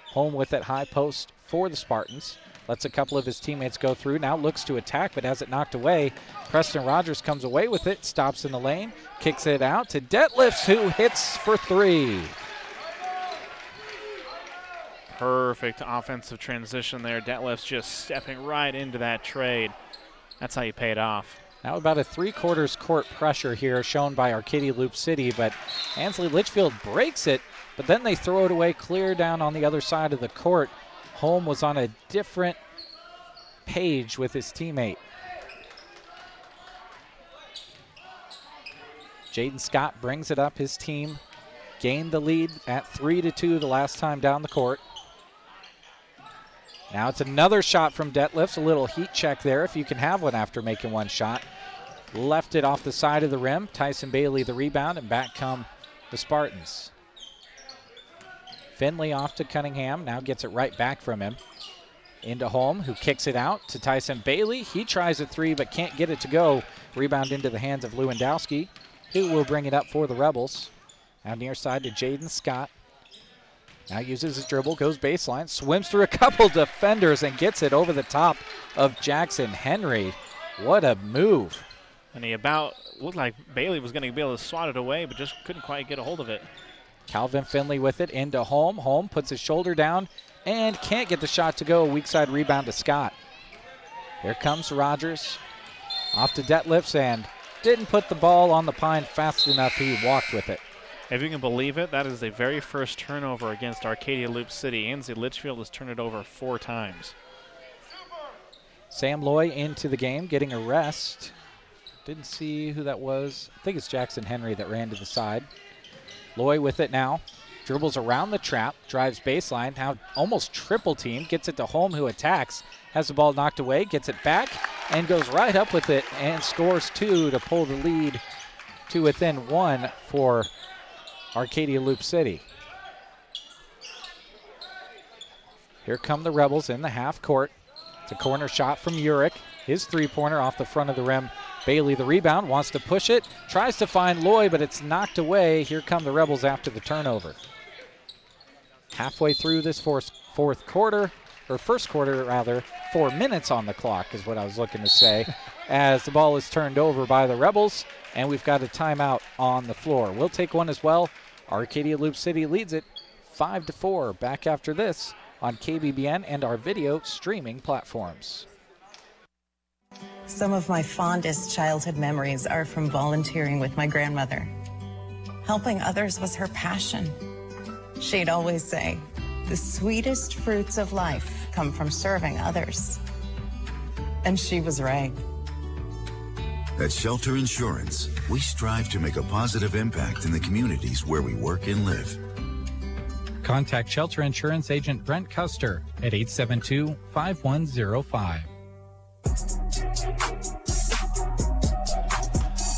Holm with that high post for the Spartans. Lets a couple of his teammates go through. Now looks to attack, but has it knocked away. Preston Rogers comes away with it, stops in the lane, kicks it out to Detlefs, who hits for three. Perfect offensive transition there. Detlefs just stepping right into that trade. That's how you pay it off. Now about a 3/4 court pressure here shown by Arcadia Loup City, but Ansley Litchfield breaks it, but then they throw it away clear down on the other side of the court. Holm was on a different page with his teammate. Jaden Scott brings it up. His team gained the lead at 3-2 the last time down the court. Now it's another shot from Detlefs. A little heat check there if you can have one after making one shot. Left it off the side of the rim. Tyson Bailey the rebound, and back come the Spartans. Finley off to Cunningham. Now gets it right back from him. Into Holm, who kicks it out to Tyson Bailey. He tries a three but can't get it to go. Rebound into the hands of Lewandowski, who will bring it up for the Rebels. Now near side to Jaden Scott. Now uses his dribble, goes baseline, swims through a couple defenders and gets it over the top of Jackson Henry. What a move. And he looked like Bailey was going to be able to swat it away, but just couldn't quite get a hold of it. Calvin Finley with it into Holm. Holm puts his shoulder down and can't get the shot to go. Weak side rebound to Scott. Here comes Rogers. Off to Detlefs and didn't put the ball on the pine fast enough. He walked with it. If you can believe it, that is the very first turnover against Arcadia Loup City. Ansley Litchfield has turned it over 4 times. Sam Loy into the game, getting a rest. Didn't see who that was. I think it's Jackson Henry that ran to the side. Loy with it now. Dribbles around the trap, drives baseline, now almost triple team, gets it to Holm who attacks, has the ball knocked away, gets it back, and goes right up with it and scores 2 to pull the lead to within 1 for Arcadia Loup City. Here come the Rebels in the half court. It's a corner shot from Urich. His three-pointer off the front of the rim. Bailey the rebound, wants to push it, tries to find Loy, but it's knocked away. Here come the Rebels after the turnover. Halfway through this first quarter, 4 minutes on the clock is what I was looking to say, as the ball is turned over by the Rebels, and we've got a timeout on the floor. We'll take one as well. Arcadia Loup City leads it 5-4. Back after this on KBBN and our video streaming platforms. Some of my fondest childhood memories are from volunteering with my grandmother. Helping others was her passion. She'd always say, the sweetest fruits of life come from serving others. And she was right. At Shelter Insurance, we strive to make a positive impact in the communities where we work and live. Contact Shelter Insurance Agent Brent Custer at 872-5105.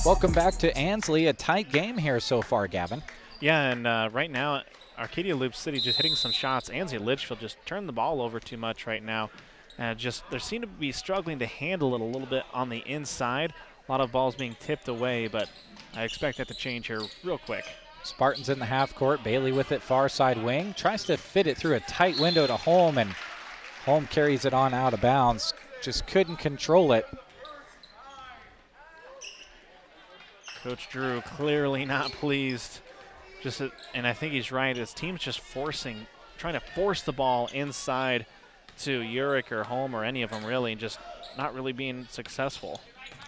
Welcome back to Ansley. A tight game here so far, Gavin. Yeah, and right now, Arcadia Loup City just hitting some shots. Ansley Litchfield just turned the ball over too much right now. They seem to be struggling to handle it a little bit on the inside. A lot of balls being tipped away, but I expect that to change here real quick. Spartans in the half court. Bailey with it far side wing. Tries to fit it through a tight window to Holm, and Holm carries it on out of bounds. Just couldn't control it. Coach Drew clearly not pleased. And I think he's right. His team's just trying to force the ball inside to Urich or Holm or any of them really, and just not really being successful.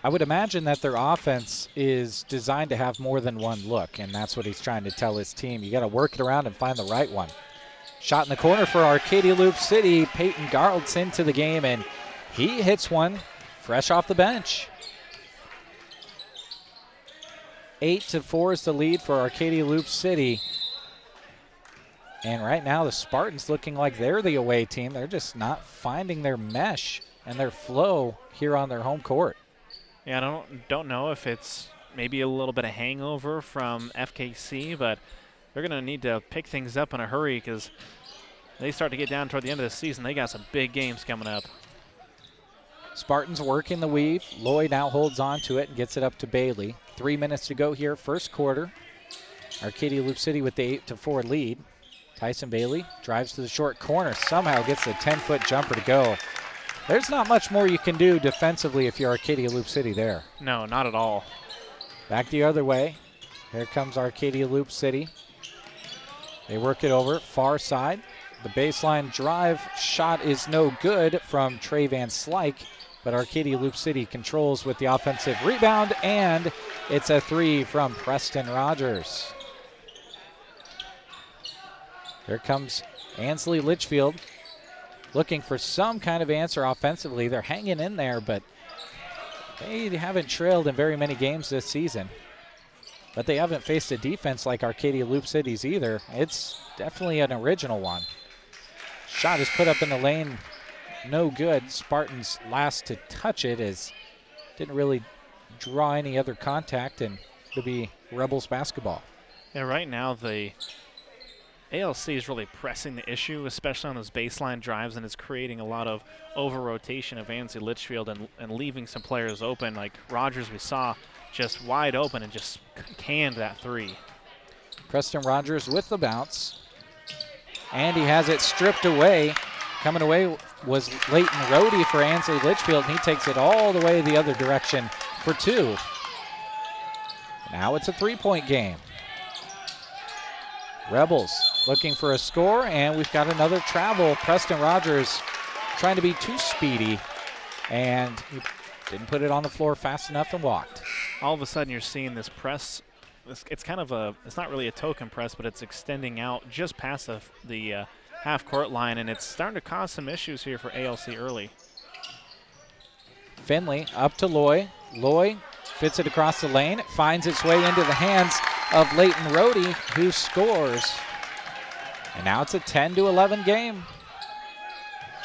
I would imagine that their offense is designed to have more than one look, and that's what he's trying to tell his team. You got to work it around and find the right one. Shot in the corner for Arcadia Loup City. Peyton Garltz into the game, and he hits one fresh off the bench. 8-4 is the lead for Arcadia Loup City. And right now the Spartans looking like they're the away team. They're just not finding their mesh and their flow here on their home court. Yeah, I don't know if it's maybe a little bit of hangover from FKC, but they're going to need to pick things up in a hurry because they start to get down toward the end of the season. They got some big games coming up. Spartans working the weave. Lloyd now holds on to it and gets it up to Bailey. 3 minutes to go here, first quarter. Arcadia Loup City with the 8-4 lead. Tyson Bailey drives to the short corner, somehow gets a 10-foot jumper to go. There's not much more you can do defensively if you're Arcadia Loup City there. No, not at all. Back the other way. Here comes Arcadia Loup City. They work it over, far side. The baseline drive shot is no good from Trey Van Slyke, but Arcadia Loup City controls with the offensive rebound, and it's a three from Preston Rogers. Here comes Ansley Litchfield looking for some kind of answer offensively. They're hanging in there, but they haven't trailed in very many games this season. But they haven't faced a defense like Arcadia Loup City's either. It's definitely an original one. Shot is put up in the lane, no good. Spartans last to touch it as didn't really draw any other contact, and it'll be Rebels basketball. Yeah, right now the ALC is really pressing the issue, especially on those baseline drives, and it's creating a lot of over-rotation of Ansley Litchfield and leaving some players open. Like Rogers, we saw just wide open and just canned that three. Preston Rogers with the bounce, and he has it stripped away. Coming away was Leighton Rohde for Ansley Litchfield, and he takes it all the way the other direction for two. Now it's a 3-point game. Rebels looking for a score, and we've got another travel. Preston Rogers trying to be too speedy, and he didn't put it on the floor fast enough and walked. All of a sudden you're seeing this press. It's kind of it's not really a token press, but it's extending out just past the half-court line, and it's starting to cause some issues here for ALC early. Finley up to Loy. Loy fits it across the lane. It finds its way into the hands of Leighton Rohde, who scores. And now it's a 10-11 game.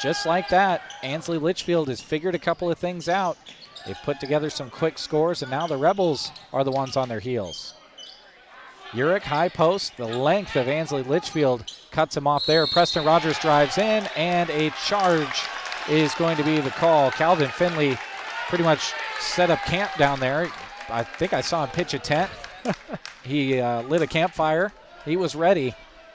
Just like that, Ansley Litchfield has figured a couple of things out. They've put together some quick scores, and now the Rebels are the ones on their heels. Urich, high post. The length of Ansley Litchfield cuts him off there. Preston Rogers drives in, and a charge is going to be the call. Calvin Finley pretty much set up camp down there. I think I saw him pitch a tent. He lit a campfire. He was ready,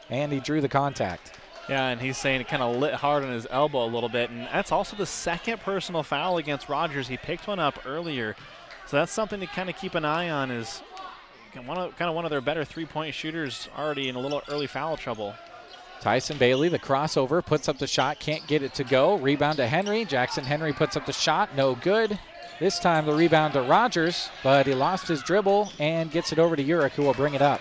and he drew the contact. Yeah, and he's saying it kind of lit hard on his elbow a little bit, and that's also the second personal foul against Rogers. He picked one up earlier, so that's something to kind of keep an eye on. Is one of their better three-point shooters already in a little early foul trouble. Tyson Bailey, the crossover, puts up the shot, can't get it to go. Rebound to Henry. Jackson Henry puts up the shot, no good. This time the rebound to Rogers, but he lost his dribble and gets it over to Urich, who will bring it up.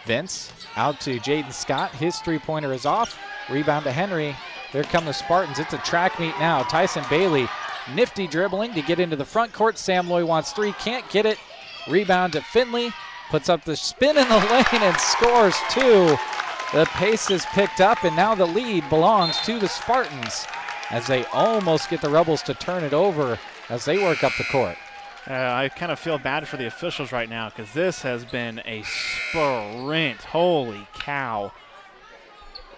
Vince out to Jaden Scott. His three-pointer is off. Rebound to Henry. There come the Spartans. It's a track meet now. Tyson Bailey, nifty dribbling to get into the front court. Sam Loy wants three, can't get it. Rebound to Finley. Puts up the spin in the lane and scores two. The pace is picked up, and now the lead belongs to the Spartans as they almost get the Rebels to turn it over as they work up the court. I kind of feel bad for the officials right now because this has been a sprint. Holy cow.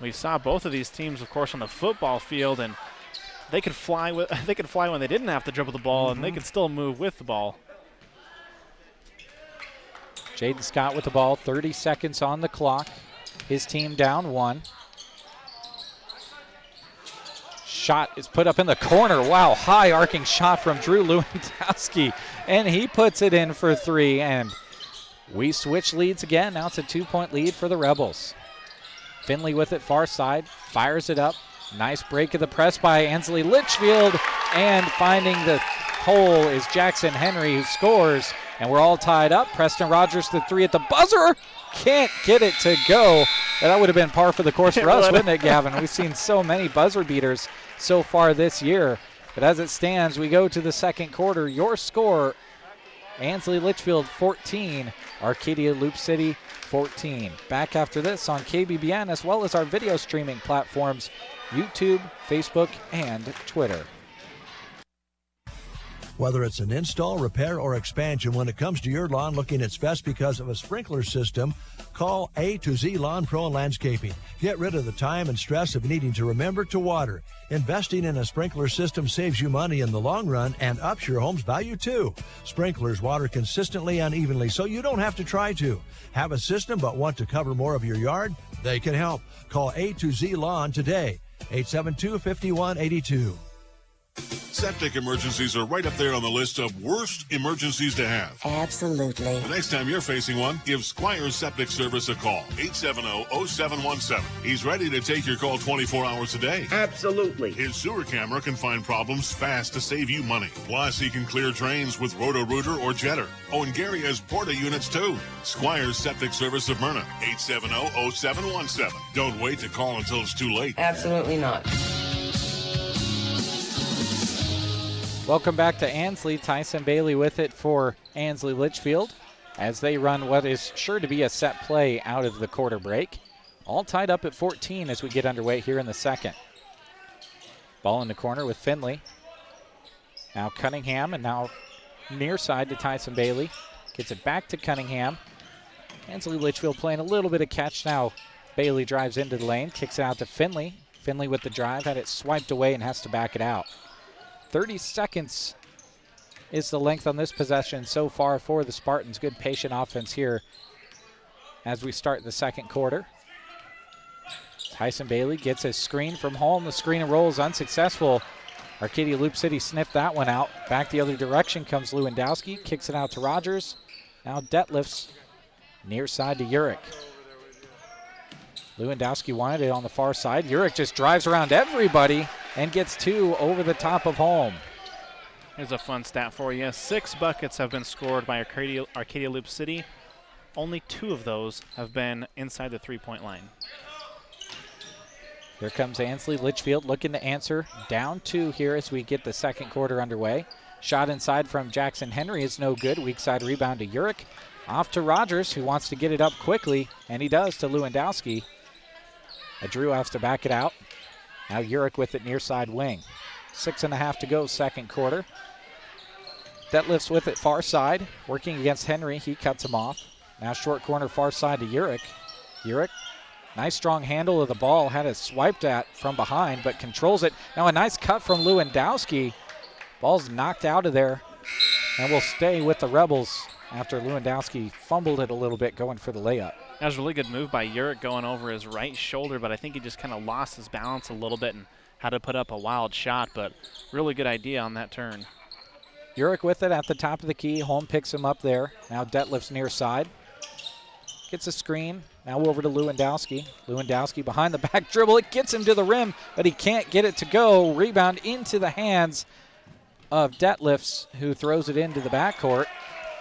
We saw both of these teams, of course, on the football field, and they could fly when they didn't have to dribble the ball, and they could still move with the ball. Jaden Scott with the ball, 30 seconds on the clock. His team down one. Shot is put up in the corner. Wow, high arcing shot from Drew Lewandowski, and he puts it in for three, and we switch leads again. Now it's a 2-point lead for the Rebels. Finley with it far side, fires it up. Nice break of the press by Ansley Litchfield, and finding the hole is Jackson Henry, who scores, and we're all tied up. Preston Rogers the three at the buzzer. Can't get it to go. That would have been par for the course for us, wouldn't it, Gavin? We've seen so many buzzer beaters so far this year. But as it stands, we go to the second quarter. Your score, Ansley Litchfield 14, Arcadia Loup City 14. Back after this on KBBN, as well as our video streaming platforms, YouTube, Facebook, and Twitter. Whether it's an install, repair, or expansion, when it comes to your lawn looking its best because of a sprinkler system, call A to Z Lawn Pro and Landscaping. Get rid of the time and stress of needing to remember to water. Investing in a sprinkler system saves you money in the long run and ups your home's value too. Sprinklers water consistently and evenly, so you don't have to try to. Have a system but want to cover more of your yard? They can help. Call A to Z Lawn today, 872-5182. Septic emergencies are right up there on the list of worst emergencies to have. Absolutely. The next time you're facing one, give Squires Septic Service a call. 870-0717. He's ready to take your call 24 hours a day. Absolutely. His sewer camera can find problems fast to save you money. Plus, he can clear drains with Roto-Rooter or Jetter. Oh, and Gary has Porta units too. Squires Septic Service of Myrna. 870-0717. Don't wait to call until it's too late. Absolutely not. Welcome back to Ansley. Tyson Bailey with it for Ansley Litchfield as they run what is sure to be a set play out of the quarter break. All tied up at 14 as we get underway here in the second. Ball in the corner with Finley. Now Cunningham, and now near side to Tyson Bailey. Gets it back to Cunningham. Ansley Litchfield playing a little bit of catch now. Bailey drives into the lane, kicks it out to Finley. Finley with the drive, had it swiped away and has to back it out. 30 seconds is the length on this possession so far for the Spartans. Good patient offense here as we start the second quarter. Tyson Bailey gets a screen from home. The screen and roll is unsuccessful. Arcadia Loup City sniffed that one out. Back the other direction comes Lewandowski. Kicks it out to Rogers. Now Detlefs near side to Urich. Lewandowski wanted it on the far side. Urich just drives around everybody and gets 2 over the top of Holm. Here's a fun stat for you. 6 buckets have been scored by Arcadia Loup City. Only 2 of those have been inside the 3-point line. Here comes Ansley. Litchfield looking to answer. Down 2 here as we get the second quarter underway. Shot inside from Jackson Henry is no good. Weak side rebound to Urich. Off to Rogers, who wants to get it up quickly, and he does to Lewandowski. Drew has to back it out. Now Urich with it near side wing. 6.5 to go, second quarter. Detlefs with it far side, working against Henry. He cuts him off. Now short corner far side to Urich. Urich, nice strong handle of the ball. Had it swiped at from behind, but controls it. Now a nice cut from Lewandowski. Ball's knocked out of there and will stay with the Rebels after Lewandowski fumbled it a little bit going for the layup. That was a really good move by Urich going over his right shoulder, but I think he just kind of lost his balance a little bit and had to put up a wild shot, but really good idea on that turn. Urich with it at the top of the key. Holm picks him up there. Now Detlefs near side. Gets a screen. Now over to Lewandowski. Lewandowski behind the back dribble. It gets him to the rim, but he can't get it to go. Rebound into the hands of Detlefs, who throws it into the backcourt.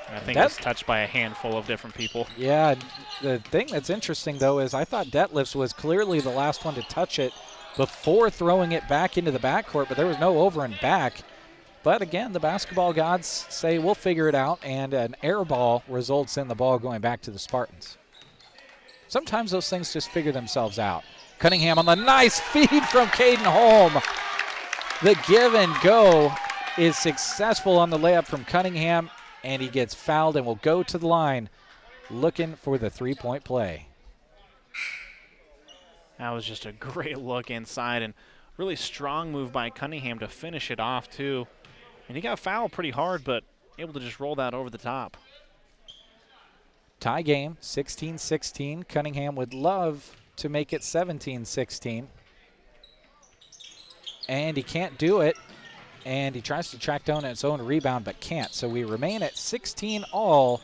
I think it's touched by a handful of different people. Yeah, the thing that's interesting, though, is I thought Detlefs was clearly the last one to touch it before throwing it back into the backcourt, but there was no over and back. But again, the basketball gods say we'll figure it out, and an air ball results in the ball going back to the Spartans. Sometimes those things just figure themselves out. Cunningham on the nice feed from Caden Holm. The give and go is successful on the layup from Cunningham, and he gets fouled and will go to the line looking for the three-point play. That was just a great look inside and really strong move by Cunningham to finish it off too. And he got fouled pretty hard, but able to just roll that over the top. Tie game, 16-16. Cunningham would love to make it 17-16. And he can't do it. And he tries to track down its own rebound, but can't. So we remain at 16 all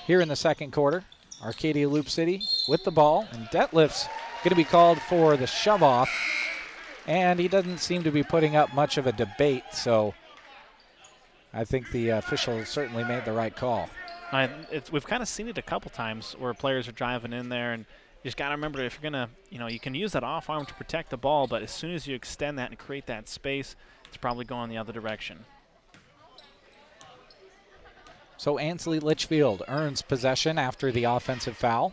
here in the second quarter. Arcadia Loup City with the ball, and Detlefs going to be called for the shove-off. And he doesn't seem to be putting up much of a debate, so I think the official certainly made the right call. We've kind of seen it a couple times where players are driving in there, and you just got to remember if you're going to, you can use that off arm to protect the ball, but as soon as you extend that and create that space, it's probably going the other direction. So Ansley Litchfield earns possession after the offensive foul.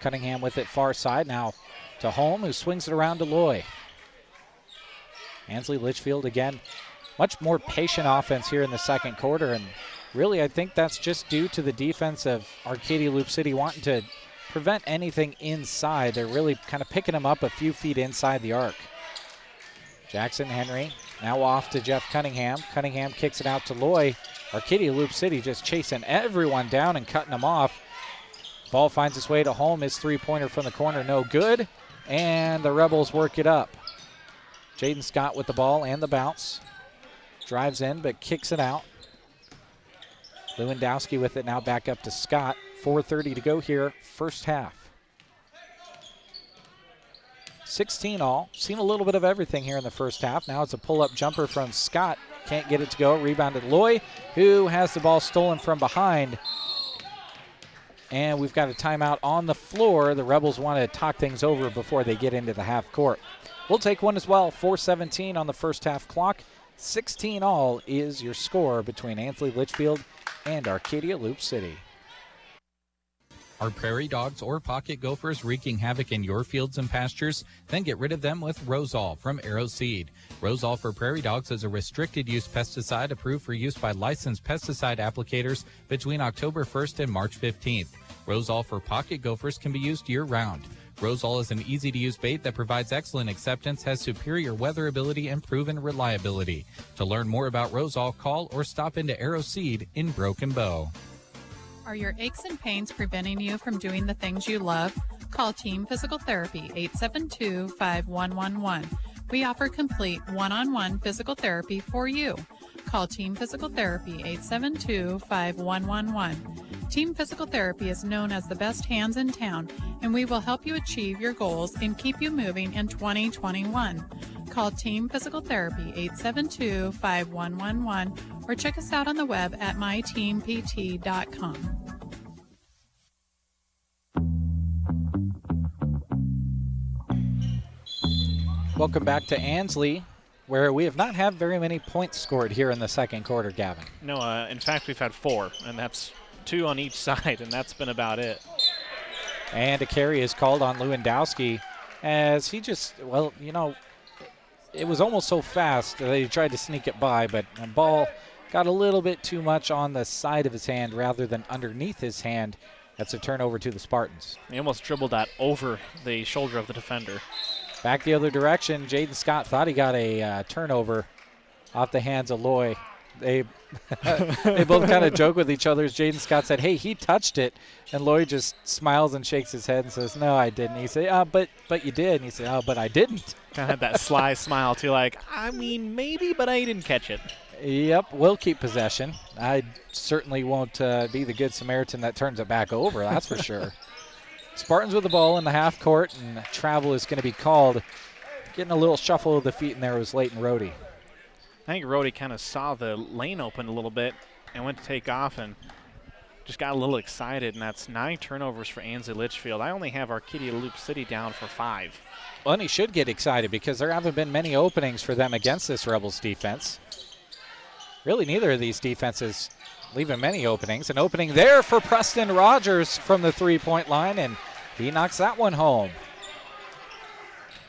Cunningham with it far side now to Holm, who swings it around to Loy. Ansley Litchfield again, much more patient offense here in the second quarter, and really I think that's just due to the defense of Arcadia Loup City wanting to prevent anything inside. They're really kind of picking them up a few feet inside the arc. Jackson Henry now off to Jeff Cunningham. Cunningham kicks it out to Loy. Arcadia Loup City just chasing everyone down and cutting them off. Ball finds its way to Holm. His three-pointer from the corner, no good. And the Rebels work it up. Jaden Scott with the ball and the bounce. Drives in, but kicks it out. Lewandowski with it now back up to Scott. 4:30 to go here, first half. 16 all. Seen a little bit of everything here in the first half. Now it's a pull-up jumper from Scott. Can't get it to go. Rebounded Loy, who has the ball stolen from behind. And we've got a timeout on the floor. The Rebels want to talk things over before they get into the half court. We'll take one as well. 4:17 on the first half clock. 16 all is your score between Ansley Litchfield and Arcadia Loup City. Are prairie dogs or pocket gophers wreaking havoc in your fields and pastures? Then get rid of them with Rosol from Arrow Seed. Rosol for prairie dogs is a restricted use pesticide approved for use by licensed pesticide applicators between October 1st and March 15th. Rosol for pocket gophers can be used year-round. Rosol is an easy-to-use bait that provides excellent acceptance, has superior weatherability, and proven reliability. To learn more about Rosol, call or stop into Arrow Seed in Broken Bow. Are your aches and pains preventing you from doing the things you love? Call Team Physical Therapy, 872-5111. We offer complete one-on-one physical therapy for you. call Team Physical Therapy 872-5111. Team Physical Therapy is known as the best hands in town, and we will help you achieve your goals and keep you moving in 2021. Call Team Physical Therapy 872-5111 or check us out on the web at myteampt.com. Welcome back to Ansley, where we have not had very many points scored here in the second quarter, Gavin. No, in fact, we've had 4, and that's 2 on each side, and that's been about it. And a carry is called on Lewandowski as he just, well, you know, it was almost so fast that he tried to sneak it by, but the ball got a little bit too much on the side of his hand rather than underneath his hand. That's a turnover to the Spartans. He almost dribbled that over the shoulder of the defender. Back the other direction, Jaden Scott thought he got a turnover off the hands of Loy. They both kind of joke with each other. Jaden Scott said, hey, he touched it. And Loy just smiles and shakes his head and says, no, I didn't. He said, but you did. And he said, oh, but I didn't. Kind of had that sly smile, too, like, I mean, maybe, but I didn't catch it. Yep, we'll keep possession. I certainly won't be the good Samaritan that turns it back over, that's for sure. Spartans with the ball in the half court, and travel is going to be called. Getting a little shuffle of the feet in there was Leighton Rohde. I think Rohde kind of saw the lane open a little bit and went to take off and just got a little excited, and that's 9 turnovers for Ansley Litchfield. I only have Arcadia Loup City down for 5. Well, and he should get excited because there haven't been many openings for them against this Rebels defense. Really, neither of these defenses leaving many openings. An opening there for Preston Rogers from the three-point line, and he knocks that one home.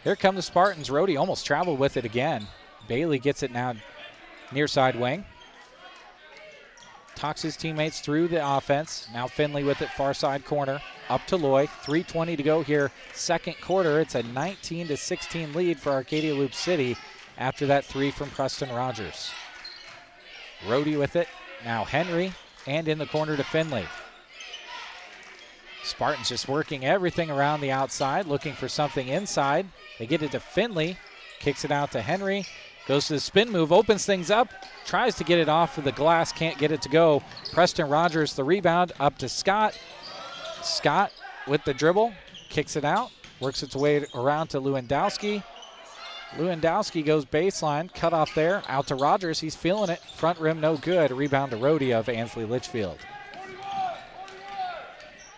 Here come the Spartans. Rohde almost traveled with it again. Bailey gets it now near side wing. Talks his teammates through the offense. Now Finley with it far side corner. Up to Loy. 3:20 to go here. Second quarter. It's a 19-16 lead for Arcadia Loup City after that 3 from Preston Rogers. Rohde with it. Now Henry, and in the corner to Finley. Spartans just working everything around the outside, looking for something inside. They get it to Finley, kicks it out to Henry, goes to the spin move, opens things up, tries to get it off of the glass, can't get it to go. Preston Rogers the rebound, up to Scott. Scott with the dribble, kicks it out, works its way around to Lewandowski. Lewandowski goes baseline, cut off there, out to Rogers. He's feeling it. Front rim, no good. Rebound to Rohde of Ansley Litchfield.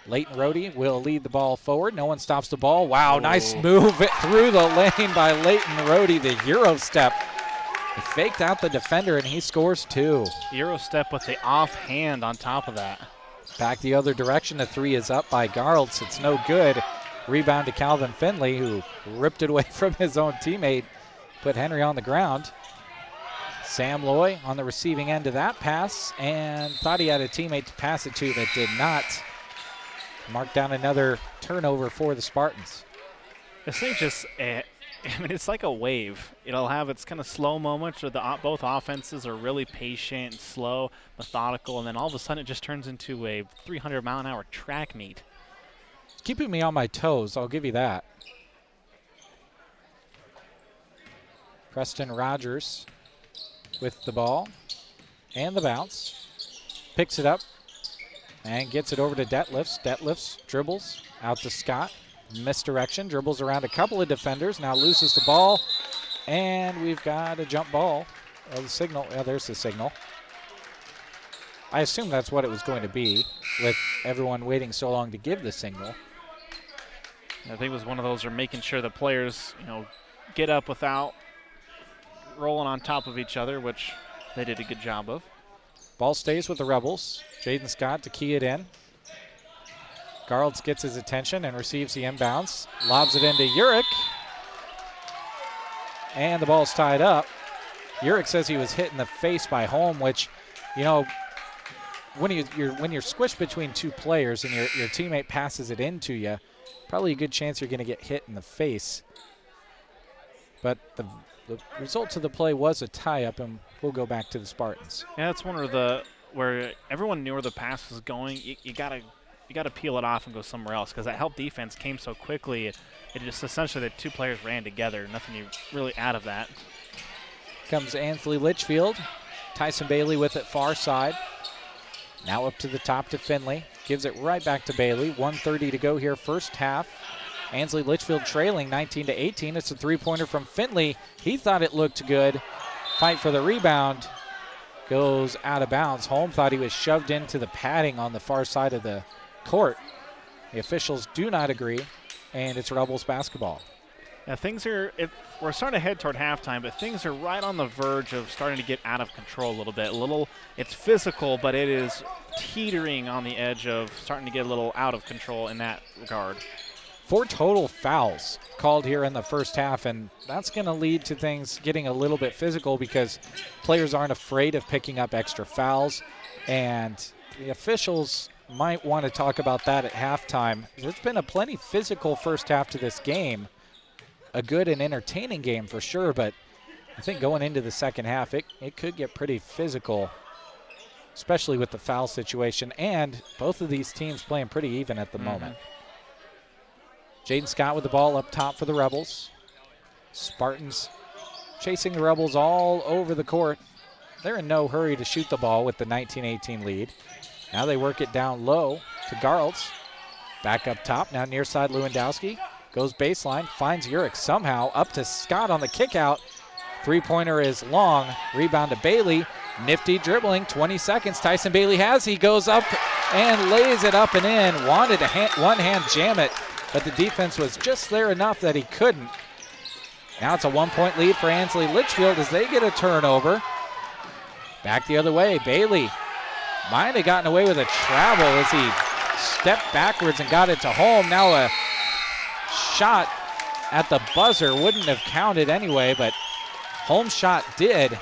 Leighton Rohde will lead the ball forward. No one stops the ball. Wow, nice move through the lane by Leighton Rohde, the Euro step. He faked out the defender, and he scores 2. Euro step with the offhand on top of that. Back the other direction. The 3 is up by Garltz. It's no good. Rebound to Calvin Finley, who ripped it away from his own teammate, put Henry on the ground. Sam Loy on the receiving end of that pass, and thought he had a teammate to pass it to that did not. Marked down another turnover for the Spartans. This thing just, I mean, it's like a wave. It'll have its kind of slow moments where both offenses are really patient and slow, methodical, and then all of a sudden it just turns into a 300-mile-an-hour track meet. It's keeping me on my toes, I'll give you that. Preston Rogers with the ball and the bounce. Picks it up and gets it over to Detlefs. Detlefs dribbles out to Scott. Misdirection, dribbles around a couple of defenders. Now loses the ball, and we've got a jump ball. The signal, there's the signal. I assume that's what it was going to be with everyone waiting so long to give the signal. I think it was one of those where making sure the players, get up without rolling on top of each other, which they did a good job of. Ball stays with the Rebels. Jaden Scott to key it in. Garltz gets his attention and receives the inbounds. Lobs it into Urick. And the ball's tied up. Urick says he was hit in the face by Holm, which, when you're squished between two players and your teammate passes it into you, probably a good chance you're going to get hit in the face. But the result of the play was a tie-up, and we'll go back to the Spartans. Yeah, that's one of where everyone knew where the pass was going. You gotta peel it off and go somewhere else, because that help defense came so quickly. It just essentially the two players ran together. Nothing really out of that. Comes Ansley Litchfield. Tyson Bailey with it far side. Now up to the top to Finley. Gives it right back to Bailey. 1:30 to go here, first half. Ansley Litchfield trailing 19-18. It's a three-pointer from Finley. He thought it looked good. Fight for the rebound. Goes out of bounds. Holm thought he was shoved into the padding on the far side of the court. The officials do not agree, and it's Rebels basketball. Now we're starting to head toward halftime, but things are right on the verge of starting to get out of control a little bit. It's physical, but it is teetering on the edge of starting to get a little out of control in that regard. 4 total fouls called here in the first half, and that's going to lead to things getting a little bit physical because players aren't afraid of picking up extra fouls, and the officials might want to talk about that at halftime. There's been a plenty physical first half to this game. A good and entertaining game for sure, but I think going into the second half, it could get pretty physical, especially with the foul situation, and both of these teams playing pretty even at the moment. Jaden Scott with the ball up top for the Rebels. Spartans chasing the Rebels all over the court. They're in no hurry to shoot the ball with the 19-18 lead. Now they work it down low to Garles. Back up top, now near side Lewandowski. Goes baseline, finds Urich somehow, up to Scott on the kick out. Three-pointer is long, rebound to Bailey. Nifty dribbling, 20 seconds, Tyson Bailey he goes up and lays it up and in. Wanted to one-hand jam it, but the defense was just there enough that he couldn't. Now it's a 1-point lead for Ansley Litchfield as they get a turnover. Back the other way, Bailey might have gotten away with a travel as he stepped backwards and got it to Holm. Now a shot at the buzzer wouldn't have counted anyway, but Holm's shot did.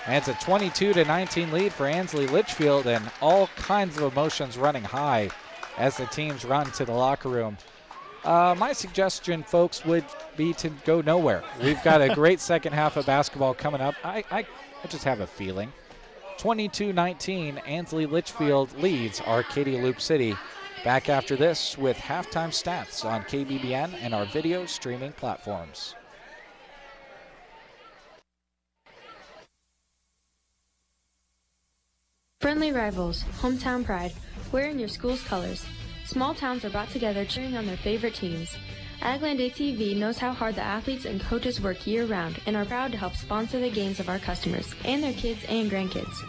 And it's a 22-19 lead for Ansley Litchfield, and all kinds of emotions running high as the teams run to the locker room. My suggestion, folks, would be to go nowhere. We've got a great second half of basketball coming up. I just have a feeling. 22-19, Ansley Litchfield leads Arcadia Loup City. Back after this with halftime stats on KBBN and our video streaming platforms. Friendly rivals, hometown pride, wearing your school's colors. Small towns are brought together cheering on their favorite teams. Agland ATV knows how hard the athletes and coaches work year-round and are proud to help sponsor the games of our customers and their kids and grandkids.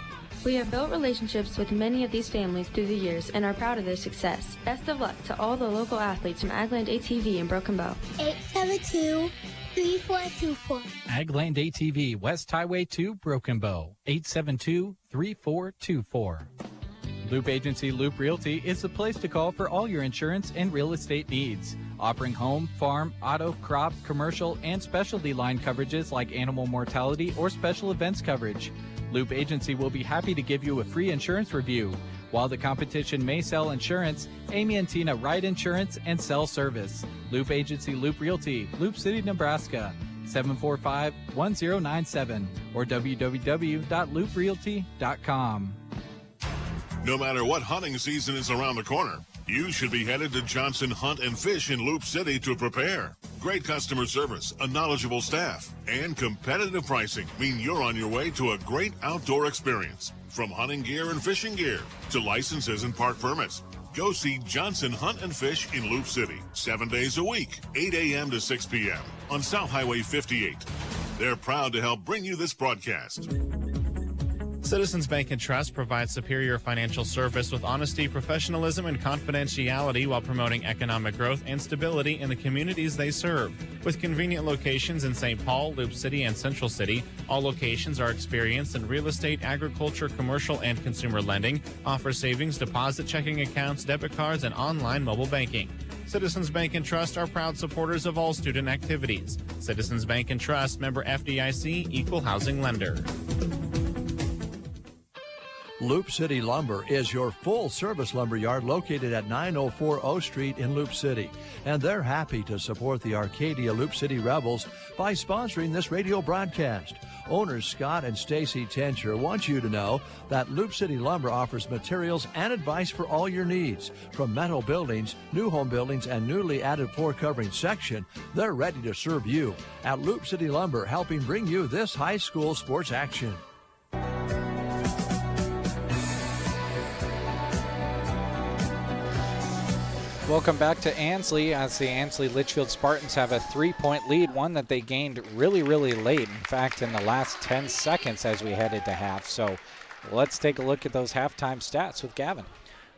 We have built relationships with many of these families through the years and are proud of their success. Best of luck to all the local athletes from Agland ATV in Broken Bow. 872-3424. Agland ATV, West Highway 2, Broken Bow. 872-3424. Loup Agency Loup Realty is the place to call for all your insurance and real estate needs. Offering home, farm, auto, crop, commercial, and specialty line coverages like animal mortality or special events coverage. Loup Agency will be happy to give you a free insurance review. While the competition may sell insurance, Amy and Tina write insurance and sell service. Loup Agency Loup Realty, Loup City, Nebraska, 745-1097 or www.louprealty.com. No matter what hunting season is around the corner, you should be headed to Johnson Hunt and Fish in Loup City to prepare. Great customer service, a knowledgeable staff, and competitive pricing mean you're on your way to a great outdoor experience. From hunting gear and fishing gear to licenses and park permits, go see Johnson Hunt and Fish in Loup City, 7 days a week, 8 a.m. to 6 p.m. on South Highway 58. They're proud to help bring you this broadcast. Citizens Bank and Trust provides superior financial service with honesty, professionalism, and confidentiality while promoting economic growth and stability in the communities they serve. With convenient locations in St. Paul, Loup City, and Central City, all locations are experienced in real estate, agriculture, commercial, and consumer lending, offer savings, deposit checking accounts, debit cards, and online mobile banking. Citizens Bank and Trust are proud supporters of all student activities. Citizens Bank and Trust, member FDIC, equal housing lender. Loup City Lumber is your full-service lumber yard located at 904 O Street in Loup City. And they're happy to support the Arcadia Loup City Rebels by sponsoring this radio broadcast. Owners Scott and Stacy Tencher want you to know that Loup City Lumber offers materials and advice for all your needs. From metal buildings, new home buildings, and newly added floor covering section, they're ready to serve you. At Loup City Lumber, helping bring you this high school sports action. Welcome back to Ansley as the Ansley Litchfield Spartans have a 3-point lead, one that they gained really, really late. In fact, in the last 10 seconds as we headed to half. So let's take a look at those halftime stats with Gavin.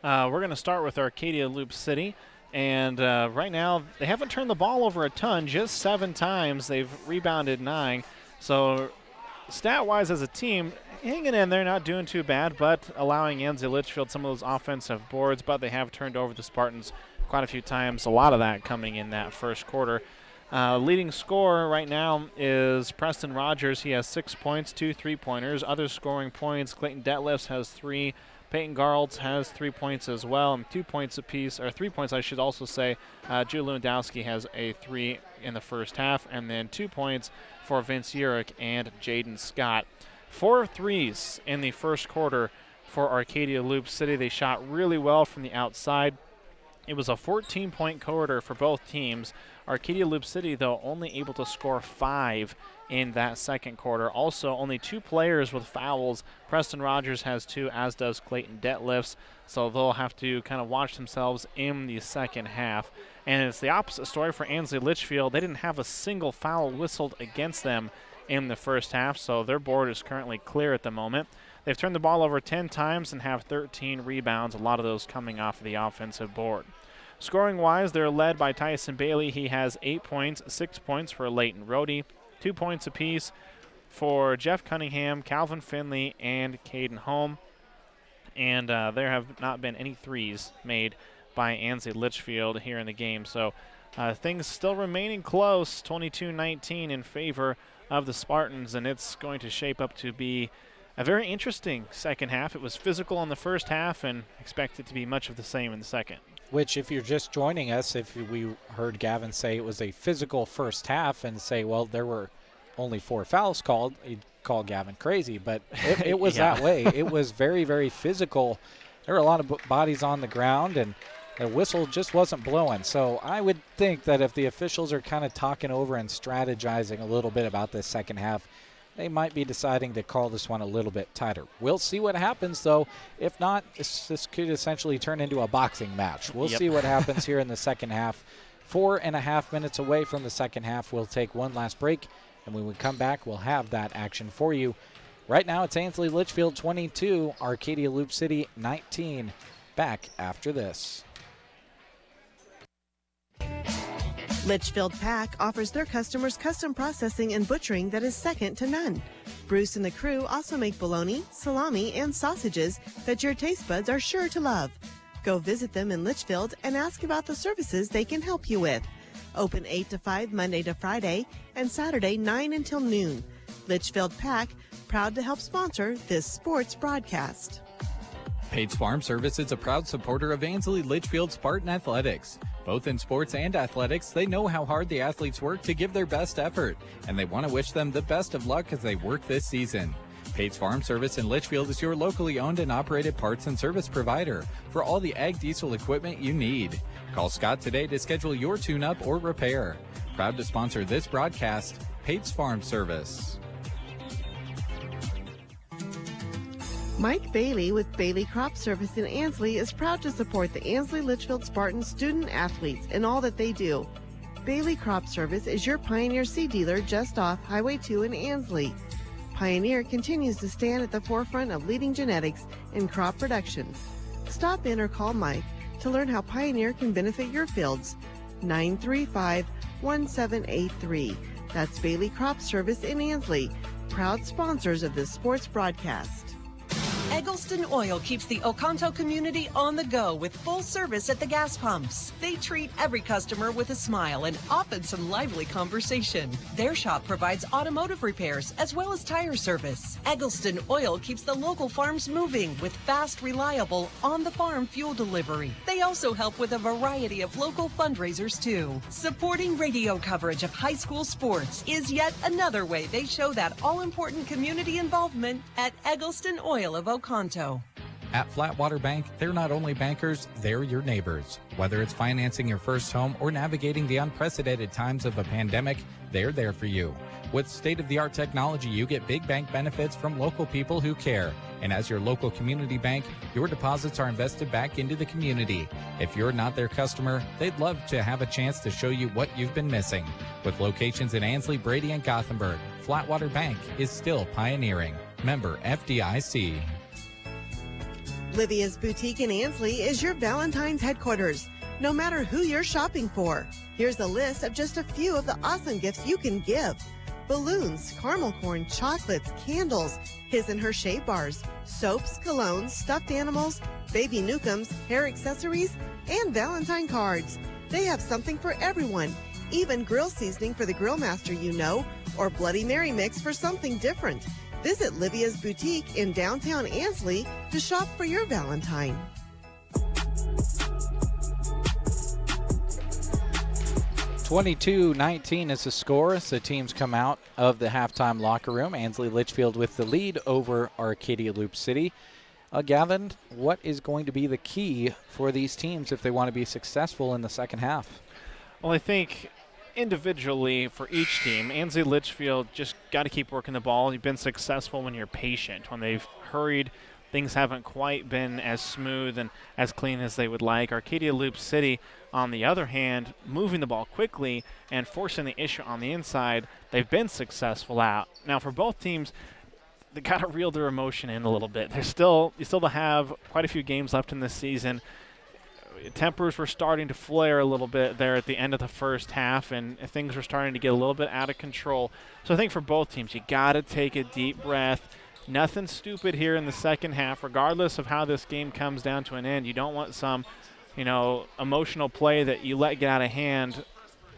We're going to start with Arcadia Loup City. And right now, they haven't turned the ball over a ton, just 7 times. They've rebounded 9. So stat-wise as a team, hanging in there, not doing too bad, but allowing Ansley Litchfield some of those offensive boards. But they have turned over the Spartans quite a few times, a lot of that coming in that first quarter. Leading scorer right now is Preston Rogers. He has 6 points, 2 3-pointers. Other scoring points, Clayton Detlefs has 3. Peyton Garltz has 3 points as well, and 2 points apiece, or 3 points I should also say. Drew Lewandowski has a 3 in the first half, and then 2 points for Vince Urich and Jaden Scott. 4 threes in the first quarter for Arcadia Loup City. They shot really well from the outside. It was a 14-point quarter for both teams. Arcadia Loup City, though, only able to score 5 in that second quarter. Also, only 2 players with fouls. Preston Rogers has 2, as does Clayton Detlefs. So they'll have to kind of watch themselves in the second half. And it's the opposite story for Ansley Litchfield. They didn't have a single foul whistled against them in the first half, so their board is currently clear at the moment. They've turned the ball over 10 times and have 13 rebounds, a lot of those coming off of the offensive board. Scoring-wise, they're led by Tyson Bailey. He has 8 points, 6 points for Leighton Rohde, 2 points apiece for Jeff Cunningham, Calvin Finley, and Caden Holm. And there have not been any threes made by Ansley Litchfield here in the game. So things still remaining close, 22-19 in favor of the Spartans, and it's going to shape up to be a very interesting second half. It was physical in the first half, and expect it to be much of the same in the second. Which, if you're just joining us, if we heard Gavin say it was a physical first half and say, well, there were only 4 fouls called, he'd call Gavin crazy. But it was that way. It was very, very physical. There were a lot of bodies on the ground, and the whistle just wasn't blowing. So I would think that if the officials are kind of talking over and strategizing a little bit about this second half, they might be deciding to call this one a little bit tighter. We'll see what happens, though. If not, this could essentially turn into a boxing match. We'll see what happens here in the second half. 4.5 minutes away from the second half. We'll take one last break, and when we come back, we'll have that action for you. Right now, it's Ansley Litchfield 22, Arcadia Loup City 19. Back after this. Litchfield Pack offers their customers custom processing and butchering that is second to none. Bruce and the crew also make bologna, salami, and sausages that your taste buds are sure to love. Go visit them in Litchfield and ask about the services they can help you with. Open 8 to 5 Monday to Friday and Saturday 9 until noon. Litchfield Pack, proud to help sponsor this sports broadcast. Pates Farm Service is a proud supporter of Ansley Litchfield Spartan Athletics. Both in sports and athletics, they know how hard the athletes work to give their best effort, and they want to wish them the best of luck as they work this season. Pates Farm Service in Litchfield is your locally owned and operated parts and service provider for all the ag diesel equipment you need. Call Scott today to schedule your tune-up or repair. Proud to sponsor this broadcast, Pates Farm Service. Mike Bailey with Bailey Crop Service in Ansley is proud to support the Ansley Litchfield Spartan student athletes in all that they do. Bailey Crop Service is your Pioneer seed dealer just off Highway 2 in Ansley. Pioneer continues to stand at the forefront of leading genetics in crop production. Stop in or call Mike to learn how Pioneer can benefit your fields. 935-1783. That's Bailey Crop Service in Ansley, proud sponsors of this sports broadcast. Eggleston Oil keeps the Oconto community on the go with full service at the gas pumps. They treat every customer with a smile and often some lively conversation. Their shop provides automotive repairs as well as tire service. Eggleston Oil keeps the local farms moving with fast, reliable, on-the-farm fuel delivery. They also help with a variety of local fundraisers too. Supporting radio coverage of high school sports is yet another way they show that all-important community involvement at Eggleston Oil of Oconto. At Flatwater Bank, they're not only bankers, they're your neighbors. Whether it's financing your first home or navigating the unprecedented times of a pandemic, they're there for you. With state-of-the-art technology, you get big bank benefits from local people who care. And as your local community bank, your deposits are invested back into the community. If you're not their customer, they'd love to have a chance to show you what you've been missing. With locations in Ansley, Brady, and Gothenburg, Flatwater Bank is still pioneering. Member FDIC. Livia's Boutique in Ansley is your Valentine's headquarters. No matter who you're shopping for, here's a list of just a few of the awesome gifts you can give. Balloons, caramel corn, chocolates, candles, his and her shave bars, soaps, colognes, stuffed animals, baby Newcombs, hair accessories, and Valentine cards. They have something for everyone, even grill seasoning for the grill master you know, or Bloody Mary mix for something different. Visit Livia's Boutique in downtown Ansley to shop for your Valentine. 22-19 is the score as the teams come out of the halftime locker room. Ansley Litchfield with the lead over Arcadia Loup City. Gavin, what is going to be the key for these teams if they want to be successful in the second half? Well, I think individually for each team, Ansley Litchfield just got to keep working the ball. You've been successful when you're patient. When they've hurried, things haven't quite been as smooth and as clean as they would like. Arcadia Loup City, on the other hand, moving the ball quickly and forcing the issue on the inside, they've been successful out. Now, for both teams, they got to reel their emotion in a little bit. You still have quite a few games left in this season. Tempers were starting to flare a little bit there at the end of the first half, and things were starting to get a little bit out of control. So I think for both teams, you got to take a deep breath. Nothing stupid here in the second half, regardless of how this game comes down to an end. You don't want some, emotional play that you let get out of hand,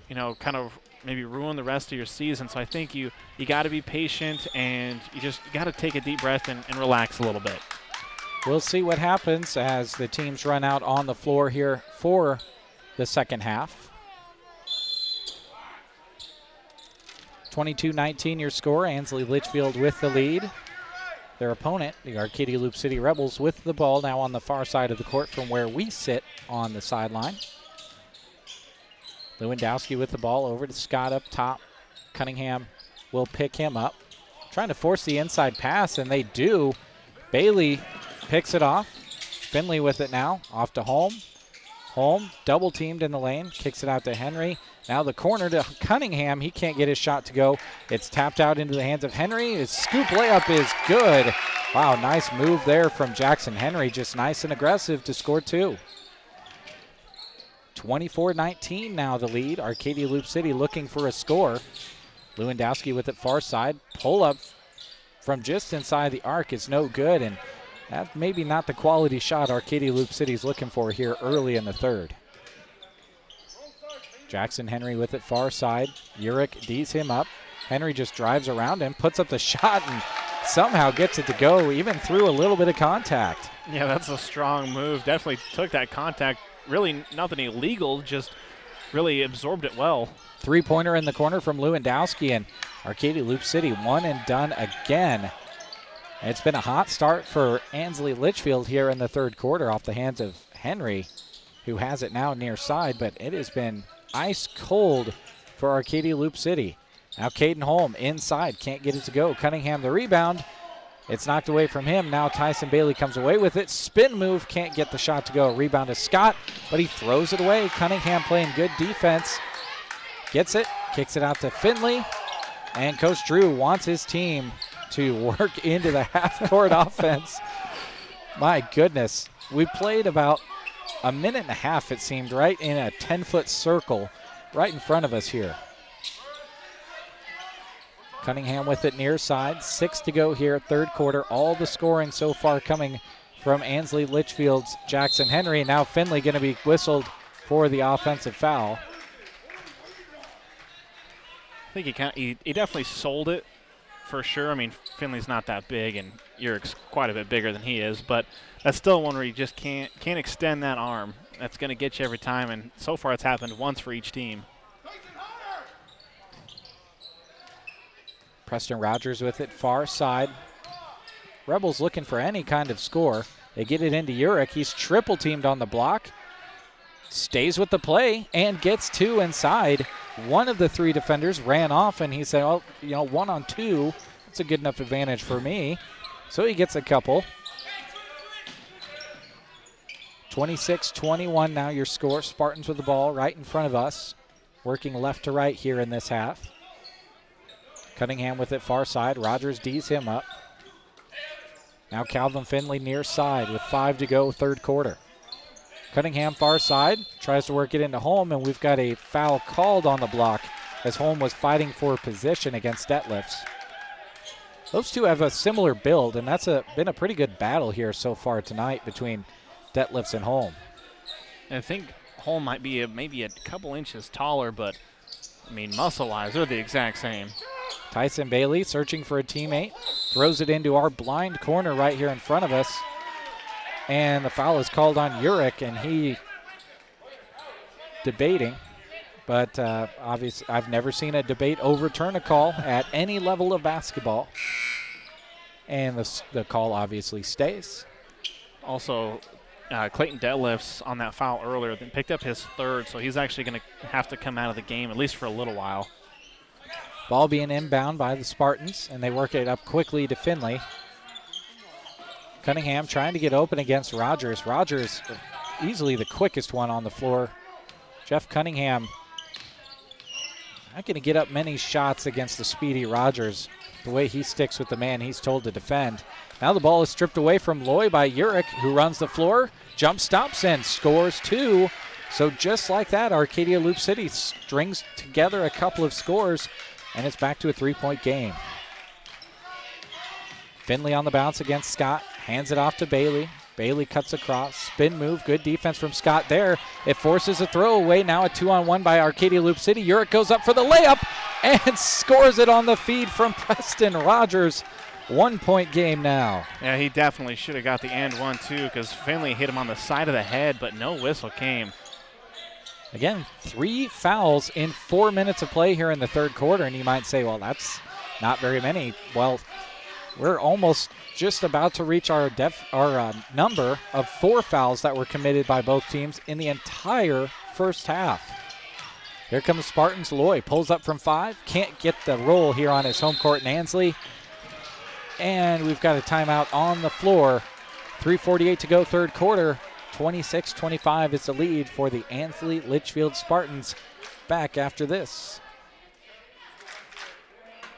kind of maybe ruin the rest of your season. So I think you got to be patient, and you got to take a deep breath and relax a little bit. We'll see what happens as the teams run out on the floor here for the second half. 22-19 your score. Ansley Litchfield with the lead. Their opponent, the Arcadia Loup City Rebels, with the ball now on the far side of the court from where we sit on the sideline. Lewandowski with the ball over to Scott up top. Cunningham will pick him up. Trying to force the inside pass, and they do. Bailey picks it off. Finley with it now, off to Holm. Holm double teamed in the lane, kicks it out to Henry. Now the corner to Cunningham. He can't get his shot to go. It's tapped out into the hands of Henry. His scoop layup is good. Wow, nice move there from Jackson Henry. Just nice and aggressive to score two. 24-19 now the lead. Arcadia Loup City looking for a score. Lewandowski with it far side. Pull up from just inside the arc is no good, and that's maybe not the quality shot Arcadia Loup City is looking for here early in the third. Jackson Henry with it far side. Urich D's him up. Henry just drives around him, puts up the shot, and somehow gets it to go, even through a little bit of contact. Yeah, that's a strong move. Definitely took that contact. Really nothing illegal, just really absorbed it well. Three-pointer in the corner from Lewandowski, and Arcadia Loup City one and done again. It's been a hot start for Ansley Litchfield here in the third quarter off the hands of Henry, who has it now near side, but it has been ice cold for Arcadia Loup City. Now Caden Holm inside, can't get it to go. Cunningham the rebound. It's knocked away from him. Now Tyson Bailey comes away with it. Spin move, can't get the shot to go. Rebound to Scott, but he throws it away. Cunningham playing good defense. Gets it, kicks it out to Finley. And Coach Drew wants his team to work into the half-court offense. My goodness. We played about a minute and a half, it seemed, right in a 10-foot circle right in front of us here. Cunningham with it near side. 6 to go here, third quarter. All the scoring so far coming from Ansley Litchfield's Jackson Henry. Now Finley going to be whistled for the offensive foul. I think he definitely sold it for sure. I mean, Finley's not that big, and Urich's quite a bit bigger than he is, but that's still one where you just can't extend that arm. That's going to get you every time, and so far it's happened once for each team. Preston Rogers with it far side. Rebels looking for any kind of score. They get it into Urich. He's triple teamed on the block. Stays with the play and gets 2 inside. One of the 3 defenders ran off, and he said, oh, 1 on 2. That's a good enough advantage for me. So he gets a couple. 26-21 now your score. Spartans with the ball right in front of us. Working left to right here in this half. Cunningham with it far side. Rogers D's him up. Now Calvin Finley near side with 5 to go, third quarter. Cunningham far side, tries to work it into Holm, and we've got a foul called on the block as Holm was fighting for position against Detlefs. Those two have a similar build, and that's been a pretty good battle here so far tonight between Detlefs and Holm. I think Holm might be maybe a couple inches taller, but, muscle-wise, they're the exact same. Tyson Bailey searching for a teammate, throws it into our blind corner right here in front of us. And the foul is called on Urich, and he debating. But obviously, I've never seen a debate overturn a call at any level of basketball. And the call obviously stays. Also, Clayton Detlefs on that foul earlier then picked up his 3rd, so he's actually going to have to come out of the game, at least for a little while. Ball being inbound by the Spartans, and they work it up quickly to Finley. Cunningham trying to get open against Rogers. Rogers easily the quickest one on the floor. Jeff Cunningham not going to get up many shots against the speedy Rogers, the way he sticks with the man he's told to defend. Now the ball is stripped away from Loy by Urich, who runs the floor, jump stops and scores 2. So just like that, Arcadia Loup City strings together a couple of scores, and it's back to a 3-point game. Finley on the bounce against Scott. Hands it off to Bailey. Bailey cuts across. Spin move. Good defense from Scott there. It forces a throwaway. Now a 2-on-1 by Arcadia Loup City. Urich goes up for the layup and scores it on the feed from Preston Rogers. 1-point game now. Yeah, he definitely should have got the and one, too, because Finley hit him on the side of the head, but no whistle came. Again, 3 fouls in 4 minutes of play here in the third quarter, and you might say, well, that's not very many. Well, we're almost just about to reach our number of 4 fouls that were committed by both teams in the entire first half. Here comes Spartans. Loy pulls up from 5. Can't get the roll here on his home court in Ansley. And we've got a timeout on the floor. 3:48 to go, third quarter. 26-25 is the lead for the Ansley Litchfield Spartans. Back after this.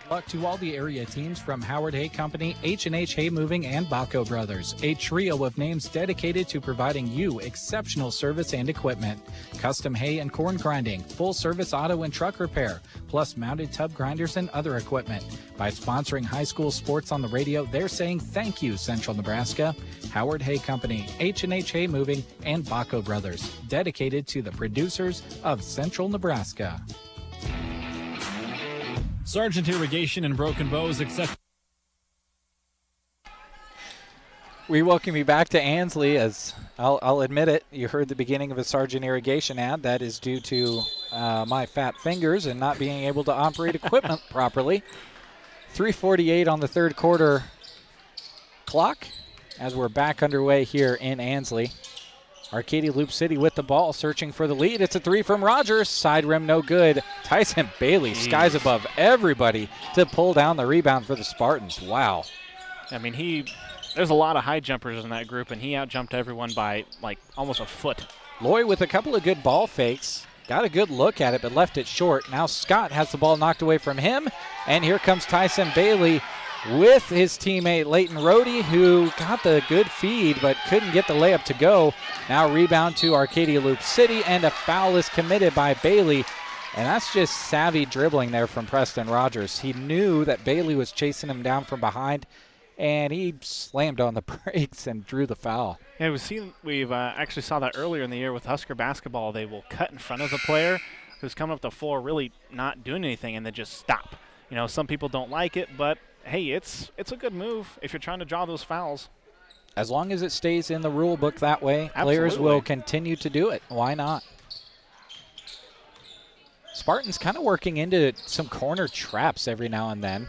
Luck to all the area teams from Howard Hay Company, H&H Hay Moving, and Baco Brothers, a trio of names dedicated to providing you exceptional service and equipment. Custom hay and corn grinding, full service auto and truck repair, plus mounted tub grinders and other equipment. By sponsoring high school sports on the radio, they're saying thank you, Central Nebraska. Howard Hay Company, H&H Hay Moving, and Baco Brothers, dedicated to the producers of Central Nebraska. Sargent Irrigation and Broken Bows accept. We welcome you back to Ansley. As I'll admit it, you heard the beginning of a Sargent Irrigation ad. That is due to my fat fingers and not being able to operate equipment properly. 3:48 on the third quarter clock as we're back underway here in Ansley. Arcadia Loup City with the ball, searching for the lead. It's a 3 from Rogers. Side rim, no good. Tyson Bailey skies above everybody to pull down the rebound for the Spartans. Wow. There's a lot of high jumpers in that group, and he out-jumped everyone by, almost a foot. Loy with a couple of good ball fakes. Got a good look at it, but left it short. Now Scott has the ball knocked away from him, and here comes Tyson Bailey with his teammate Leighton Rohde, who got the good feed but couldn't get the layup to go. Now rebound to Arcadia Loup City, and a foul is committed by Bailey. And that's just savvy dribbling there from Preston Rogers. He knew that Bailey was chasing him down from behind, and he slammed on the brakes and drew the foul. Yeah, we've actually saw that earlier in the year with Husker basketball. They will cut in front of the player who's coming up the floor really not doing anything and then just stop. Some people don't like it, but hey, it's a good move if you're trying to draw those fouls. As long as it stays in the rule book that way, Absolutely. Players will continue to do it. Why not? Spartans kind of working into some corner traps every now and then.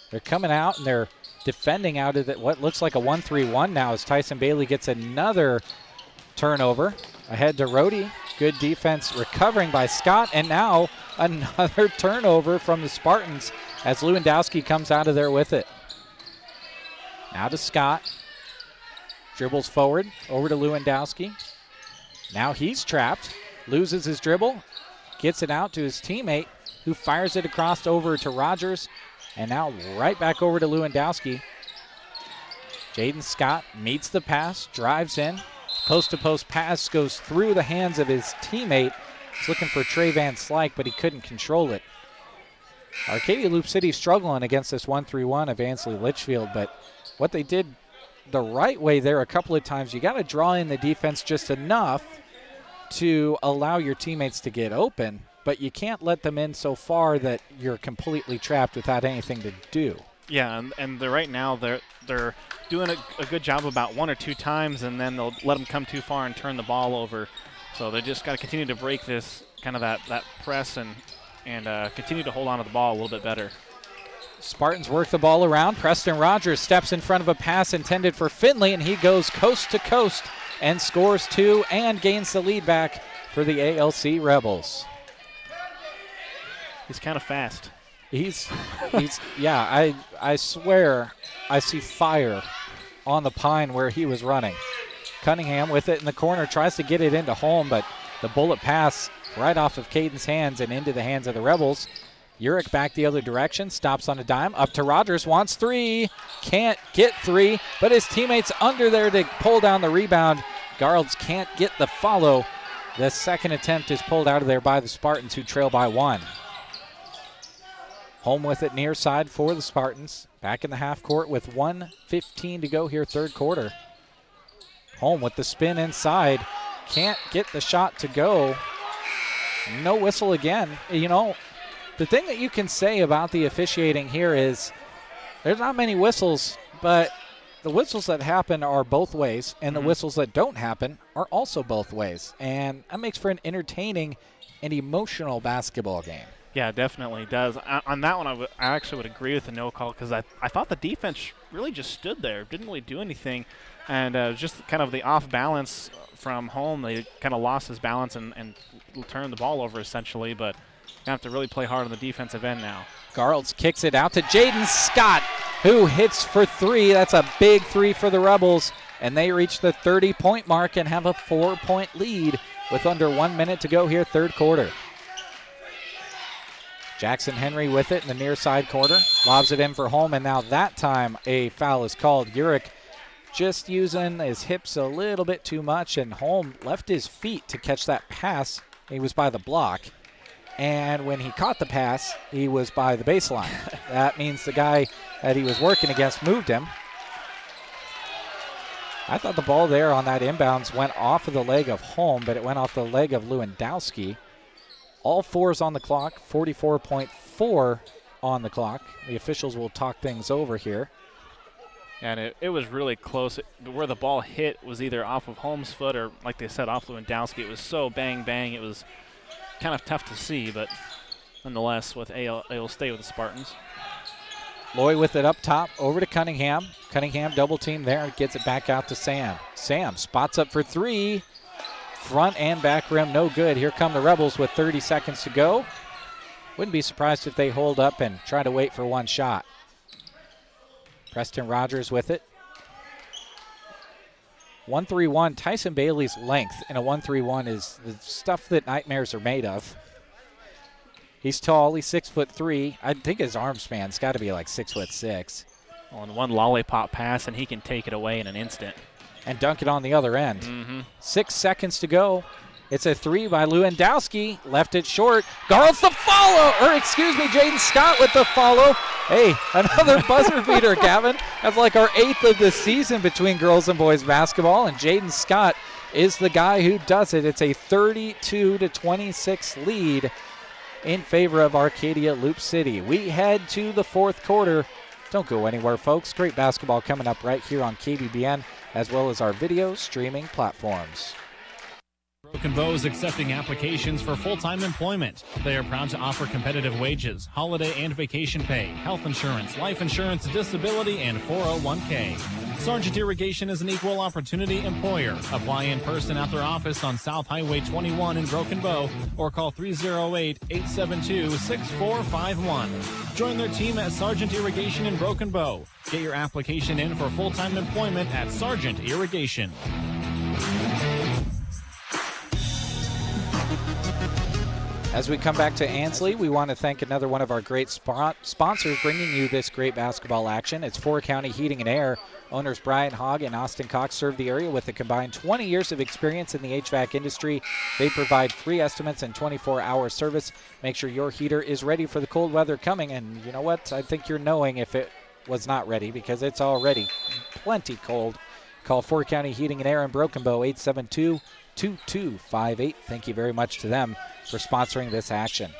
They're coming out and they're defending out of what looks like a 1-3-1 now as Tyson Bailey gets another turnover. Ahead to Rohde. Good defense recovering by Scott, and now another turnover from the Spartans as Lewandowski comes out of there with it. Now to Scott. Dribbles forward, over to Lewandowski. Now he's trapped, loses his dribble, gets it out to his teammate, who fires it across over to Rogers, and now right back over to Lewandowski. Jaden Scott meets the pass, drives in. Post-to-post pass goes through the hands of his teammate. He's looking for Trey Van Slyke, but he couldn't control it. Arcadia Loup City struggling against this 1-3-1 of Ansley Litchfield, but what they did the right way there a couple of times, you got to draw in the defense just enough to allow your teammates to get open, but you can't let them in so far that you're completely trapped without anything to do. Yeah, and they're right now they're doing a good job about one or two times, and then they'll let them come too far and turn the ball over. So they just got to continue to break this kind of that press and continue to hold on to the ball a little bit better. Spartans work the ball around. Preston Rogers steps in front of a pass intended for Finley, and he goes coast to coast and scores 2 and gains the lead back for the ALC Rebels. He's kind of fast. He's yeah, I swear I see fire on the pine where he was running. Cunningham with it in the corner, tries to get it into Holm, but the bullet pass right off of Caden's hands and into the hands of the Rebels. Urich back the other direction, stops on a dime, up to Rogers, wants 3, can't get 3, but his teammate's under there to pull down the rebound. Garlds can't get the follow. The second attempt is pulled out of there by the Spartans, who trail by 1. Holm with it near side for the Spartans. Back in the half court with 1:15 to go here, third quarter. Holm with the spin inside. Can't get the shot to go. No whistle again. You know, the thing that you can say about the officiating here is there's not many whistles, but the whistles that happen are both ways, and the whistles that don't happen are also both ways. And that makes for an entertaining and emotional basketball game. Yeah, it definitely does. On that one, I actually would agree with the no call because I thought the defense really just stood there, didn't really do anything, and just kind of the off balance from Holm. They kind of lost his balance and turned the ball over essentially, but you have to really play hard on the defensive end now. Garlds kicks it out to Jaden Scott, who hits for 3. That's a big 3 for the Rebels, and they reach the 30-point mark and have a 4-point lead with under 1 minute to go here, third quarter. Jackson Henry with it in the near side corner, lobs it in for Holm, and now that time a foul is called. Urich just using his hips a little bit too much, and Holm left his feet to catch that pass. He was by the block, and when he caught the pass, he was by the baseline. That means the guy that he was working against moved him. I thought the ball there on that inbounds went off of the leg of Holm, but it went off the leg of Lewandowski. All 4s on the clock, 44.4 on the clock. The officials will talk things over here. And it was really close. Where the ball hit was either off of Holm's foot or, like they said, off Lewandowski. It was so bang, bang. It was kind of tough to see, but nonetheless, it'll stay with the Spartans. Loy with it up top, over to Cunningham. Cunningham double team there, gets it back out to Sam. Sam spots up for 3. Front and back rim, no good. Here come the Rebels with 30 seconds to go. Wouldn't be surprised if they hold up and try to wait for one shot. Preston Rogers with it. 1-3-1. Tyson Bailey's length in a 1-3-1 is the stuff that nightmares are made of. He's tall. He's 6'3". I think his arm span's got to be like 6'6". On one lollipop pass, and he can take it away in an instant. And dunk it on the other end. 6 seconds to go. It's a 3 by Lewandowski. Left it short. Garlds the follow. Jaden Scott with the follow. Hey, another buzzer beater, Gavin. That's like our 8th of the season between girls and boys basketball. And Jaden Scott is the guy who does it. It's a 32-26 lead in favor of Arcadia Loup City. We head to the fourth quarter. Don't go anywhere, folks. Great basketball coming up right here on KBBN, as well as our video streaming platforms. Broken Bow is accepting applications for full-time employment. They are proud to offer competitive wages, holiday and vacation pay, health insurance, life insurance, disability, and 401k. Sargent Irrigation is an equal opportunity employer. Apply in person at their office on South Highway 21 in Broken Bow or call 308-872-6451. Join their team at Sargent Irrigation in Broken Bow. Get your application in for full-time employment at Sargent Irrigation. As we come back to Ansley, we want to thank another one of our great sponsors bringing you this great basketball action. It's Four County Heating and Air. Owners Brian Hogg and Austin Cox serve the area with a combined 20 years of experience in the HVAC industry. They provide free estimates and 24-hour service. Make sure your heater is ready for the cold weather coming. And you know what? I think you're knowing if it was not ready, because it's already plenty cold. Call Four County Heating and Air in Broken Bow, 872-2258. Thank you very much to them for sponsoring this action.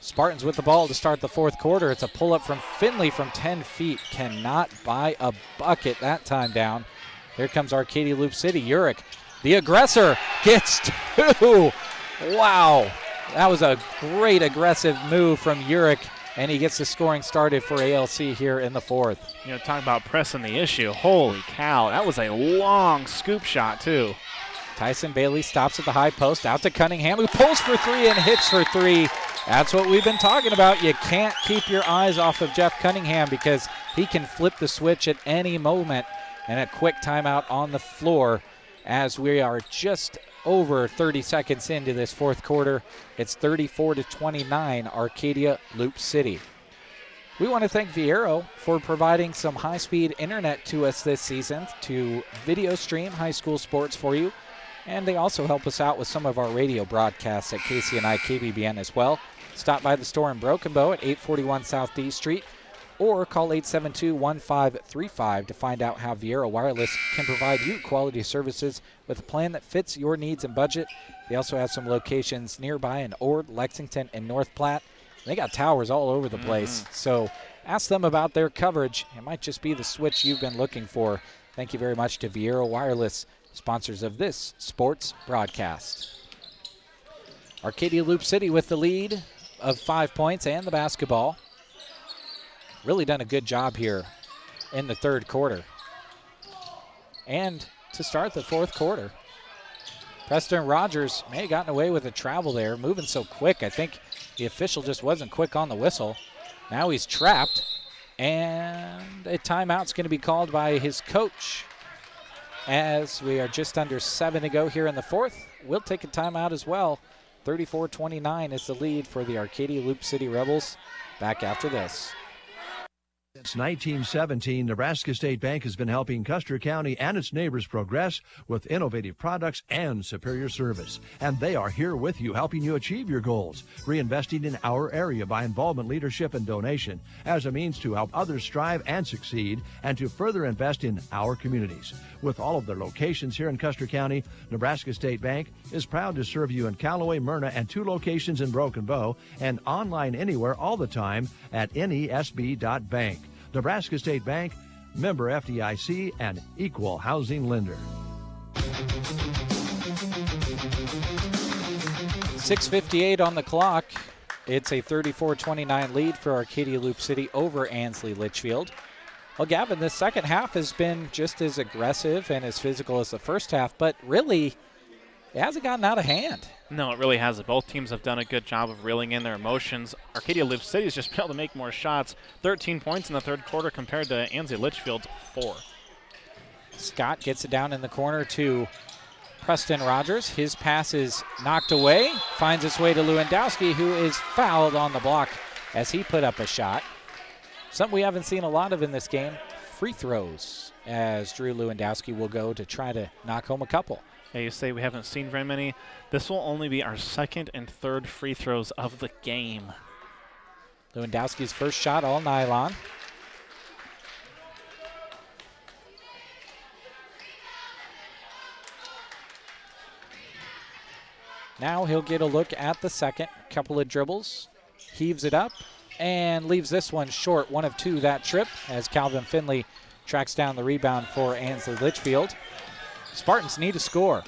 Spartans with the ball to start the fourth quarter. It's a pull-up from Finley from 10 feet. Cannot buy a bucket that time down. Here comes Arcadia Loup City. Urich, the aggressor, gets two. Wow. That was a great aggressive move from Urich, and he gets the scoring started for ALC here in the fourth. You know, talk about pressing the issue. Holy cow. That was a long scoop shot, too. Tyson Bailey stops at the high post, out to Cunningham, who pulls for three and hits for three. That's what we've been talking about. You can't keep your eyes off of Jeff Cunningham because he can flip the switch at any moment. And a quick timeout on the floor as we are just over 30 seconds into this fourth quarter. It's 34-29, Arcadia Loup City. We want to thank Viero for providing some high-speed internet to us this season to video stream high school sports for you. And they also help us out with some of our radio broadcasts at KCNI KBBN as well. Stop by the store in Broken Bow at 841 South D Street or call 872-1535 to find out how Viera Wireless can provide you quality services with a plan that fits your needs and budget. They also have some locations nearby in Ord, Lexington, and North Platte. They got towers all over the place. So ask them about their coverage. It might just be the switch you've been looking for. Thank you very much to Viera Wireless, sponsors of this sports broadcast. Arcadia Loup City with the lead of 5 points and the basketball. Really done a good job here in the third quarter. And to start the fourth quarter, Preston Rogers may have gotten away with a travel there, moving so quick. I think the official just wasn't quick on the whistle. Now he's trapped, and a timeout's going to be called by his coach. As we are just under 7 to go here in the fourth, we'll take a timeout as well. 34-29 is the lead for the Arcadia Loup City Rebels. Back after this. Since 1917, Nebraska State Bank has been helping Custer County and its neighbors progress with innovative products and superior service. And they are here with you, helping you achieve your goals, reinvesting in our area by involvement, leadership, and donation as a means to help others strive and succeed and to further invest in our communities. With all of their locations here in Custer County, Nebraska State Bank is proud to serve you in Callaway, Myrna, and 2 locations in Broken Bow, and online anywhere all the time at nesb.bank. Nebraska State Bank, member FDIC, and equal housing lender. 6:58 on the clock. It's a 34-29 lead for Arcadia Loup City over Ansley Litchfield. Well, Gavin, this second half has been just as aggressive and as physical as the first half, but really, it hasn't gotten out of hand. No, it really hasn't. Both teams have done a good job of reeling in their emotions. Arcadia Loup City has just been able to make more shots. 13 points in the third quarter compared to Ansley Litchfield's 4. Scott gets it down in the corner to Preston Rogers. His pass is knocked away, finds its way to Lewandowski, who is fouled on the block as he put up a shot. Something we haven't seen a lot of in this game, free throws, as Drew Lewandowski will go to try to knock home a couple. Yeah, you say we haven't seen very many. This will only be our second and third free throws of the game. Lewandowski's first shot all nylon. Now he'll get a look at the second. Couple of dribbles, heaves it up, and leaves this one short. 1 of 2 that trip as Calvin Finley tracks down the rebound for Ansley Litchfield. Spartans need a score.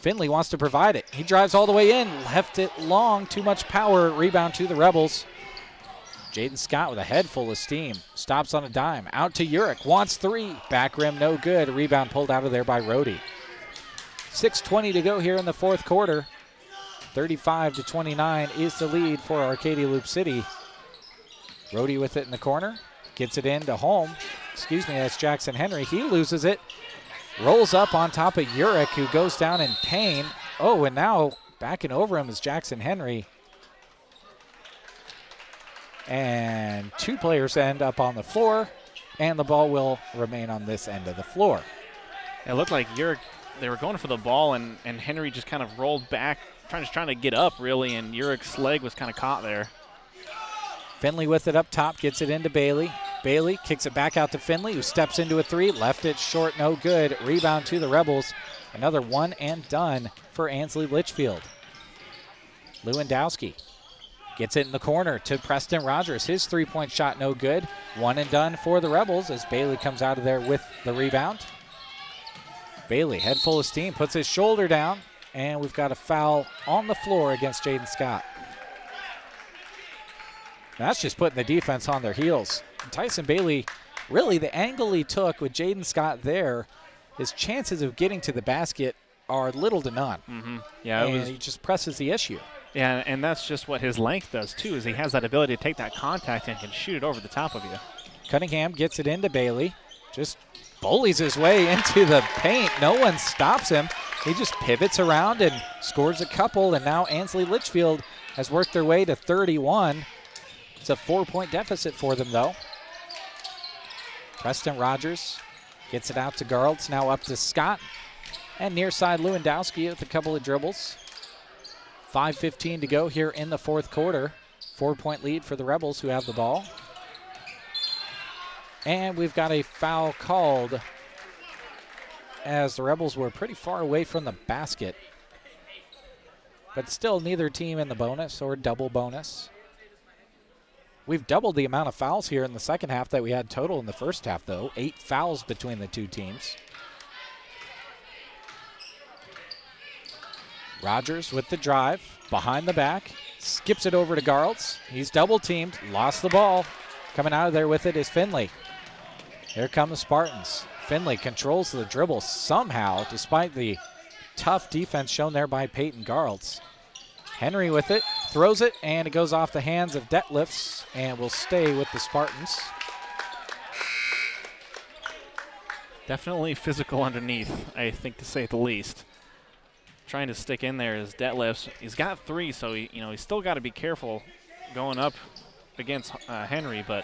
Finley wants to provide it. He drives all the way in, left it long, too much power. Rebound to the Rebels. Jaden Scott with a head full of steam. Stops on a dime. Out to Urich. Wants three. Back rim, no good. Rebound pulled out of there by Rhodey. 6:20 to go here in the fourth quarter. 35-29 is the lead for Arcadia Loup City. Rhodey with it in the corner. Gets it into Holm. That's Jackson Henry. He loses it. Rolls up on top of Urich, who goes down in pain. Oh, and now backing over him is Jackson Henry. And two players end up on the floor, and the ball will remain on this end of the floor. It looked like Urich, they were going for the ball, and Henry just kind of rolled back, trying to get up, really, and Urich's leg was kind of caught there. Finley with it up top, gets it into Bailey. Bailey kicks it back out to Finley, who steps into a three. Left it short, no good. Rebound to the Rebels. Another one and done for Ansley Litchfield. Lewandowski gets it in the corner to Preston Rogers. His three-point shot no good. One and done for the Rebels as Bailey comes out of there with the rebound. Bailey, head full of steam, puts his shoulder down, and we've got a foul on the floor against Jaden Scott. That's just putting the defense on their heels. Tyson Bailey, really the angle he took with Jaden Scott there, his chances of getting to the basket are little to none. Mm-hmm. Yeah, and he just presses the issue. Yeah, and that's just what his length does too, is he has that ability to take that contact and can shoot it over the top of you. Cunningham gets it into Bailey, just bullies his way into the paint. No one stops him. He just pivots around and scores a couple, and now Ansley Litchfield has worked their way to 31. It's a 4-point deficit for them, though. Preston Rogers gets it out to Garltz, now up to Scott. And near side Lewandowski with a couple of dribbles. 5:15 to go here in the fourth quarter. 4-point lead for the Rebels, who have the ball. And we've got a foul called as the Rebels were pretty far away from the basket. But still neither team in the bonus or double bonus. We've doubled the amount of fouls here in the second half that we had total in the first half, though. 8 fouls between the two teams. Rogers with the drive, behind the back, skips it over to Garltz. He's double teamed, lost the ball. Coming out of there with it is Finley. Here come the Spartans. Finley controls the dribble somehow, despite the tough defense shown there by Peyton Garltz. Henry with it, throws it, and it goes off the hands of Detlefs and will stay with the Spartans. Definitely physical underneath, I think, to say the least. Trying to stick in there is Detlefs. He's got 3, so he's still got to be careful going up against Henry, but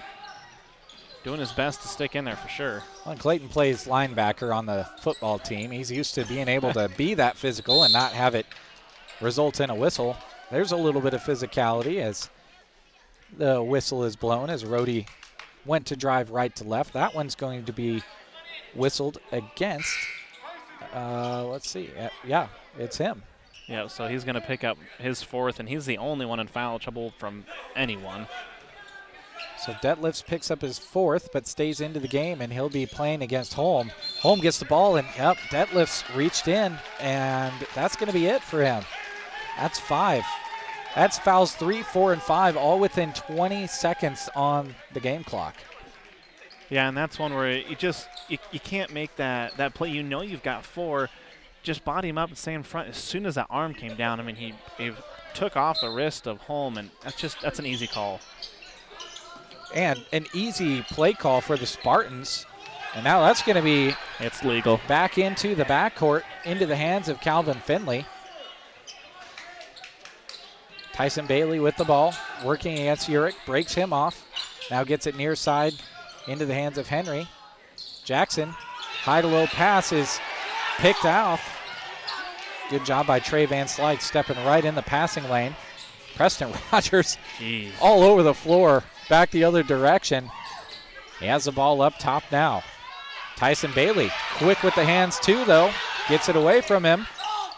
doing his best to stick in there for sure. Well, Clayton plays linebacker on the football team. He's used to being able to be that physical and not have it result in a whistle. There's a little bit of physicality as the whistle is blown as Rhodey went to drive right to left. That one's going to be whistled against. Let's see. Yeah, it's him. Yeah, so he's going to pick up his 4th, and he's the only one in foul trouble from anyone. So Detlefs picks up his 4th, but stays into the game, and he'll be playing against Holm. Holm gets the ball, and Detlefs reached in, and that's going to be it for him. That's 5. That's fouls 3, 4, and 5, all within 20 seconds on the game clock. Yeah, and that's one where you can't make that play. You know you've got 4. Just body him up and stay in front. As soon as that arm came down, I mean, he took off the wrist of Holm, and that's an easy call. And an easy play call for the Spartans. And now that's going to be it's legal. Back into the backcourt, into the hands of Calvin Finley. Tyson Bailey with the ball, working against Urich, breaks him off. Now gets it near side into the hands of Henry. Jackson, high to low pass is picked off. Good job by Trey Van Slyke stepping right in the passing lane. Preston Rogers all over the floor, back the other direction. He has the ball up top now. Tyson Bailey, quick with the hands too, though. Gets it away from him.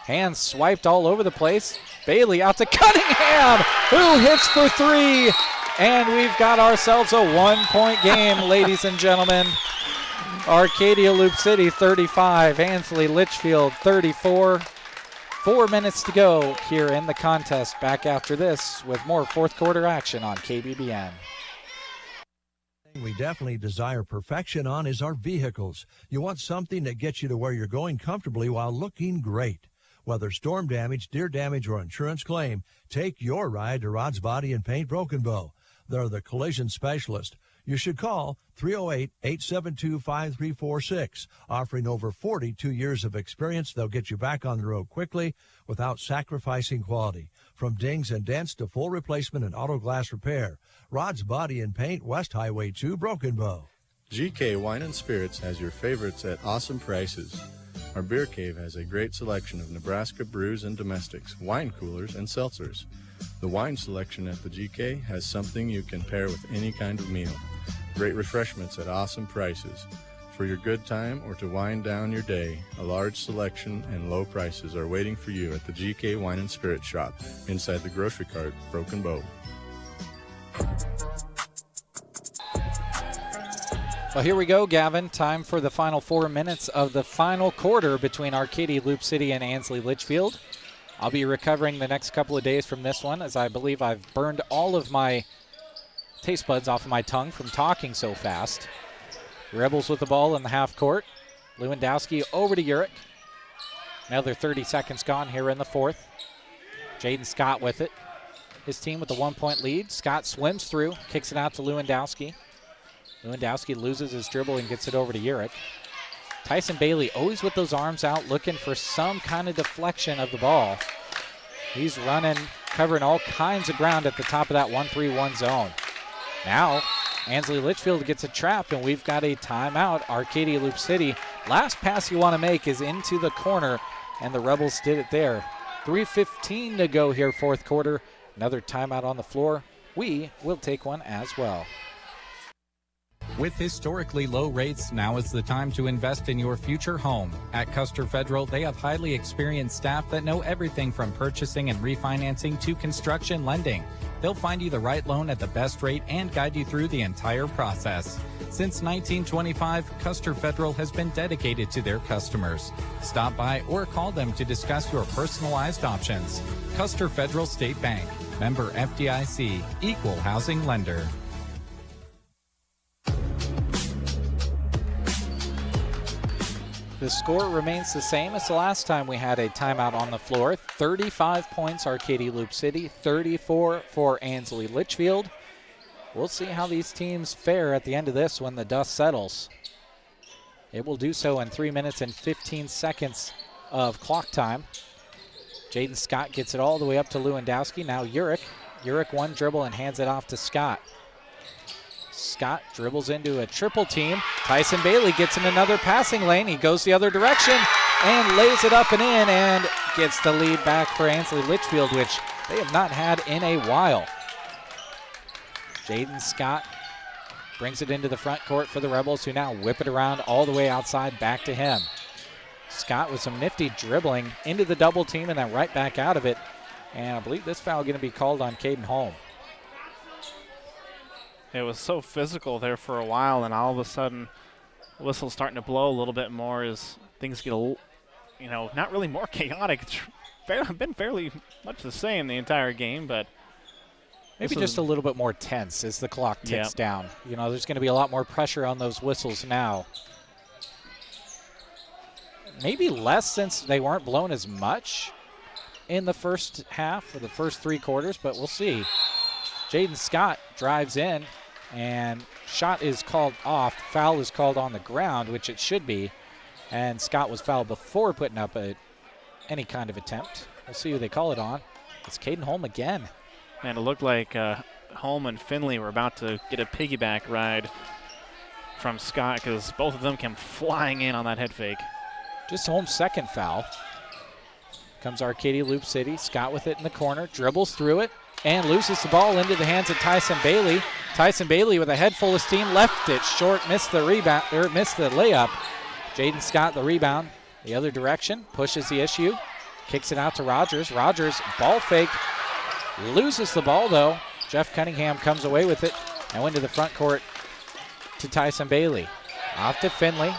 Hands swiped all over the place. Bailey out to Cunningham, who hits for 3. And we've got ourselves a 1-point game, ladies and gentlemen. Arcadia Loup City 35, Ansley Litchfield 34. 4 minutes to go here in the contest. Back after this with more fourth quarter action on KBBN. We definitely desire perfection on is our vehicles. You want something that gets you to where you're going comfortably while looking great. Whether storm damage, deer damage, or insurance claim, take your ride to Rod's Body and Paint Broken Bow. They're the collision specialist. You should call 308-872-5346. Offering over 42 years of experience, they'll get you back on the road quickly without sacrificing quality. From dings and dents to full replacement and auto glass repair. Rod's Body and Paint, West Highway 2, Broken Bow. GK Wine and Spirits has your favorites at awesome prices. Our beer cave has a great selection of Nebraska brews and domestics, wine coolers, and seltzers. The wine selection at the GK has something you can pair with any kind of meal. Great refreshments at awesome prices. For your good time or to wind down your day, a large selection and low prices are waiting for you at the GK Wine and Spirit Shop inside the grocery cart, Broken Bow. Well, here we go, Gavin. Time for the final 4 minutes of the final quarter between Arcadia, Loup City, and Ansley, Litchfield. I'll be recovering the next couple of days from this one, as I believe I've burned all of my taste buds off of my tongue from talking so fast. Rebels with the ball in the half court. Lewandowski over to Urich. Another 30 seconds gone here in the fourth. Jaden Scott with it. His team with the 1-point lead. Scott swims through, kicks it out to Lewandowski. Lewandowski loses his dribble and gets it over to Urich. Tyson Bailey always with those arms out looking for some kind of deflection of the ball. He's running, covering all kinds of ground at the top of that 1-3-1 zone. Now, Ansley Litchfield gets a trap, and we've got a timeout. Arcadia Loup City. Last pass you want to make is into the corner, and the Rebels did it there. 3:15 to go here, fourth quarter. Another timeout on the floor. We will take one as well. With historically low rates, now is the time to invest in your future home. At Custer Federal, they have highly experienced staff that know everything from purchasing and refinancing to construction lending. They'll find you the right loan at the best rate and guide you through the entire process. Since 1925, Custer Federal has been dedicated to their customers. Stop by or call them to discuss your personalized options. Custer Federal State Bank, member FDIC, equal housing lender. The score remains the same as the last time we had a timeout on the floor. 35 points, Arcadia Loup City, 34 for Ansley Litchfield. We'll see how these teams fare at the end of this when the dust settles. It will do so in 3 minutes and 15 seconds of clock time. Jaden Scott gets it all the way up to Lewandowski. Now Urich. Urich one dribble and hands it off to Scott. Scott dribbles into a triple team. Tyson Bailey gets in another passing lane. He goes the other direction and lays it up and in and gets the lead back for Ansley Litchfield, which they have not had in a while. Jaden Scott brings it into the front court for the Rebels, who now whip it around all the way outside back to him. Scott with some nifty dribbling into the double team and then right back out of it. And I believe this foul going to be called on Caden Holm. It was so physical there for a while, and all of a sudden, the whistle's starting to blow a little bit more as things get, not really more chaotic. It's been fairly much the same the entire game, but maybe just a little bit more tense as the clock ticks down. There's going to be a lot more pressure on those whistles now. Maybe less since they weren't blown as much in the first half or the first three quarters, but we'll see. Jaden Scott drives in, and shot is called off. Foul is called on the ground, which it should be, and Scott was fouled before putting up any kind of attempt. We'll see who they call it on. It's Caden Holm again. And it looked like Holm and Finley were about to get a piggyback ride from Scott because both of them came flying in on that head fake. Just Holm's second foul. Comes Arcadia Loup City. Scott with it in the corner, dribbles through it, and loses the ball into the hands of Tyson Bailey. Tyson Bailey with a head full of steam, left it short, missed the rebound, or missed the layup. Jaden Scott the rebound, the other direction, pushes the issue, kicks it out to Rogers. Rogers, ball fake, loses the ball though. Jeff Cunningham comes away with it and went to the front court to Tyson Bailey. Off to Finley.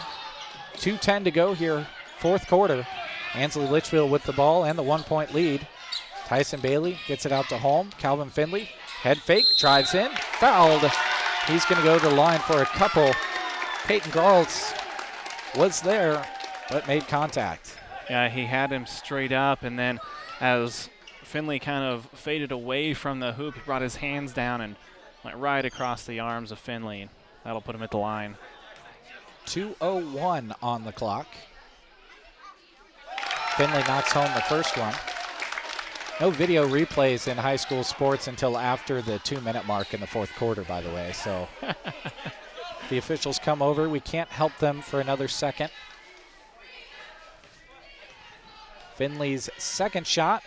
2:10 to go here, fourth quarter. Ansley Litchfield with the ball and the 1-point lead. Tyson Bailey gets it out to home. Calvin Finley, head fake, drives in, fouled. He's going to go to the line for a couple. Peyton Garles was there, but made contact. Yeah, he had him straight up, and then as Finley kind of faded away from the hoop, he brought his hands down and went right across the arms of Finley. That'll put him at the line. 2:01 on the clock. Finley knocks home the first one. No video replays in high school sports until after the 2-minute mark in the fourth quarter, by the way. So the officials come over. We can't help them for another second. Finley's second shot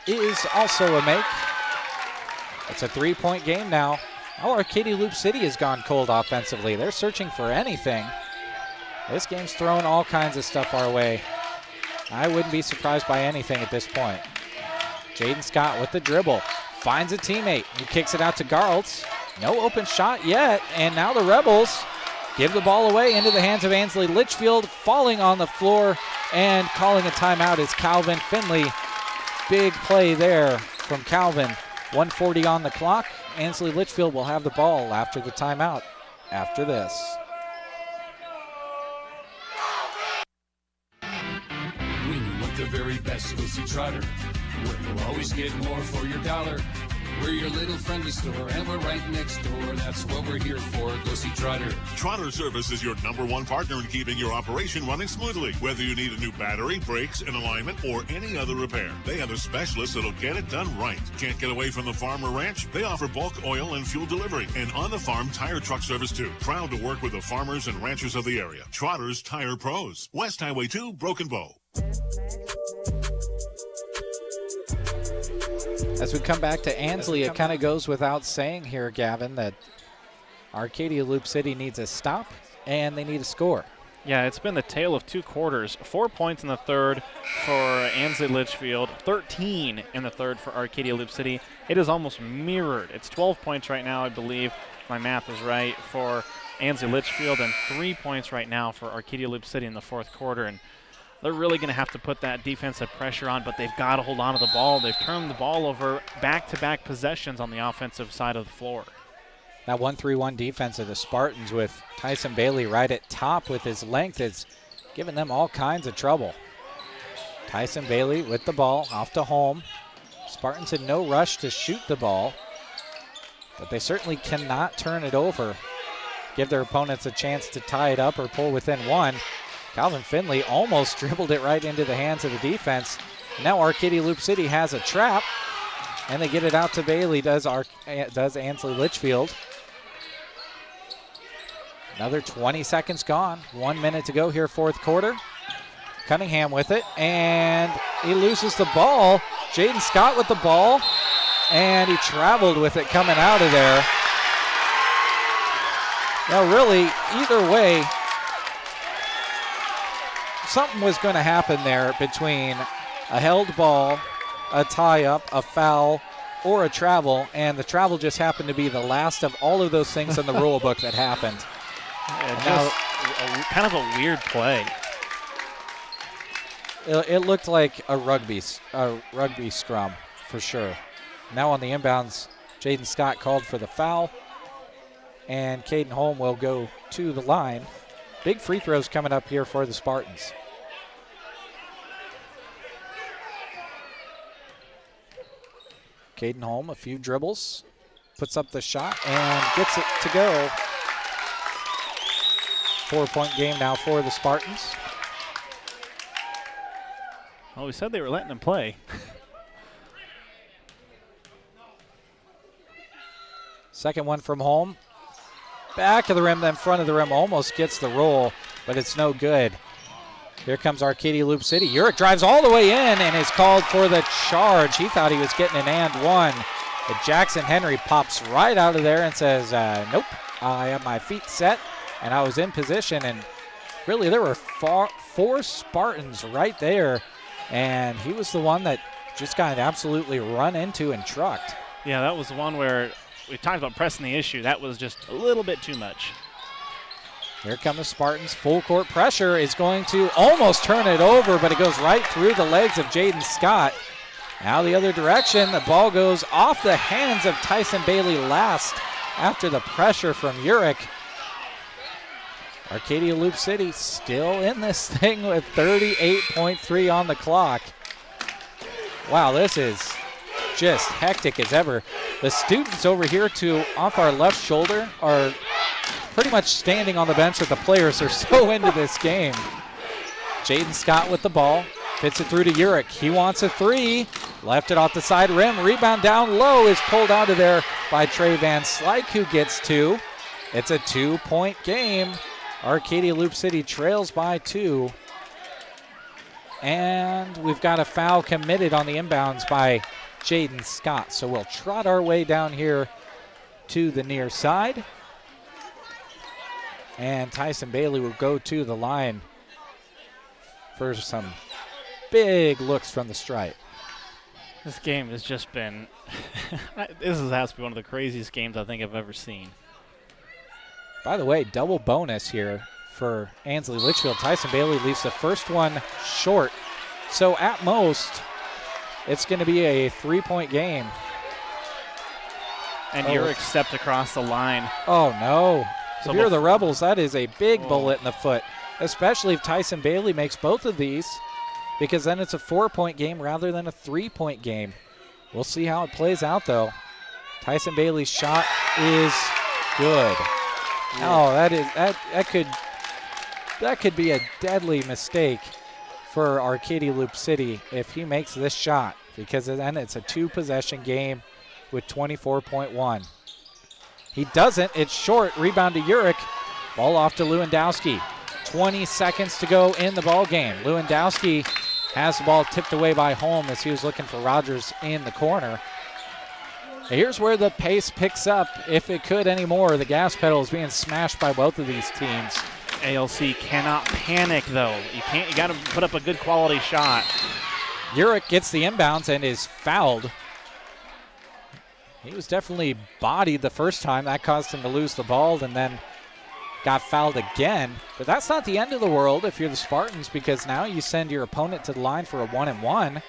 is also a make. It's a 3-point game now. Oh, Arcadia Loup City has gone cold offensively. They're searching for anything. This game's throwing all kinds of stuff our way. I wouldn't be surprised by anything at this point. Jaden Scott with the dribble. Finds a teammate. He kicks it out to Garles. No open shot yet. And now the Rebels give the ball away into the hands of Ansley Litchfield. Falling on the floor and calling a timeout is Calvin Finley. Big play there from Calvin. 1:40 on the clock. Ansley Litchfield will have the ball after the timeout after this. When you want the very best, go see Trotter, where you'll always get more for your dollar. We're your little friendly store, and we're right next door. That's what we're here for. Go see Trotter. Trotter Service is your #1 partner in keeping your operation running smoothly. Whether you need a new battery, brakes, an alignment, or any other repair, they have a specialist that'll get it done right. Can't get away from the farm or ranch? They offer bulk oil and fuel delivery and on-the-farm tire truck service too. Proud to work with the farmers and ranchers of the area. Trotter's Tire Pros. West Highway 2, Broken Bow. As we come back to Ansley, it kind of goes without saying here, Gavin, that Arcadia Loup City needs a stop and they need a score. Yeah, it's been the tale of two quarters. 4 points in the third for Ansley Litchfield, 13 in the third for Arcadia Loup City. It is almost mirrored. It's 12 points right now, I believe, if my math is right, for Ansley Litchfield, and 3 points right now for Arcadia Loup City in the fourth quarter. And they're really going to have to put that defensive pressure on, but they've got to hold on to the ball. They've turned the ball over back-to-back possessions on the offensive side of the floor. That 1-3-1 defense of the Spartans with Tyson Bailey right at top with his length is giving them all kinds of trouble. Tyson Bailey with the ball off to home. Spartans in no rush to shoot the ball, but they certainly cannot turn it over, give their opponents a chance to tie it up or pull within one. Calvin Finley almost dribbled it right into the hands of the defense. Now Arcadia Loup City has a trap, and they get it out to Bailey, does Ansley Litchfield. Another 20 seconds gone. 1 minute to go here, fourth quarter. Cunningham with it, and he loses the ball. Jaden Scott with the ball, and he traveled with it coming out of there. Now really, either way, something was going to happen there between a held ball, a tie-up, a foul, or a travel, and the travel just happened to be the last of all of those things in the rule book that happened. Yeah, kind of a weird play. It looked like a rugby scrum for sure. Now on the inbounds, Jaden Scott called for the foul, and Caden Holm will go to the line. Big free throws coming up here for the Spartans. Caden Holm, a few dribbles, puts up the shot and gets it to go. 4-point game now for the Spartans. Well, we said they were letting him play. Second one from Holm. Back of the rim, then front of the rim, almost gets the roll, but it's no good. Here comes Arcadia Loup City. Urick drives all the way in and is called for the charge. He thought he was getting an and one, but Jackson Henry pops right out of there and says, nope, I have my feet set, and I was in position, and really there were four Spartans right there, and he was the one that just got absolutely run into and trucked. Yeah, that was the one where we talked about pressing the issue. That was just a little bit too much. Here come the Spartans. Full court pressure is going to almost turn it over, but it goes right through the legs of Jaden Scott. Now the other direction. The ball goes off the hands of Tyson Bailey last after the pressure from Urich. Arcadia Loup City still in this thing with 38.3 on the clock. Wow, this is just hectic as ever. The students over here off our left shoulder are pretty much standing on the bench with the players. They're so into this game. Jaden Scott with the ball. Fits it through to Urich. He wants a three. Left it off the side rim. Rebound down low is pulled out of there by Trey Van Slyke, who gets two. It's a 2-point game. Arcadia Loup City trails by 2. And we've got a foul committed on the inbounds by Jaden Scott. So we'll trot our way down here to the near side. And Tyson Bailey will go to the line for some big looks from the stripe. This game has just been, this has to be one of the craziest games I think I've ever seen. By the way, double bonus here for Ansley Litchfield. Tyson Bailey leaves the first one short. So at most, it's going to be a 3-point game. And Urich stepped across the line. Oh, no. So if you're the Rebels, that is a big bullet in the foot, especially if Tyson Bailey makes both of these, because then it's a 4-point game rather than a 3-point game. We'll see how it plays out, though. Tyson Bailey's shot is good. Oh, that could be a deadly mistake for Arcadia Loup City if he makes this shot, because then it's a 2-possession game with 24.1. He doesn't. It's short. Rebound to Urich. Ball off to Lewandowski. 20 seconds to go in the ball game. Lewandowski has the ball tipped away by Holm as he was looking for Rogers in the corner. Here's where the pace picks up, if it could anymore. The gas pedal is being smashed by both of these teams. ALC cannot panic, though. You got to put up a good quality shot. Urich gets the inbounds and is fouled. He was definitely bodied the first time. That caused him to lose the ball and then got fouled again. But that's not the end of the world if you're the Spartans, because now you send your opponent to the line for a 1-and-1.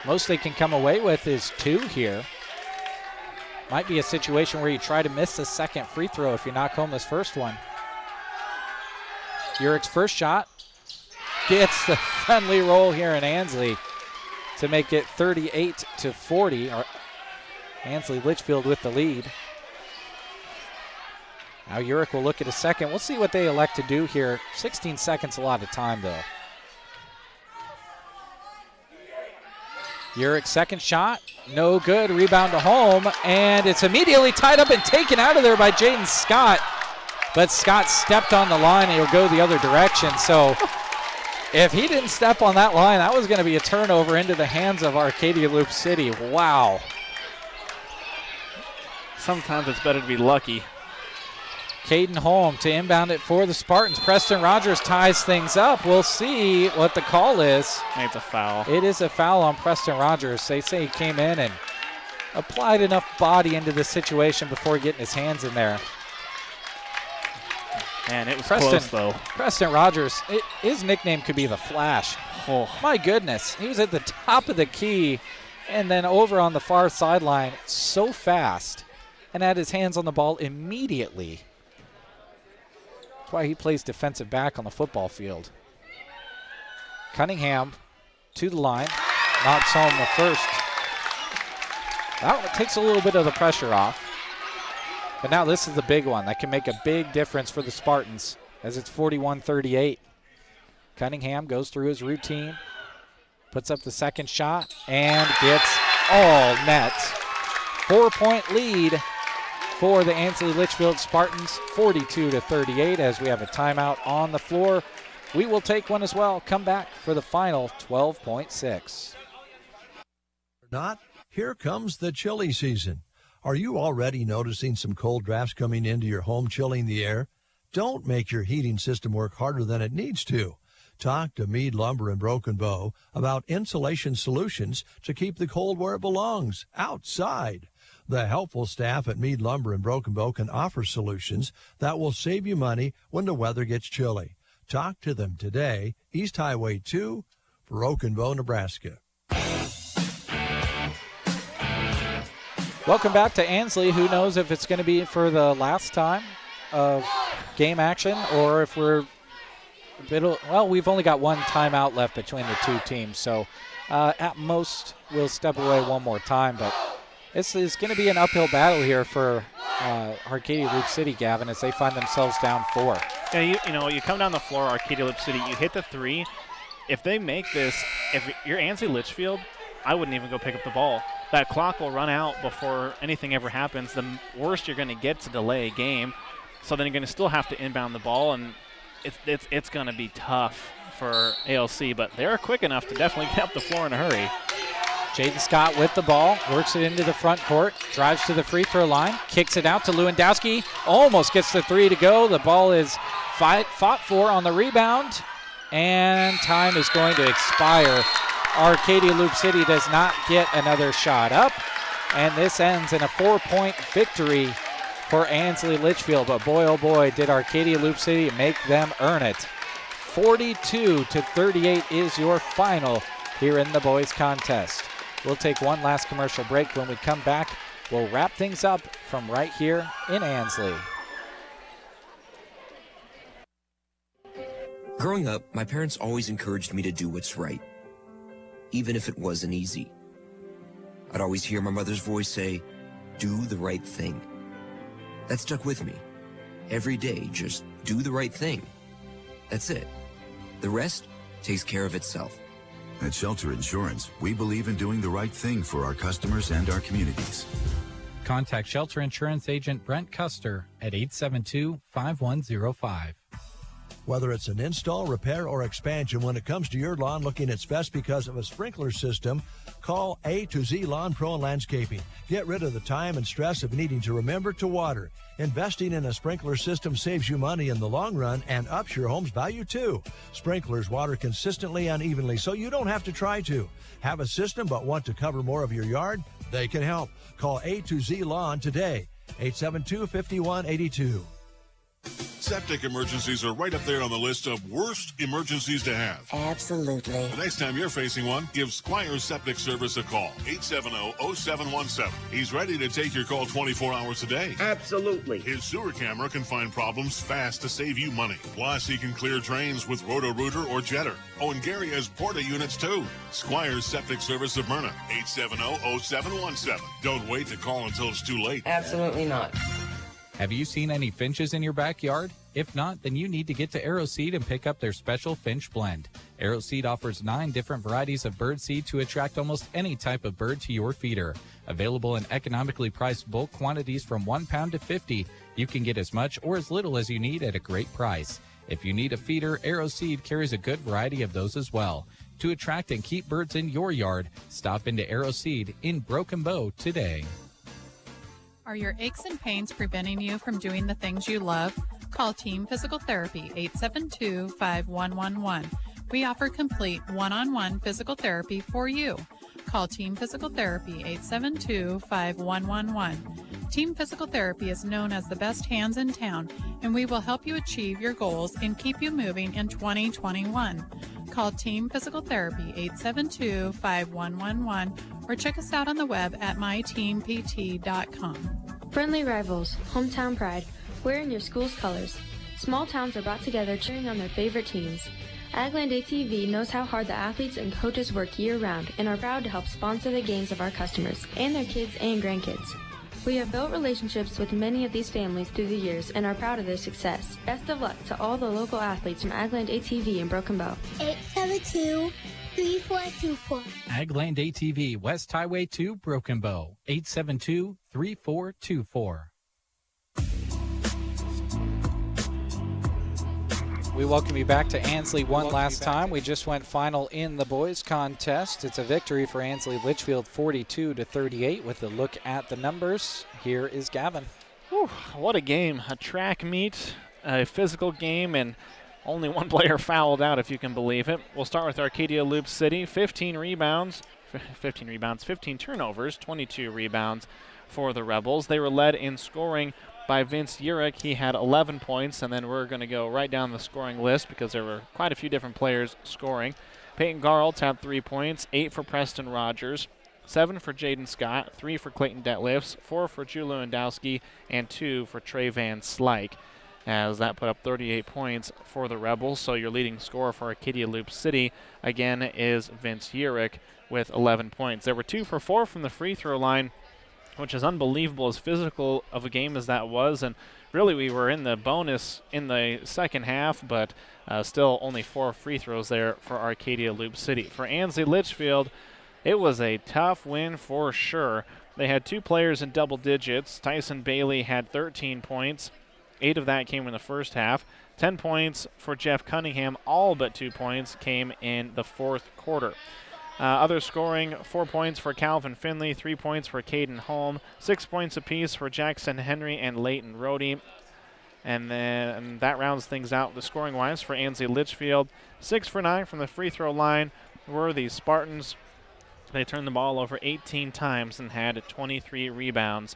Most they can come away with is 2 here. Might be a situation where you try to miss the second free throw if you knock home this first one. Urich's first shot gets the friendly roll here in Ansley to make it 38-40. Ansley Litchfield with the lead. Now Urich will look at a second. We'll see what they elect to do here. 16 seconds, a lot of time, though. Urich's second shot, no good. Rebound to Holm, and it's immediately tied up and taken out of there by Jaden Scott. But Scott stepped on the line, and he'll go the other direction. So if he didn't step on that line, that was going to be a turnover into the hands of Arcadia Loup City. Wow. Sometimes it's better to be lucky. Caden Holm to inbound it for the Spartans. Preston Rogers ties things up. We'll see what the call is. It's a foul. It is a foul on Preston Rogers. They say he came in and applied enough body into the situation before getting his hands in there. Man, it was close, though. Preston Rogers, his nickname could be the Flash. Oh. My goodness. He was at the top of the key and then over on the far sideline so fast and had his hands on the ball immediately. That's why he plays defensive back on the football field. Cunningham to the line, knocks home the first. That takes a little bit of the pressure off. But now this is the big one that can make a big difference for the Spartans as it's 41-38. Cunningham goes through his routine, puts up the second shot, and gets all net. 4-point lead for the Ansley Litchfield Spartans, 42-38, as we have a timeout on the floor. We will take one as well. Come back for the final 12.6. Not, here comes the chilly season. Are you already noticing some cold drafts coming into your home, chilling the air? Don't make your heating system work harder than it needs to. Talk to Mead Lumber and Broken Bow about insulation solutions to keep the cold where it belongs, outside. The helpful staff at Meade Lumber in Broken Bow can offer solutions that will save you money when the weather gets chilly. Talk to them today, East Highway 2, Broken Bow, Nebraska. Welcome back to Ansley. Who knows if it's going to be for the last time of game action or if we've only got one timeout left between the two teams. So at most we'll step away one more time. But this is going to be an uphill battle here for Arcadia Loup City, Gavin, as they find themselves down 4. Yeah, you come down the floor, Arcadia Loup City, you hit the 3. If they make this, if you're Ansley Litchfield, I wouldn't even go pick up the ball. That clock will run out before anything ever happens. The worst you're going to get to delay a game. So then you're going to still have to inbound the ball, and it's going to be tough for ALC. But they're quick enough to definitely get up the floor in a hurry. Jaden Scott with the ball, works it into the front court, drives to the free throw line, kicks it out to Lewandowski, almost gets the 3 to go. The ball is fought for on the rebound, and time is going to expire. Arcadia Loup City does not get another shot up, and this ends in a 4-point victory for Ansley Litchfield. But boy, oh boy, did Arcadia Loup City make them earn it. 42-38 is your final here in the boys contest. We'll take one last commercial break. When we come back, we'll wrap things up from right here in Ansley. Growing up, my parents always encouraged me to do what's right, even if it wasn't easy. I'd always hear my mother's voice say, "Do the right thing." That stuck with me. Every day, just do the right thing. That's it. The rest takes care of itself. At Shelter Insurance, we believe in doing the right thing for our customers and our communities. Contact Shelter Insurance Agent Brent Custer at 872-5105. Whether it's an install, repair, or expansion, when it comes to your lawn looking its best because of a sprinkler system, call A to Z Lawn Pro and Landscaping. Get rid of the time and stress of needing to remember to water. Investing in a sprinkler system saves you money in the long run and ups your home's value too. Sprinklers water consistently and evenly, so you don't have to try to. Have a system but want to cover more of your yard? They can help. Call A to Z Lawn today, 872-5182. Septic emergencies are right up there on the list of worst emergencies to have. Absolutely. The next time you're facing one, give Squire's Septic Service a call. 870-0717. He's ready to take your call 24 hours a day. Absolutely. His sewer camera can find problems fast to save you money. Plus, he can clear drains with Roto-Rooter or Jetter. Oh, and Gary has Porta units too. Squire's Septic Service of Myrna. 870-0717. Don't wait to call until it's too late. Absolutely not. Have you seen any finches in your backyard? If not, then you need to get to Aeroseed and pick up their special finch blend. Aeroseed offers 9 different varieties of bird seed to attract almost any type of bird to your feeder. Available in economically priced bulk quantities from 1 pound to 50, you can get as much or as little as you need at a great price. If you need a feeder, Aeroseed carries a good variety of those as well. To attract and keep birds in your yard, stop into Aeroseed in Broken Bow today. Are your aches and pains preventing you from doing the things you love? Call Team Physical Therapy, 872-5111. We offer complete one-on-one physical therapy for you. Call Team Physical Therapy, 872-5111. Team Physical Therapy is known as the best hands in town, and we will help you achieve your goals and keep you moving in 2021. Call Team Physical Therapy, 872-5111, or check us out on the web at myteampt.com. Friendly rivals, hometown pride, wearing your school's colors. Small towns are brought together cheering on their favorite teams. Agland ATV knows how hard the athletes and coaches work year-round and are proud to help sponsor the games of our customers and their kids and grandkids. We have built relationships with many of these families through the years and are proud of their success. Best of luck to all the local athletes from Agland ATV in Broken Bow. 872-3424. Agland ATV, West Highway 2, Broken Bow. 872-3424. We welcome you back to Ansley one last time. We just went final in the boys contest. It's a victory for Ansley Litchfield, 42-38. With a look at the numbers, here is Gavin. Whew, what a game. A track meet, a physical game, and only one player fouled out, if you can believe it. We'll start with Arcadia Loup City. 15 turnovers, 22 rebounds for the Rebels. They were led in scoring by Vince Urich. He had 11 points, and then we're going to go right down the scoring list because there were quite a few different players scoring. Peyton Garles had 3 points, 8 for Preston Rogers, 7 for Jaden Scott, 3 for Clayton Detlefs, 4 for Drew Lewandowski, and 2 for Trey Van Slyke, as that put up 38 points for the Rebels. So your leading scorer for Arcadia Loup City, again, is Vince Urich with 11 points. There were 2 for 4 from the free throw line, which is unbelievable, as physical of a game as that was. And really, we were in the bonus in the second half, but still only 4 free throws there for Arcadia Loup City. For Ansley Litchfield, it was a tough win for sure. They had 2 players in double digits. Tyson Bailey had 13 points. 8 of that came in the first half. 10 points for Jeff Cunningham. All but 2 points came in the fourth quarter. Other scoring, 4 points for Calvin Finley, 3 points for Caden Holm, 6 points apiece for Jackson Henry and Leighton Rohde. And then that rounds things out the scoring-wise for Ansley Litchfield. 6 for 9 from the free throw line were the Spartans. They turned the ball over 18 times and had 23 rebounds.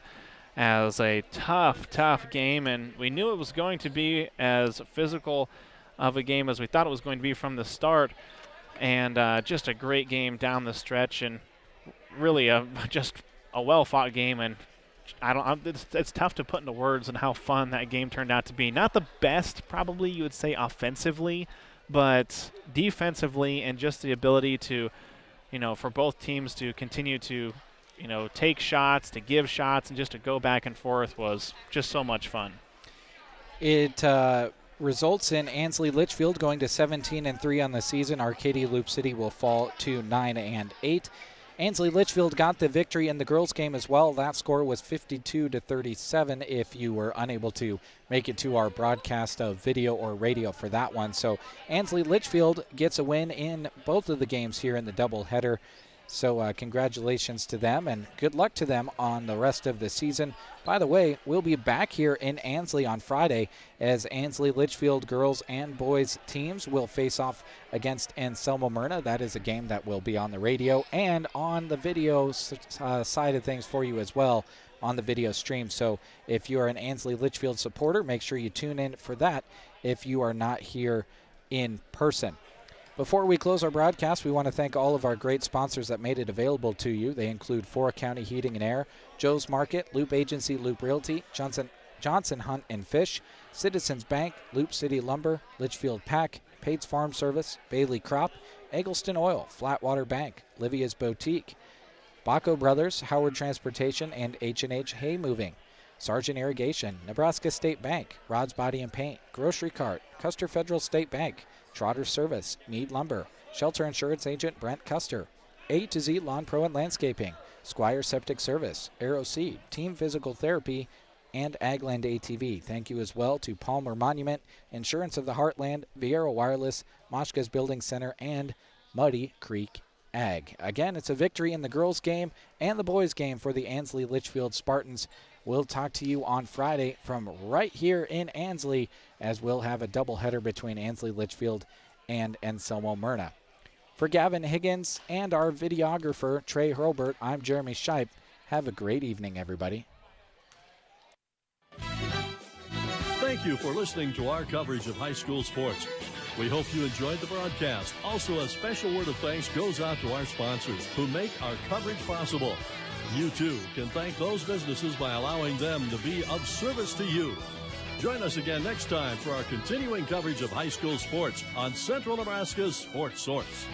As a tough game, and we knew it was going to be as physical of a game as we thought it was going to be from the start. And just a great game down the stretch, and really just a well-fought game. And it's tough to put into words on how fun that game turned out to be. Not the best, probably you would say, offensively, but defensively, and just the ability to, for both teams to continue to, take shots, to give shots, and just to go back and forth was just so much fun. It results in Ansley Litchfield going to 17-3 on the season. Arcadia Loup City will fall to 9-8. Ansley Litchfield got the victory in the girls' game as well. That score was 52-37 if you were unable to make it to our broadcast of video or radio for that one. So Ansley Litchfield gets a win in both of the games here in the doubleheader. So congratulations to them, and good luck to them on the rest of the season. By the way, we'll be back here in Ansley on Friday as Ansley Litchfield girls and boys teams will face off against Anselmo Myrna. That is a game that will be on the radio and on the video side of things for you as well on the video stream. So if you're an Ansley Litchfield supporter, make sure you tune in for that if you are not here in person. Before we close our broadcast, we want to thank all of our great sponsors that made it available to you. They include 4 County Heating and Air, Joe's Market, Loop Agency, Loop Realty, Johnson Hunt and Fish, Citizens Bank, Loop City Lumber, Litchfield Pack, Pates Farm Service, Bailey Crop, Eggleston Oil, Flatwater Bank, Livia's Boutique, Baco Brothers, Howard Transportation, and H&H Hay Moving, Sargent Irrigation, Nebraska State Bank, Rod's Body and Paint, Grocery Cart, Custer Federal State Bank, Trotter Service, Mead Lumber, Shelter Insurance Agent Brent Custer, A to Z Lawn Pro and Landscaping, Squire Septic Service, Arrow Seed, Team Physical Therapy, and Agland ATV. Thank you as well to Palmer Monument, Insurance of the Heartland, Viera Wireless, Moshka's Building Center, and Muddy Creek Ag. Again, it's a victory in the girls' game and the boys' game for the Ansley Litchfield Spartans. We'll talk to you on Friday from right here in Ansley as we'll have a doubleheader between Ansley Litchfield and Anselmo Myrna. For Gavin Higgins and our videographer, Trey Hurlbert, I'm Jeremy Shipe. Have a great evening, everybody. Thank you for listening to our coverage of high school sports. We hope you enjoyed the broadcast. Also, a special word of thanks goes out to our sponsors who make our coverage possible. You, too, can thank those businesses by allowing them to be of service to you. Join us again next time for our continuing coverage of high school sports on Central Nebraska's Sports Source.